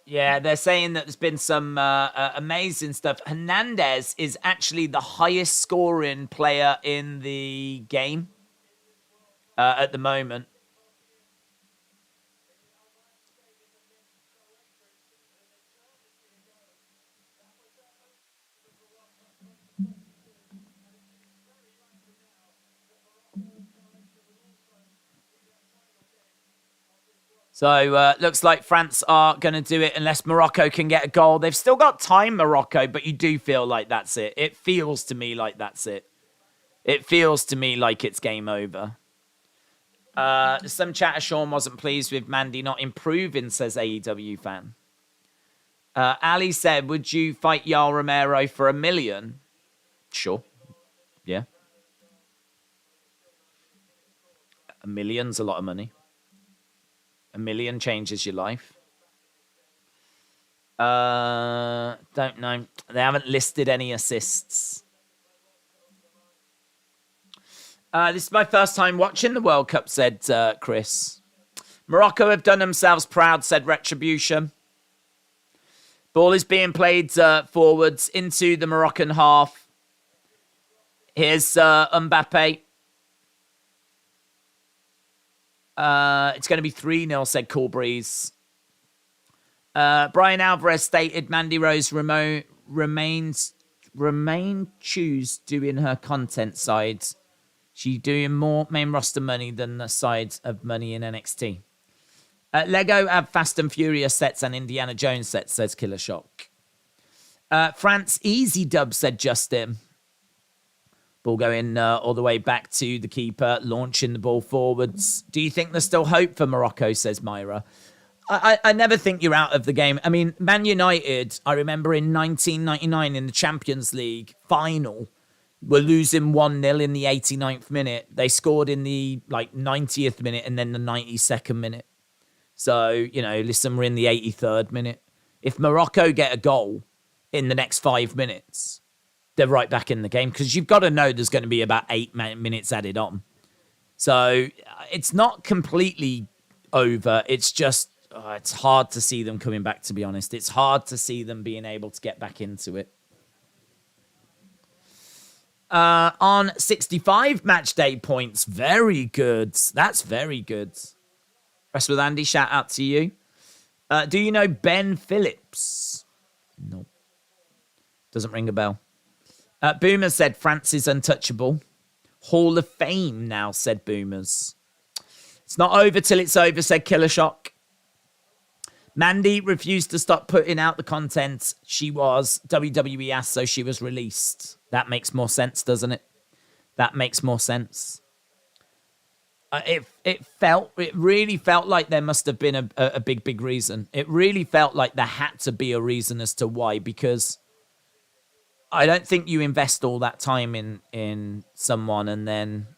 S1: Yeah, they're saying that there's been some amazing stuff. Hernandez is actually the highest scoring player in the game at the moment. So, looks like France are going to do it unless Morocco can get a goal. They've still got time, Morocco, but you do feel like that's it. It feels to me like that's it. It feels to me like it's game over. Some chatter, Sean wasn't pleased with Mandy not improving, says AEW fan. Ali said, would you fight Yal Romero for $1 million? Sure. Yeah. $1 million's a lot of money. $1 million changes your life. Don't know. They haven't listed any assists. This is my first time watching the World Cup, said Chris. Morocco have done themselves proud, said Retribution. Ball is being played forwards into the Moroccan half. Here's Mbappe. It's going to be 3-0, said Cool Breeze. Brian Alvarez stated Mandy Rose remain choose doing her content side. She's doing more main roster money than the sides of money in NXT. Lego have Fast and Furious sets and Indiana Jones sets, says Killer Shock. France easy dub, said Justin. Ball going all the way back to the keeper, launching the ball forwards. Do you think there's still hope for Morocco, says Myra? I never think you're out of the game. I mean, Man United, I remember in 1999 in the Champions League final, were losing 1-0 in the 89th minute. They scored in the 90th minute and then the 92nd minute. So, listen, we're in the 83rd minute. If Morocco get a goal in the next 5 minutes, they're right back in the game, because you've got to know there's going to be about 8 minutes added on. So it's not completely over. It's just, it's hard to see them coming back, to be honest. It's hard to see them being able to get back into it. On 65 match day points. Very good. That's very good. Rest with Andy, shout out to you. Do you know Ben Phillips? No. Doesn't ring a bell. Boomer said France is untouchable. Hall of Fame now, said Boomers. It's not over till it's over, said Killer Shock. Mandy refused to stop putting out the content. She was WWE asked, so she was released. That makes more sense, doesn't it? That makes more sense. It really felt like there must have been a big reason. It really felt like there had to be a reason as to why, because I don't think you invest all that time in someone and then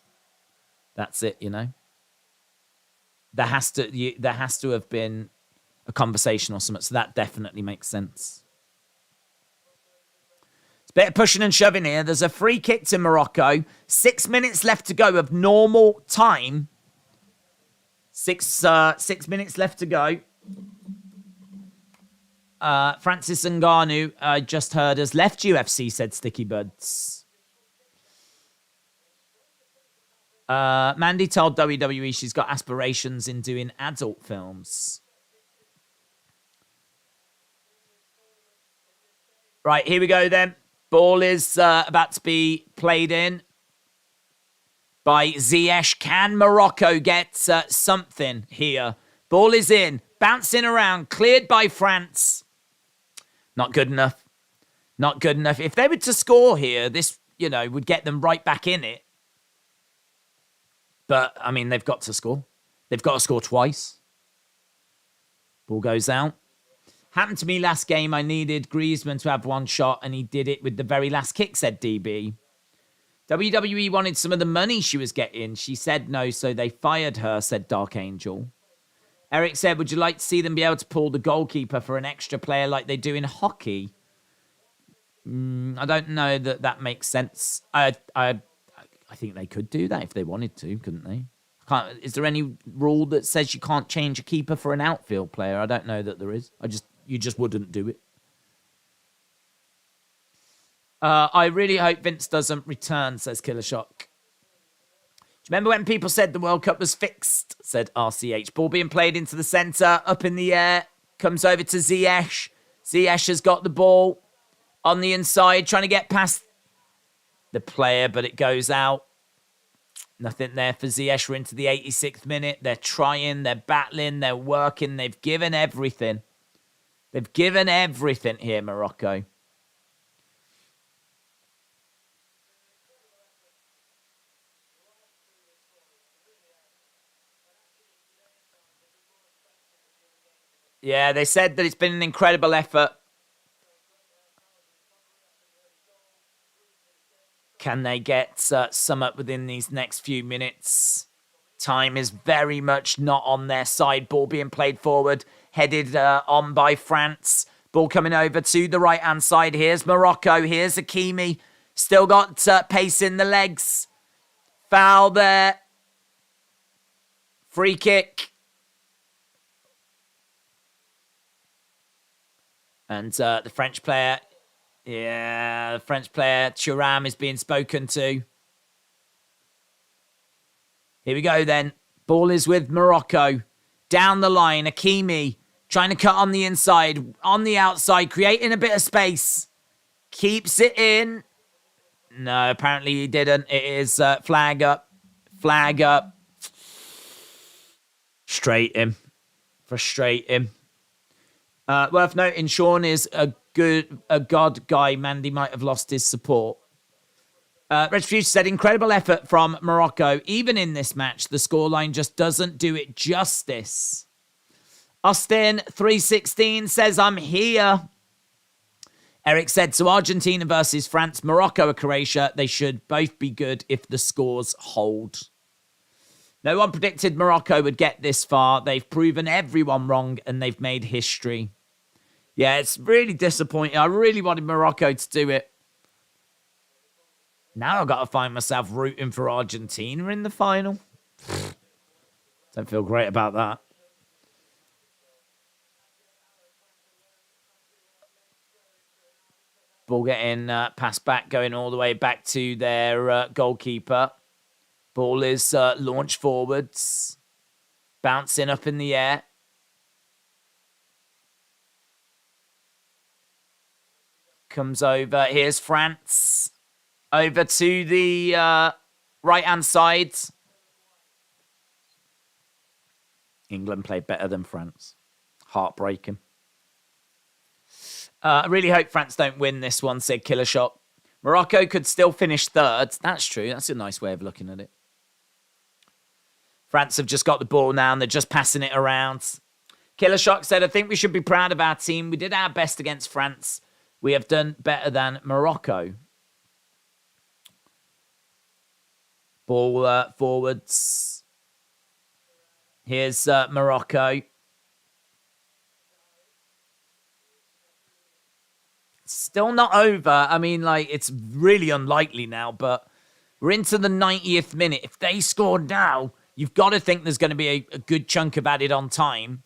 S1: that's it, There has to have been a conversation or something, so that definitely makes sense. Bit of pushing and shoving here. There's a free kick to Morocco. 6 minutes left to go of normal time. Six minutes left to go. Francis Ngannou just heard us. Left UFC, said Sticky Buds. Mandy told WWE she's got aspirations in doing adult films. Right, here we go then. Ball is about to be played in by Ziyech. Can Morocco get something here? Ball is in. Bouncing around. Cleared by France. Not good enough. Not good enough. If they were to score here, this, would get them right back in it. But, I mean, they've got to score. They've got to score twice. Ball goes out. Happened to me last game. I needed Griezmann to have one shot, and he did it with the very last kick, said DB. WWE wanted some of the money she was getting. She said no, so they fired her, said Dark Angel. Eric said, would you like to see them be able to pull the goalkeeper for an extra player like they do in hockey? I don't know that makes sense. I think they could do that if they wanted to, couldn't they? Is there any rule that says you can't change a keeper for an outfield player? I don't know that there is. You just wouldn't do it. I really hope Vince doesn't return, says Killer Shock. Do you remember when people said the World Cup was fixed? Said RCH. Ball being played into the centre, up in the air. Comes over to Ziyech. Ziyech has got the ball on the inside, trying to get past the player, but it goes out. Nothing there for Ziyech. We're into the 86th minute. They're trying, they're battling, they're working. They've given everything. They've given everything here, Morocco. Yeah, they said that it's been an incredible effort. Can they get some up within these next few minutes? Time is very much not on their side. Ball being played forward. Headed on by France. Ball coming over to the right-hand side. Here's Morocco. Here's Hakimi. Still got pace in the legs. Foul there. Free kick. And the French player... Yeah, the French player, Thuram, is being spoken to. Here we go then. Ball is with Morocco. Down the line, Hakimi trying to cut on the inside, on the outside, creating a bit of space. Keeps it in. No, apparently he didn't. It is flag up. Flag up. Frustrate him. Worth noting, Sean is a god guy. Mandy might have lost his support. Retribution said, incredible effort from Morocco. Even in this match, the scoreline just doesn't do it justice. Austin 316 says, I'm here. Eric said, so Argentina versus France, Morocco or Croatia, they should both be good if the scores hold. No one predicted Morocco would get this far. They've proven everyone wrong and they've made history. Yeah, it's really disappointing. I really wanted Morocco to do it. Now I've got to find myself rooting for Argentina in the final. Don't feel great about that. Ball getting passed back, going all the way back to their goalkeeper. Ball is launched forwards. Bouncing up in the air. Comes over. Here's France. Over to the right-hand side. England played better than France. Heartbreaking. I really hope France don't win this one, said Killer Shot. Morocco could still finish third. That's true. That's a nice way of looking at it. France have just got the ball now and they're just passing it around. Killer Shock said, I think we should be proud of our team. We did our best against France. We have done better than Morocco. Ball forwards. Here's Morocco. Still not over. I mean, like, it's really unlikely now, but we're into the 90th minute. If they score now, you've got to think there's going to be a good chunk of added on time.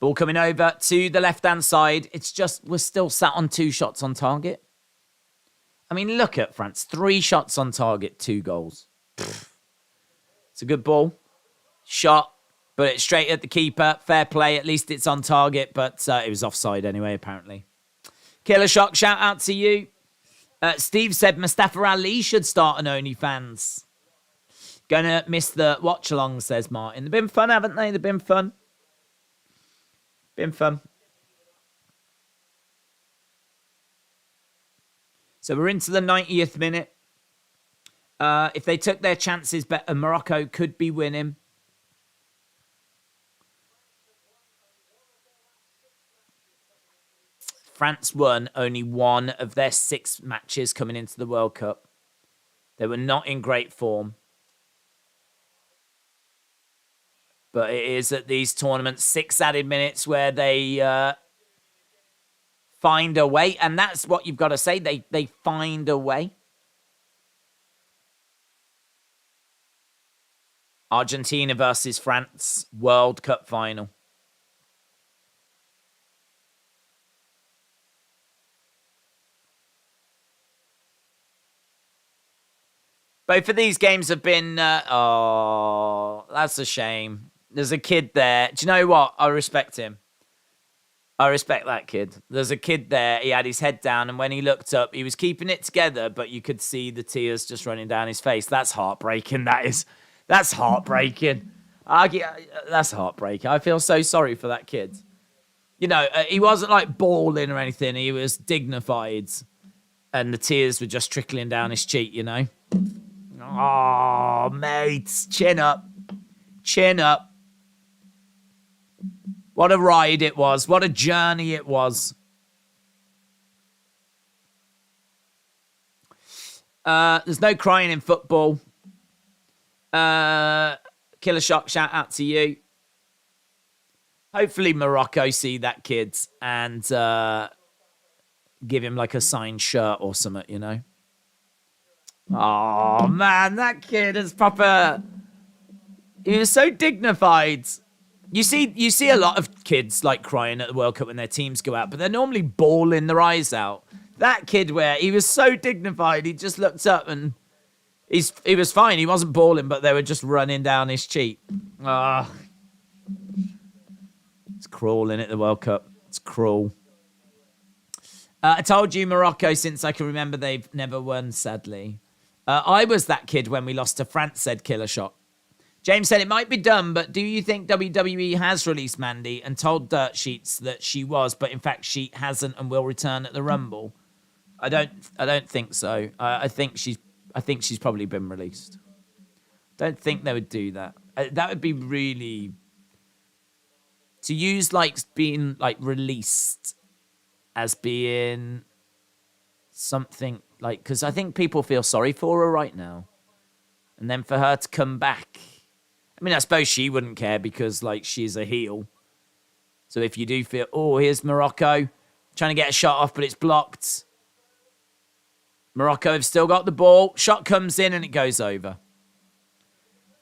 S1: Ball coming over to the left-hand side. It's just, we're still sat on 2 shots on target. I mean, look at France. 3 shots on target, 2 goals. It's a good ball. Shot, but it's straight at the keeper. Fair play. At least it's on target, but it was offside anyway, apparently. Killer Shock, shout out to you. Steve said Mustafa Ali should start an OnlyFans. Gonna miss the watch-along, says Martin. They've been fun, haven't they? They've been fun. Been fun. So we're into the 90th minute. If they took their chances better, Morocco could be winning. France won only 1 of their 6 matches coming into the World Cup. They were not in great form. But it is at these tournaments, 6 added minutes where they find a way. And that's what you've got to say. They find a way. Argentina versus France, World Cup final. Both of these games have been... oh, that's a shame. There's a kid there. Do you know what? I respect him. I respect that kid. There's a kid there. He had his head down, and when he looked up, he was keeping it together, but you could see the tears just running down his face. That's heartbreaking. That's heartbreaking. That's heartbreaking. I feel so sorry for that kid. You know, he wasn't like bawling or anything. He was dignified, and the tears were just trickling down his cheek, you know? Oh, mates, chin up. Chin up. What a ride it was. What a journey it was. There's no crying in football. Killer Shock, shout out to you. Hopefully Morocco see that kid and give him like a signed shirt or something, you know? Oh, man, that kid is proper... He was so dignified. You see a lot of kids like crying at the World Cup when their teams go out, but they're normally bawling their eyes out. That kid, where he was so dignified, he just looked up and he was fine. He wasn't bawling, but they were just running down his cheek. Ah, it's cruel, innit, the World Cup? It's cruel. I told you Morocco, since I can remember, they've never won, sadly. I was that kid when we lost to France, said Killer Shock. James said, it might be dumb, but do you think WWE has released Mandy and told Dirt Sheets that she was, but in fact she hasn't and will return at the Rumble? I don't think so. I think she's probably been released. Don't think they would do that. That would be really... To use like being like released as being something like... Because I think people feel sorry for her right now. And then for her to come back... I mean, I suppose she wouldn't care because, like, she's a heel. So if you do feel, oh, here's Morocco trying to get a shot off, but it's blocked. Morocco have still got the ball. Shot comes in and it goes over.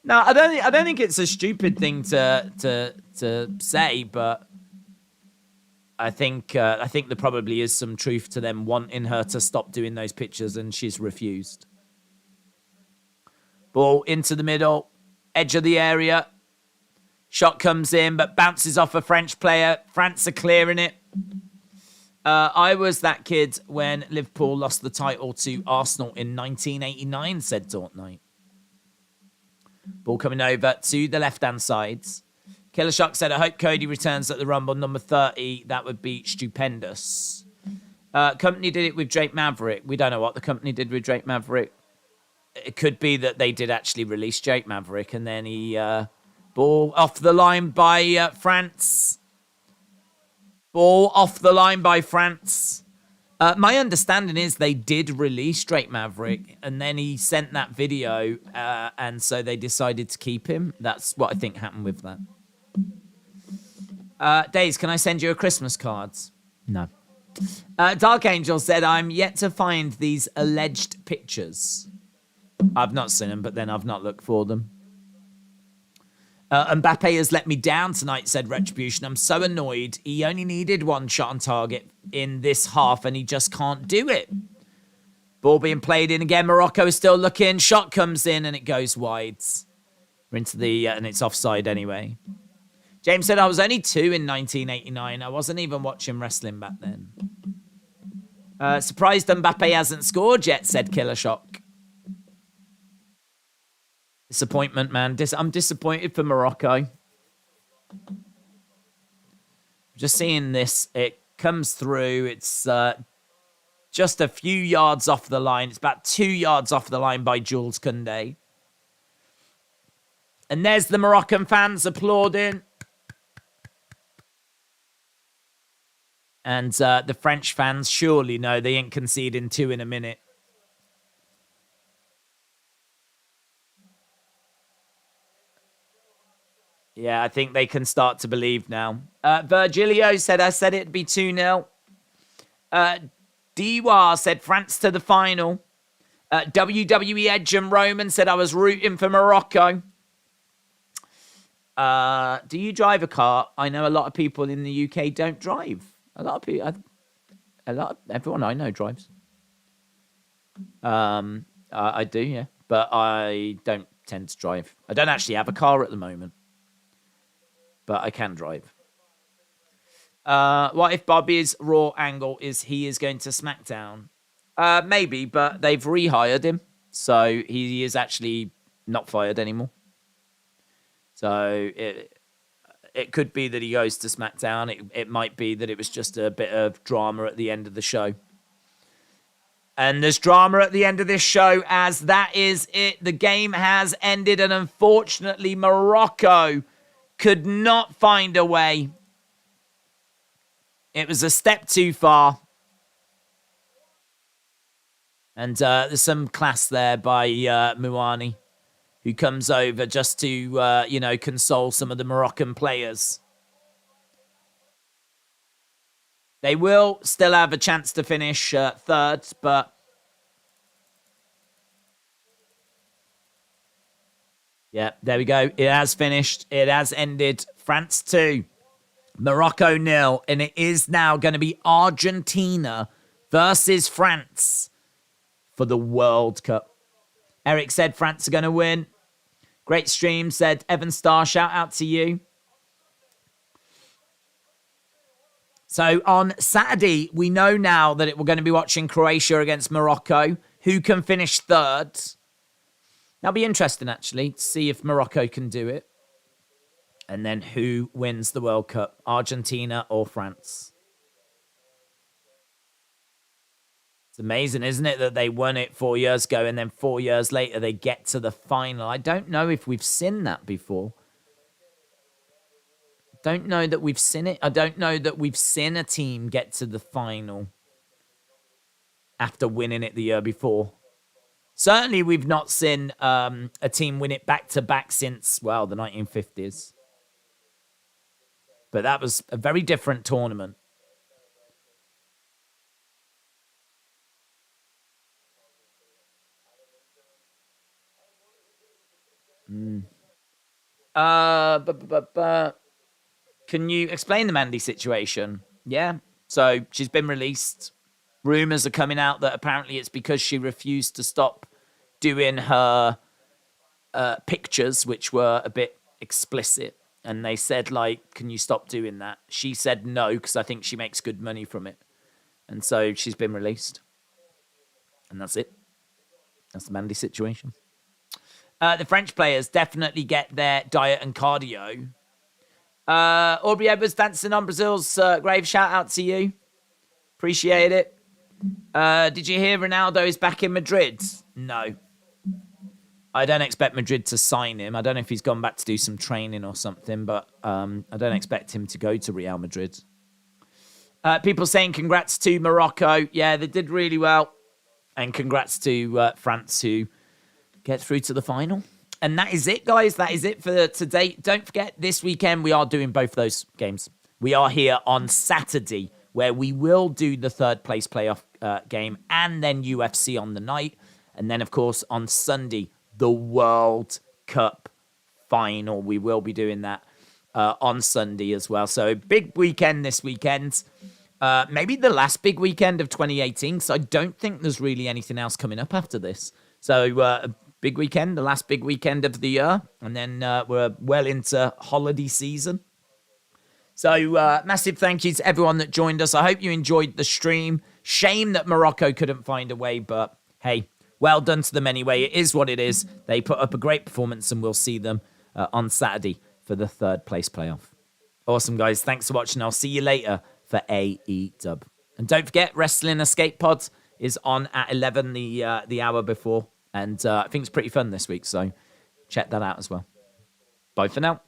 S1: Now, I don't think it's a stupid thing to say, but I think there probably is some truth to them wanting her to stop doing those pictures, and she's refused. Ball into the middle. Edge of the area. Shot comes in, but bounces off a French player. France are clearing it. I was that kid when Liverpool lost the title to Arsenal in 1989, said Dortnight. Ball coming over to the left-hand side. Killer Shock said, I hope Cody returns at the Rumble number 30. That would be stupendous. Company did it with Drake Maverick. We don't know what the company did with Drake Maverick. It could be that they did actually release Jake Maverick, and then he ball off the line by France. Ball off the line by France. My understanding is they did release Drake Maverick, and then he sent that video, and so they decided to keep him. That's what I think happened with that. Days, can I send you a Christmas card? No. Dark Angel said, I'm yet to find these alleged pictures. I've not seen them, but then I've not looked for them. Mbappe has let me down tonight, said Retribution. I'm so annoyed. He only needed one shot on target in this half, and he just can't do it. Ball being played in again. Morocco is still looking. Shot comes in, and it goes wide. We're into the... and it's offside anyway. James said, I was only 2 in 1989. I wasn't even watching wrestling back then. Surprised Mbappe hasn't scored yet, said Killer Shock. Disappointment, man. I'm disappointed for Morocco. Just seeing this. It comes through. It's just a few yards off the line. It's about 2 yards off the line by Jules Koundé. And there's the Moroccan fans applauding. And the French fans surely know they ain't conceding 2 in a minute. Yeah, I think they can start to believe now. Virgilio said, I said it'd be 2-0. Diwa said, France to the final. WWE Edge and Roman said, I was rooting for Morocco. Do you drive a car? I know a lot of people in the UK don't drive. A lot of people, everyone I know drives. I do, yeah. But I don't tend to drive. I don't actually have a car at the moment. But I can drive. What if Bobby's Raw angle is he is going to SmackDown? Maybe, but they've rehired him. So he is actually not fired anymore. So it could be that he goes to SmackDown. It might be that it was just a bit of drama at the end of the show. And there's drama at the end of this show as that is it. The game has ended and unfortunately Morocco could not find a way. It was a step too far. And there's some class there by Mouani, who comes over just to, console some of the Moroccan players. They will still have a chance to finish third, but... Yeah, there we go. It has finished. It has ended. France 2, Morocco 0. And it is now going to be Argentina versus France for the World Cup. Eric said France are going to win. Great stream, said Evan Starr. Shout out to you. So on Saturday, we know now that we're going to be watching Croatia against Morocco. Who can finish third? That'll be interesting, actually, to see if Morocco can do it. And then who wins the World Cup, Argentina or France? It's amazing, isn't it, that they won it 4 years ago and then 4 years later they get to the final. I don't know if we've seen that before. Don't know that we've seen it. I don't know that we've seen a team get to the final after winning it the year before. Certainly, we've not seen a team win it back-to-back since, well, the 1950s. But that was a very different tournament. Can you explain the Mandy situation? Yeah. So she's been released. Rumours are coming out that apparently it's because she refused to stop doing her pictures, which were a bit explicit. And they said, like, can you stop doing that? She said no, because I think she makes good money from it. And so she's been released. And that's it. That's the Mandy situation. The French players definitely get their diet and cardio. Aubrey Edwards dancing on Brazil's grave. Shout out to you. Appreciate it. Did you hear Ronaldo is back in Madrid? No. I don't expect Madrid to sign him. I don't know if he's gone back to do some training or something, but I don't expect him to go to Real Madrid. People saying congrats to Morocco. Yeah, they did really well. And congrats to France, who get through to the final. And that is it, guys. That is it for today. Don't forget, this weekend we are doing both those games. We are here on Saturday where we will do the third place playoff game and then UFC on the night. And then, of course, on Sunday, the World Cup final. We will be doing that on Sunday as well. So big weekend this weekend. Maybe the last big weekend of 2018, so I don't think there's really anything else coming up after this. So a big weekend, the last big weekend of the year, and then we're well into holiday season. So massive thank you to everyone that joined us. I hope you enjoyed the stream. Shame that Morocco couldn't find a way, but hey, well done to them anyway. It is what it is. They put up a great performance, and we'll see them on Saturday for the third place playoff. Awesome, guys. Thanks for watching. I'll see you later for AEW. And don't forget, Wrestling Escape Pod is on at 11 the hour before. And I think it's pretty fun this week, so check that out as well. Bye for now.